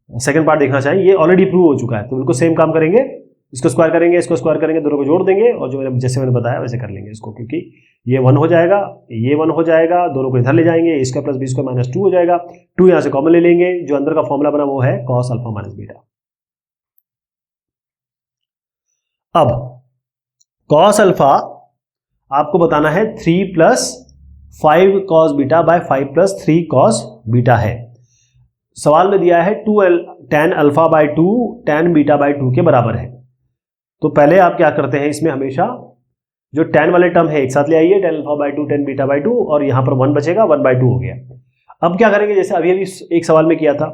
सेकंड पार्ट देखना चाहें, ये ऑलरेडी प्रूव हो चुका है। तो बिल्कुल सेम काम करेंगे, इसको स्क्वायर करेंगे, इसको स्क्वायर करेंगे, दोनों को जोड़ देंगे, और जो जैसे मैंने बताया वैसे कर लेंगे इसको, क्योंकि ये 1 हो जाएगा, ये 1 हो जाएगा, दोनों को इधर ले जाएंगे, a² प्लस b² माइनस 2 हो जाएगा, 2 यहां से कॉमन ले लेंगे, जो अंदर का फॉर्मूला बना वो है कॉस अल्फा माइनस बीटा। अब कॉस अल्फा आपको बताना है 3 plus 5 cos beta by 5 plus 3 cos beta है। सवाल में दिया है 2 tan alpha by 2 tan beta by 2 के बराबर है। तो पहले आप क्या करते हैं, इसमें हमेशा जो tan वाले टर्म है एक साथ ले आइए, tan alpha by 2 tan beta by 2, और यहां पर 1 बचेगा, 1/2 हो गया। अब क्या करेंगे, जैसे अभी एक सवाल में किया था,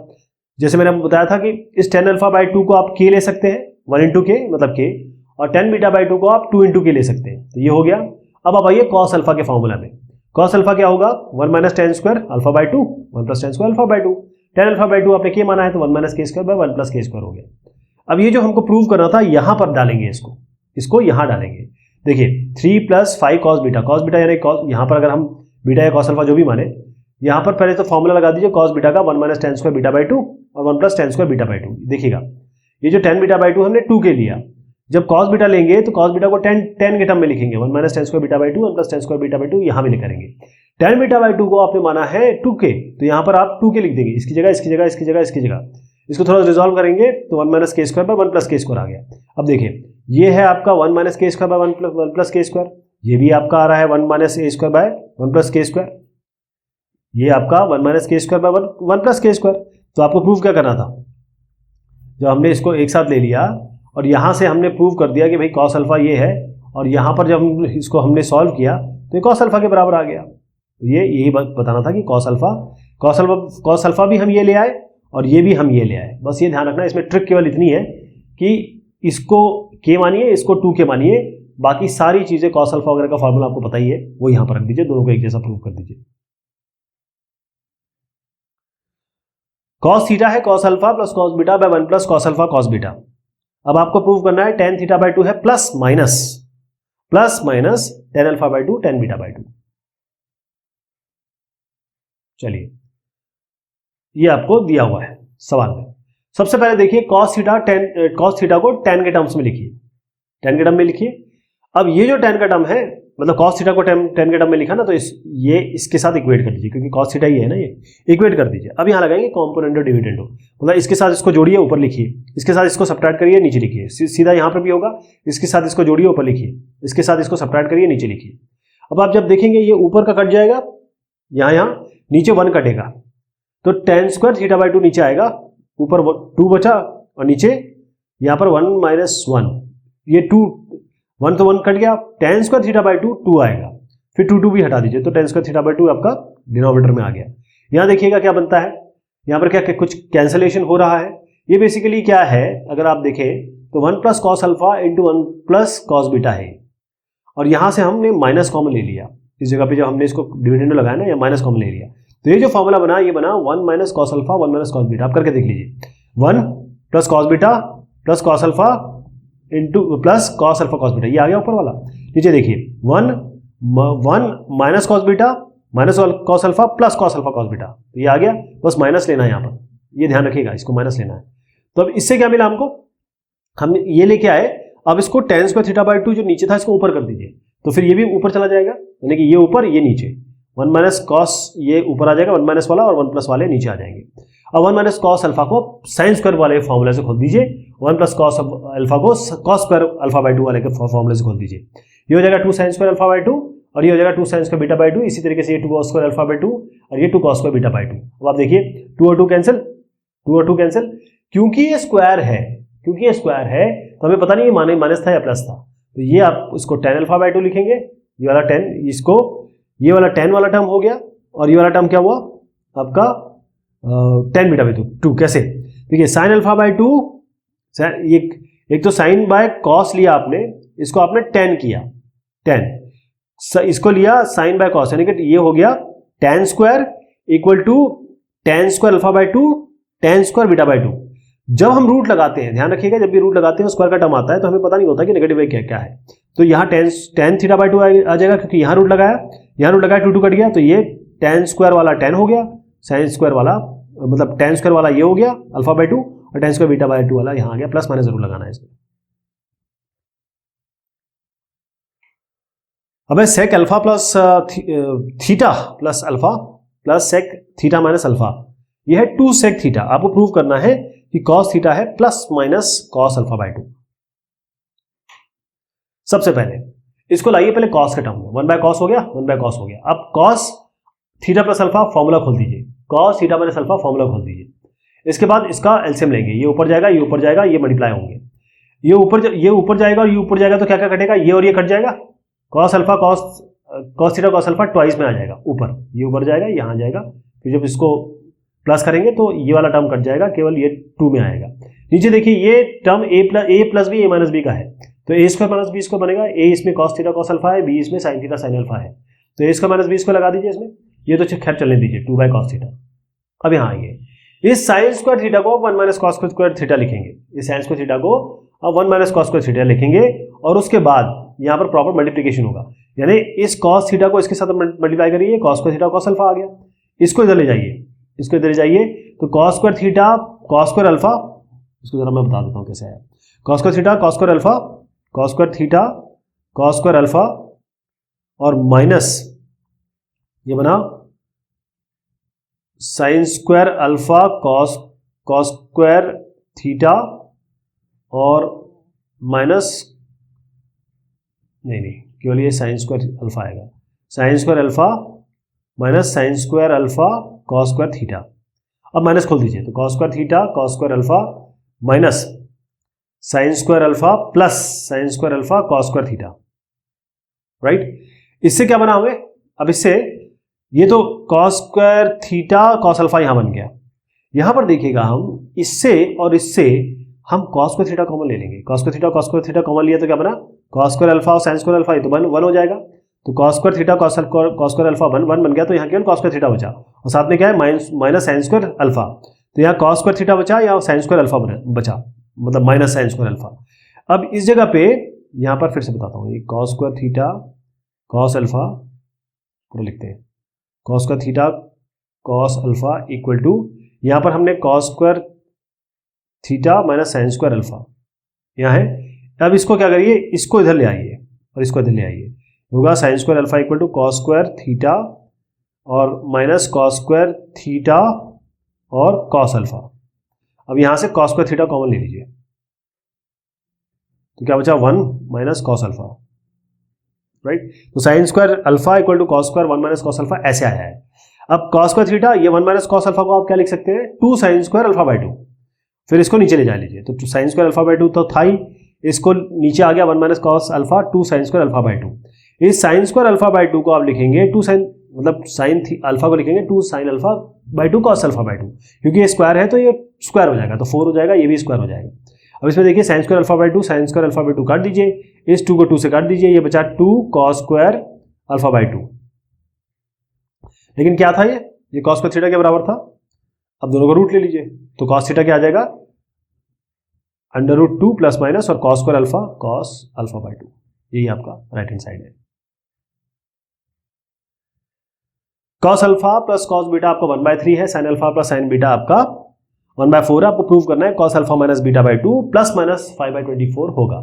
जैसे मैंने बताया था कि इस tan अल्फा बाय 2 को आप k ले सकते हैं, 1 into k मतलब k, और tan बीटा बाय 2 को आप 2 into k ले सकते हैं, तो ये हो गया। अब आप आइए कॉस अल्फा के फॉर्मूला में, कॉस अल्फा क्या होगा, 1 minus tan square alpha by 2 1 plus tan square alpha by 2, tan alpha by 2 आपने k माना है तो 1 minus k² bye 1 plus k² हो गया। अब ये जो हमको प्रूव करना था यहां पर डालेंगे, इसको यहां डालेंगे। देखिए 3 प्लस 5 कॉस बीटा यानी कॉस, यहां पर अगर हम बीटा या कॉस अल्फा जो भी माने, यहां पर पहले तो फॉर्मूला लगा दीजिए कॉस बीटा का 1 minus tan square beta by 2 और 1 plus tan square beta by 2। देखिएगा ये जो tan बीटा बाय 2 हमने 2 के लिया, जब कॉस बीटा लेंगे तो कॉस बीटा को tan के टर्म में लिखेंगे, 1 minus tan square beta by 2 1 plus tan square beta by 2 यहां भी करेंगे। tan बीटा बाय 2 को आपने माना है 2k, तो यहां पर आप 2k लिख देंगे, इसकी जगह इसकी जगह इसकी जगह इसकी जगह, इसको थोड़ा रिजॉल्व करेंगे तो 1 minus k² bye 1 plus k² आ गया। अब देखिए ये है आपका 1 minus k² bye 1 plus k², ये भी आपका आ रहा है 1 minus a² bye 1 plus k², ये आपका 1 minus k² bye 1 plus k²। तो आपको प्रूव क्या करना था, जब हमने इसको एक साथ ले लिया और यहां से हमने प्रूव कर दिया कि भाई कॉस अल्फा ये है, और यहां पर जब इसको हमने सॉल्व किया तो ये कॉस अल्फा के बराबर आ गया। तो ये यही बताना था कि कॉस अल्फा भी हम ये ले आए और ये भी हम ये ले आए। बस ये ध्यान रखना, इसमें ट्रिक केवल इतनी है कि इसको k मानिए, इसको 2k मानिए, बाकी सारी चीजें कॉस अल्फा वगैरह का फॉर्मूला आपको पता ही है, वो यहां पर रख दीजिए, दोनों को एक जैसा प्रूव कर दीजिए। कॉस थीटा है cos alpha plus cos beta by 1 plus cos alpha cos beta. अब आपको प्रूव करना है tan थीटा बाई 2 है plus minus tan alpha by 2 tan beta by 2। चलिए ये आपको दिया हुआ है सवाल में। सबसे पहले देखिए cos थीटा को tan के टर्म्स में लिखिए, tan के टर्म में लिखिए। अब ये जो tan का टर्म है, मतलब cos थीटा को tan के टर्म में लिखा ना, तो ये इसके साथ इक्वेट कर दीजिए, क्योंकि cos थीटा ही है ना, ये इक्वेट कर दीजिए। अब यहाँ लगाएंगे कॉम्पोनेंट और डिविडेंडो, मतलब इसके साथ इसको जोड़िए, ऊपर लिखिए, इसके साथ इसको सब्ट्रैक्ट करिए, नीचे लिखिए। सीधा यहाँ पर भी होगा, इसके साथ इसको जोड़िए, ऊपर लिखिए, इसके साथ इसको सब्ट्रैक्ट करिए, नीचे लिखिए। अब आप जब देखेंगे ये ऊपर का कट जाएगा, यहाँ नीचे 1 कटेगा, तो tan स्क्वायर थीटा बाई 2 नीचे आएगा, ऊपर 2 बचा और नीचे यहाँ पर 1 माइनस 1, ये 2 1 तो 1 कट गया, tan स्क्वायर थीटा बाई 2 2 आएगा, फिर 2 भी हटा दीजिए, तो tan स्क्वायर थीटा बाई 2 आपका डिनोमिनेटर में आ गया। यहाँ देखिएगा क्या बनता है, यहाँ पर क्या कुछ कैंसलेशन हो रहा है। ये बेसिकली क्या है, अगर आप देखें तो 1 plus cos alpha into 1 plus cos beta है, और यहाँ से हमने माइनस कॉमन ले लिया, इस जगह पे जब हमने इसको डिविडेंड लगाया ना, या माइनस कॉमन ले लिया, तो ये जो फॉर्मूला बना, ये बना 1 minus cos alpha 1 minus cos beta. आप करके देख लीजिए, 1 plus cos beta plus cos alpha into plus cos alpha cos beta, ये आ गया ऊपर वाला। नीचे देखिए 1 minus cos beta minus cos alpha plus cos alpha cos beta, तो ये आ गया, बस माइनस लेना है यहाँ पर, ये ध्यान रखिएगा, इसको माइनस लेना है। तो अब इससे क्या मिला हमको, हम ये लेके आए, अब इसको tan स्क्वायर थीटा बाई 2 जो नीचे था इसको ऊपर कर दीजिए, तो फिर ये भी ऊपर चला जाएगा, यानी कि ये ऊपर ये नीचे, 1 माइनस कॉस ये ऊपर आ जाएगा, 1 माइनस वाला, और 1 प्लस वाले नीचे आ जाएंगे। अब 1 माइनस कॉस अल्फा को साइन स्क्वायर वाले फॉर्मूले से खोल दीजिए, 1 प्लस कॉस अल्फा को कॉस स्क्वायर अल्फा बाई 2 वाले के फॉर्मूले से खोल दीजिए। ये हो जाएगा 2 साइन स्क्वायर अल्फा बाई 2, और ये हो जाएगा 2 साइन स्क्वायर बीटा बाई 2। इसी तरीके से ये 2 कॉस स्क्वायर अल्फा बाई 2 और ये 2 कॉस स्क्वायर बीटा बाई 2। अब आप देखिए 2 और 2 कैंसिल, 2 और 2 कैंसिल, क्योंकि ये स्क्वायर है, तो हमें पता नहीं ये माइनस था या प्लस था, तो ये आप उसको tan अल्फा बाई 2 लिखेंगे, ये वाला 10, इसको ये वाला 10 वाला टर्म हो गया, और ये वाला टर्म क्या हुआ आपका tan बीटा बाई 2। कैसे, देखिए साइन अल्फा बाई 2, एक तो साइन बाय कॉस लिया आपने, इसको आपने tan किया, इसको लिया साइन बाय कॉस, यानी कि ये हो गया tan square equal to tan square alpha by 2 tan square beta by 2। जब हम रूट लगाते हैं, ध्यान रखिएगा, जब भी रूट लगाते हैं स्क्वायर का टर्म आता है, तो हमें पता नहीं होता कि नेगेटिव क्या क्या है, तो यहाँ tan थीटा बाई 2 आ जाएगा, क्योंकि यहाँ रूट लगाया 2 कट गया, तो ये tan स्क्वायर वाला 10 हो गया, साइन स्क्वायर वाला मतलब tan स्क्वायर वाला ये हो गया अल्फा बाई 2, और tan स्क्वायर बीटा बाई 2 वाला यहाँ आ गया, प्लस माइनस जरूर लगाना है इसमें। अब sec alpha plus theta plus alpha plus sec theta minus alpha, यह है 2 सेक थीटा। आपको प्रूव करना है कि cos थीटा है plus minus cos alpha by 2। सबसे पहले इसको लाइए पहले cos के टर्म में, 1 बाय cos हो गया, 1 बाय cos हो गया। अब cos theta plus alpha formula खोल दीजिए, cos theta minus alpha formula खोल दीजिए। इसके बाद इसका एलसीएम लेंगे, ये ऊपर जाएगा, ये ऊपर जाएगा, ये मल्टीप्लाई होंगे, ये ऊपर जाएगा और ये ऊपर जाएगा, तो क्या क्या कटेगा, ये और ये कट जाएगा, cos alpha cos theta cos alpha twice में आ जाएगा, ऊपर ये ऊपर जाएगा, यहाँ आ जाएगा, फिर जब इसको प्लस करेंगे तो ये वाला टर्म कट जाएगा, केवल ये 2 में आएगा। नीचे देखिए ये term a plus B a minus B का है, तो a स्क्वायर माइनस बी इसको बनेगा, a इसमें cos थीटा cos अल्फा है, b इसमें sin थीटा sin अल्फा है, तो a स्क्वायर माइनस बी इसको लगा दीजिए इसमें, ये तो खैर चलने दीजिए, 2 बाय cos थीटा। अब यहाँ आइए, इस sin स्क्वायर थीटा को 1 माइनस cos स्क्वायर थीटा लिखेंगे, इस sin स्क्वायर थीटा को अब 1 माइनस cos स्क्वायर थीटा लिखेंगे, और उसके बाद यहाँ पर प्रॉपर मल्टीप्लिकेशन होगा, यानी इस cos थीटा को इसके साथ मल्टीप्लाई करिए, cos square theta cos alpha आ गया, इसको इधर ले जाइए, तो cos square theta cos square alpha, इसको जरा मैं बता देता हूँ कैसे है, cos square theta cos square alpha, cos square theta cos square alpha, और माइनस ये बना sine square alpha cos square theta, और माइनस नहीं केवल ये साइन स्क्वायर अल्फा आएगा, sine square alpha minus sine square alpha cos square theta. अब minus खोल दीजिए, तो cos square theta cos square alpha minus sine square alpha plus sine square alpha cos square theta, right. इससे क्या बना हमें, अब इससे ये तो cos square theta cos alpha यहां बन गया, यहां पर देखिएगा हम इससे और इससे हम cos स्क्वायर थीटा कॉमन ले लेंगे, cos स्क्वायर थीटा कॉमन लिया तो क्या बना, cos स्क्वायर अल्फा और साइन स्क्वायर अल्फा, ये तो 1 हो जाएगा, तो cos square theta cos square alpha 1 बन गया, तो यहाँ केवल cos स्क्वायर थीटा बचा, और साथ में क्या है माइनस साइन स्क्वायर अल्फा, तो यहाँ cos स्क्वायर थीटा बचा या साइन स्क्वायर अल्फा बचा, मतलब माइनस साइन स्क्वायर अल्फा। अब इस जगह पे यहाँ पर फिर से बताता हूँ, ये cos square theta cos alpha पूरा लिखते हैं, cos square theta cos alpha equal to, यहाँ पर हमने cos square theta minus sine square alpha यहाँ है। अब इसको क्या करिए, इसको इधर ले आइए और इसको इधर ले आइए, होगा sine square alpha equal to cos square theta और माइनस कॉस स्क्वायर थीटा और कॉस अल्फा। अब यहां से कॉस स्क्वायर थीटा कॉमन ले लीजिए, तो क्या बचा 1 माइनस कॉस अल्फा, राइट। तो sine square alpha equal to cos square 1 minus cos alpha ऐसे आया है। अब कॉस स्क्वायर थीटा, ये 1 माइनस कॉस अल्फा को आप क्या लिख सकते हैं, 2 साइन स्क्वायर अल्फा बाई 2, फिर इसको नीचे ले जा लीजिए, तो साइन स्क्वायर अल्फा बाई 2 तो था ही, इसको नीचे आ गया 1 minus cos alpha 2 sine square alpha by 2। इस साइन स्क्वायर अल्फा बाई 2 को आप लिखेंगे 2 साइन, मतलब साइन अल्फा को लिखेंगे 2 sine alpha by 2 cos alpha by 2, क्योंकि ये स्क्वायर है तो ये स्क्वायर हो जाएगा, तो 4 हो जाएगा, ये भी स्क्वायर हो जाएगा। अब इसमें देखिए sign square alpha by 2 sine square alpha by 2 काट दीजिए, इस 2 को 2 से काट दीजिए, ये बचा 2 कॉस स्क्वायर अल्फा बाई 2। लेकिन क्या था ये कॉस स्क्वायर थीटा के बराबर था। अब दोनों को रूट ले लीजिए, तो कॉस थीटा क्या आ जाएगा, अंडर रूट 2 प्लस माइनस और cos square alpha cos alpha by 2, यही आपका राइट हैंड साइड है। Cos alpha plus cos beta आपका 1/3 है, sine alpha plus sine beta आपका 1/4 है। आपको प्रूव करना है cos alpha minus beta by 2 plus minus 5/24 होगा।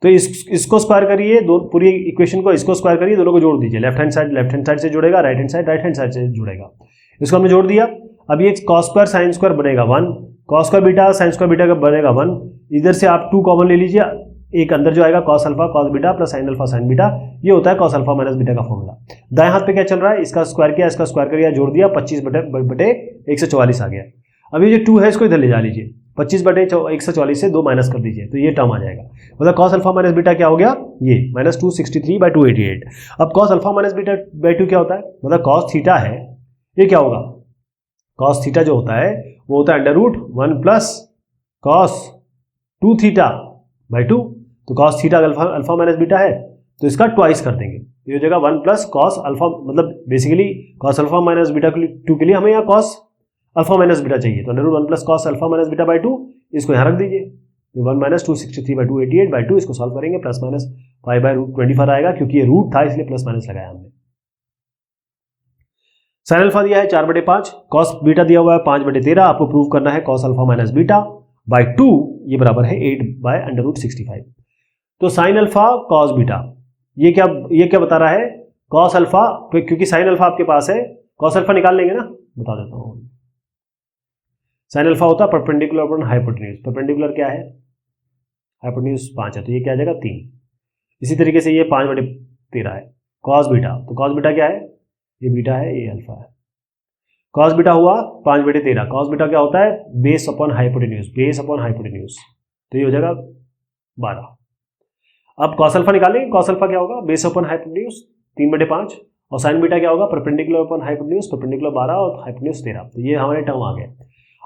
तो इसको स्क्वायर करिए, दो पूरी इक्वेशन को इसको स्क्वायर करिए, दोनों को जोड़ दीजिए, लेफ्ट हैंड साइड से जुड़ेगा, राइट हैंड साइड से जुड़ेगा। इसको हमने जोड़ दिया। अब ये कॉस स्क्वायर साइन स्क्वायर बनेगा 1, cos square beta sine square beta का बनेगा 1, इधर से आप 2 कॉमन ले लीजिए, एक अंदर जो आएगा cos alpha cos beta plus sine alpha sign beta, ये होता है कॉस अल्फा माइनस बीटा का फॉर्मूला। दाएं हाथ पे क्या चल रहा है, इसका स्क्वायर किया, इसका स्क्वायर किया, जोड़ दिया, 25/144 आ गया। अब ये जो 2 है इसको इधर ले जा लीजिए, 25/144 से 2 माइनस कर दीजिए, तो ये टर्म आ जाएगा। मतलब कॉस अल्फा माइनस बीटा क्या हो गया, ये माइनस 263/288। अब cos alpha minus beta by 2 क्या होता है, मतलब कॉस थीटा है, ये क्या होगा, कॉस थीटा जो होता है वो होता है under root 1 plus cos 2 theta by 2। तो cos theta alpha minus beta है, तो इसका ट्वाइस कर देंगे, ये हो जाएगा 1 प्लस कॉस अल्फा, मतलब basically cos alpha minus beta 2 के लिए हमें यहाँ कॉस अल्फा माइनस बीटा चाहिए, तो under root 1 plus cos alpha minus beta by 2, इसको यहाँ रख दीजिए, 1 माइनस 263/288/2, इसको सॉल्व करेंगे, प्लस माइनस 5/24 आएगा, क्योंकि ये रूट था इसलिए प्लस माइनस लगाया हमने। साइन अल्फा दिया है 4/5, कॉस बीटा दिया हुआ है 5/13, आपको प्रूव करना है cos alpha minus beta by 2 ये बराबर है 8/√65। तो साइन अल्फा कॉस बीटा, ये क्या बता रहा है, कॉस अल्फा, क्योंकि साइन अल्फा आपके पास है, कॉस अल्फा निकाल लेंगे ना, बता देता हूं। साइन अल्फा होता है परपेंडिकुलर अपॉन हाइपोटेन्यूज, परपेंडिकुलर क्या है, हाइपोटेन्यूज 5 है, तो ये क्या आ जाएगा 3। इसी तरीके से ये 5/13 है। कॉस बीटा, तो कॉस बीटा क्या है, ये बीटा है, ये अल्फा है। कॉस बीटा हुआ 5/13, कॉस बीटा क्या होता है, बेस अपॉन हाइपोटेन्यूज, तो ये हो जाएगा 12। अब कॉस अल्फा निकालेंगे, कॉस अल्फा क्या होगा, बेस अपॉन हाइपोटेन्यूज 3/5, और साइन बीटा क्या होगा, परपेंडिकुलर अपॉन हाइपोटेन्यूज, परपेंडिकुलर 12 और हाइपोटेन्यूज 13, तो ये हमारे टर्म आ गए।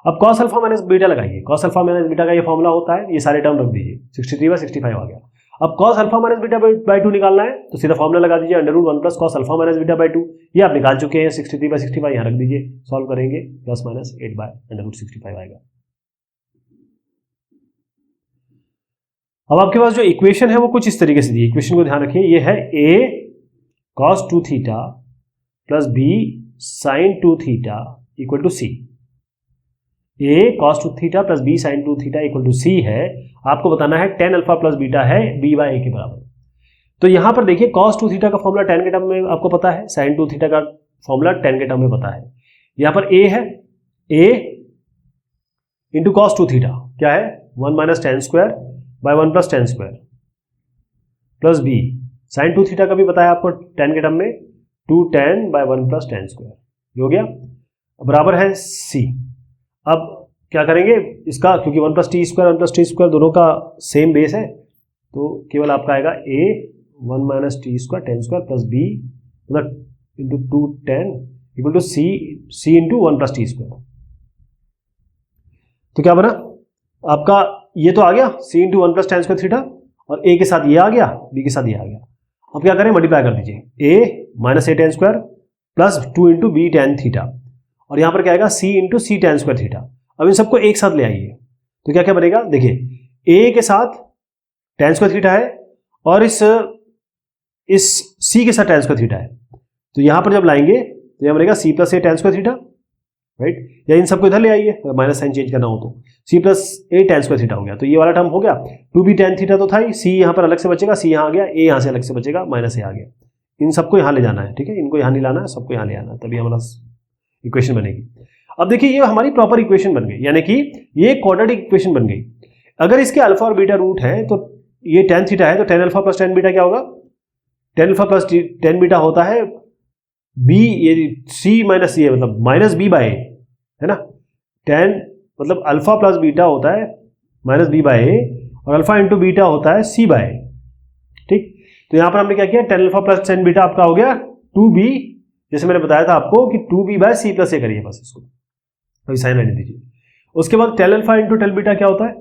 अब कॉस अल्फा माइनस बीटा लगाइए, कॉस अल्फा माइनस बीटा का ये फॉर्मूला होता है, ये सारे टर्म रख दीजिए, 63/65 आ गया। अब cos alpha minus beta by 2 निकालना है, तो सीधा फॉर्मूला लगा दीजिए, under root 1 plus cos alpha minus beta by 2, ये आप निकाल चुके हैं, 63/65 यहाँ रख दीजिए, सॉल्व करेंगे, प्लस माइनस 8/√65 आएगा। अब आपके पास जो इक्वेशन है वो कुछ इस तरीके से दी, इक्वेशन को ध्यान रखिए, ये है a cos 2 theta plus b sin 2 theta equal to c। a cos 2 theta plus b sin 2 theta equal to c है। आपको बताना है tan अल्फा प्लस बीटा है b/a के बराबर। तो यहां पर देखिए cos 2 थीटा का फॉर्मूला tan के टर्म में आपको पता है, sin 2 थीटा का फॉर्मूला tan के टर्म में पता है। यहां पर a है, a इंटू cos 2 थीटा क्या है, 1 minus tan square by 1 plus tan square plus b sin 2 theta का भी बताया आपको tan के टर्म में 2 tan by 1 plus tan square, हो गया, बराबर है c। अब क्या करेंगे इसका, क्योंकि 1 प्लस टी स्क्वायर दोनों का सेम बेस है, तो केवल आपका आएगा a 1 minus T square tan square plus b मतलब into 2 tan equal to c into 1 plus T square. तो क्या बना आपका, ये तो आ गया c into 1 plus tan square theta, और a के साथ ये आ गया, b के साथ ये आ गया। अब क्या करें, मल्टीप्लाई कर दीजिए, a minus a tan square plus 2 into b tan theta, और यहां पर क्या आएगा c into c tan square theta. अब इन सबको एक साथ ले आइए, तो क्या क्या बनेगा, देखिए ए के साथ tan स्क्वायर थीटा है और इस सी के साथ tan स्क्वायर थीटा है। तो यहां पर जब लाएंगे तो यहां बनेगा सी प्लस ए tan स्क्वायर थीटा, राइट, या इन सबको इधर ले आइए, माइनस साइन चेंज करना हो तो सी प्लस ए tan स्क्वायर थीटा हो गया। तो ये वाला टर्म हो गया, 2b tan थीटा तो था ही, सी यहां पर अलग से बचेगा, सी यहां आ गया, ए यहां से अलग से बचेगा, माइनस ए आ गया। इन सबको यहां ले जाना है, ठीक है, इनको यहां नहीं लाना है, सबको यहां ले आना है, तभी हमारा इक्वेशन बनेगी। अब देखिए ये हमारी प्रॉपर इक्वेशन बन गई, यानी कि ये क्वाड्रेटिक इक्वेशन बन गई। अगर इसके अल्फा और बीटा रूट है तो ये tan थीटा है, तो tan alpha plus tan beta क्या होगा, tan alpha plus tan beta होता है b, ये c माइनस ये मतलब माइनस b बाय ए, है ना। tan मतलब अल्फा प्लस बीटा होता है माइनस b बाय ए और अल्फा इंटू बीटा होता है c बाय ए, ठीक। तो यहां पर हमने क्या किया, tan alpha plus tan beta आपका हो गया 2b, जैसे मैंने बताया था आपको कि 2b बाय c प्लस ए करिए बस इसको, अभी साइन रहने दीजिए। उसके बाद tan alpha into tan beta क्या होता है,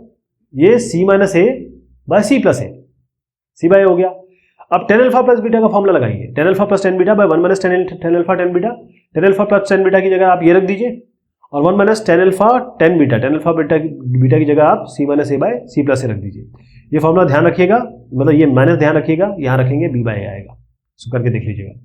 ये c माइनस ए बाय c प्लस ए, c बाय ए हो गया। अब tan अल्फा प्लस बीटा का फॉर्मूला लगाइए, tan alpha plus tan beta by 1 minus tan alpha tan beta. tan alpha plus tan beta की जगह आप ये रख दीजिए और 1 minus tan alpha tan beta, tan alpha beta की जगह आप c माइनस ए बाय c प्लस ए रख दीजिए। ये फॉर्मूला ध्यान रखिएगा, मतलब ये माइनस ध्यान रखिएगा, यहां रखेंगे b बाय ए आएगा, इसको करके देख लीजिएगा।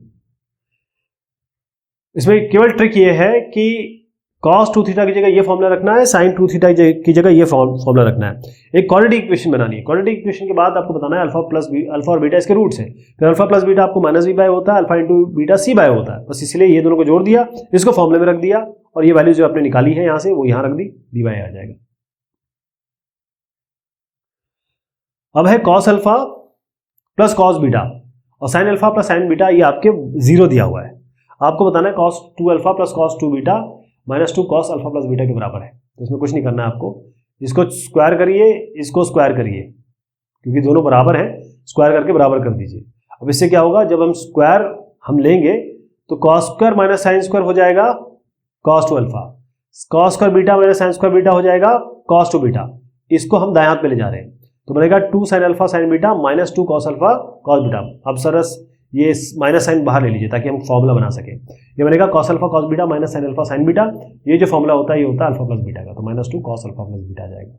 इसमें केवल ट्रिक ये है कि cos 2 थीटा की जगह ये फॉर्मूला रखना है, sin 2 थीटा की जगह ये फॉर्मूला रखना है। एक क्वाड्रेटिक इक्वेशन बनानी है, क्वाड्रेटिक इक्वेशन के बाद आपको बताना है अल्फा और बीटा इसके रूट्स है। फिर अल्फा प्लस बीटा आपको माइनस b बाय होता है, alpha into beta c by होता है, बस इसलिए ये दोनों को जोड़ दिया, इसको फॉर्मूले में रख दिया और ये वैल्यू जो आपने निकाली है यहां से वो यहां रख दी, b बाय आ जाएगा। अब है cos alpha plus cos beta और sin alpha plus sin beta, ये आपके 0 दिया हुआ है। आपको बताना है cos 2 alpha plus cos 2 beta minus 2 cos alpha plus beta के बराबर है। तो इसमें कुछ नहीं करना है आपको, इसको स्क्वायर करिए, इसको स्क्वायर करिए, क्योंकि दोनों बराबर हैं, स्क्वायर करके बराबर कर दीजिए। अब इससे क्या होगा, जब हम स्क्वायर लेंगे तो cos square minus sine square हो जाएगा cos 2 alpha, cos square beta minus sine square beta हो जाएगा cos 2 बीटा। इसको हम दाएं हाथ पे ले जा रहे हैं, तो बनेगा 2 sin alpha sin beta minus 2 cos alpha cos beta. अब सरस ये माइनस साइन बाहर ले लीजिए ताकि हम फॉर्मूला बना सके। ये बनेगा cos alpha cos beta minus sin alpha sin beta, ये जो फॉर्मूला होता है ये होता है अल्फा प्लस बीटा का, तो minus 2 cos alpha plus beta आ जाएगा।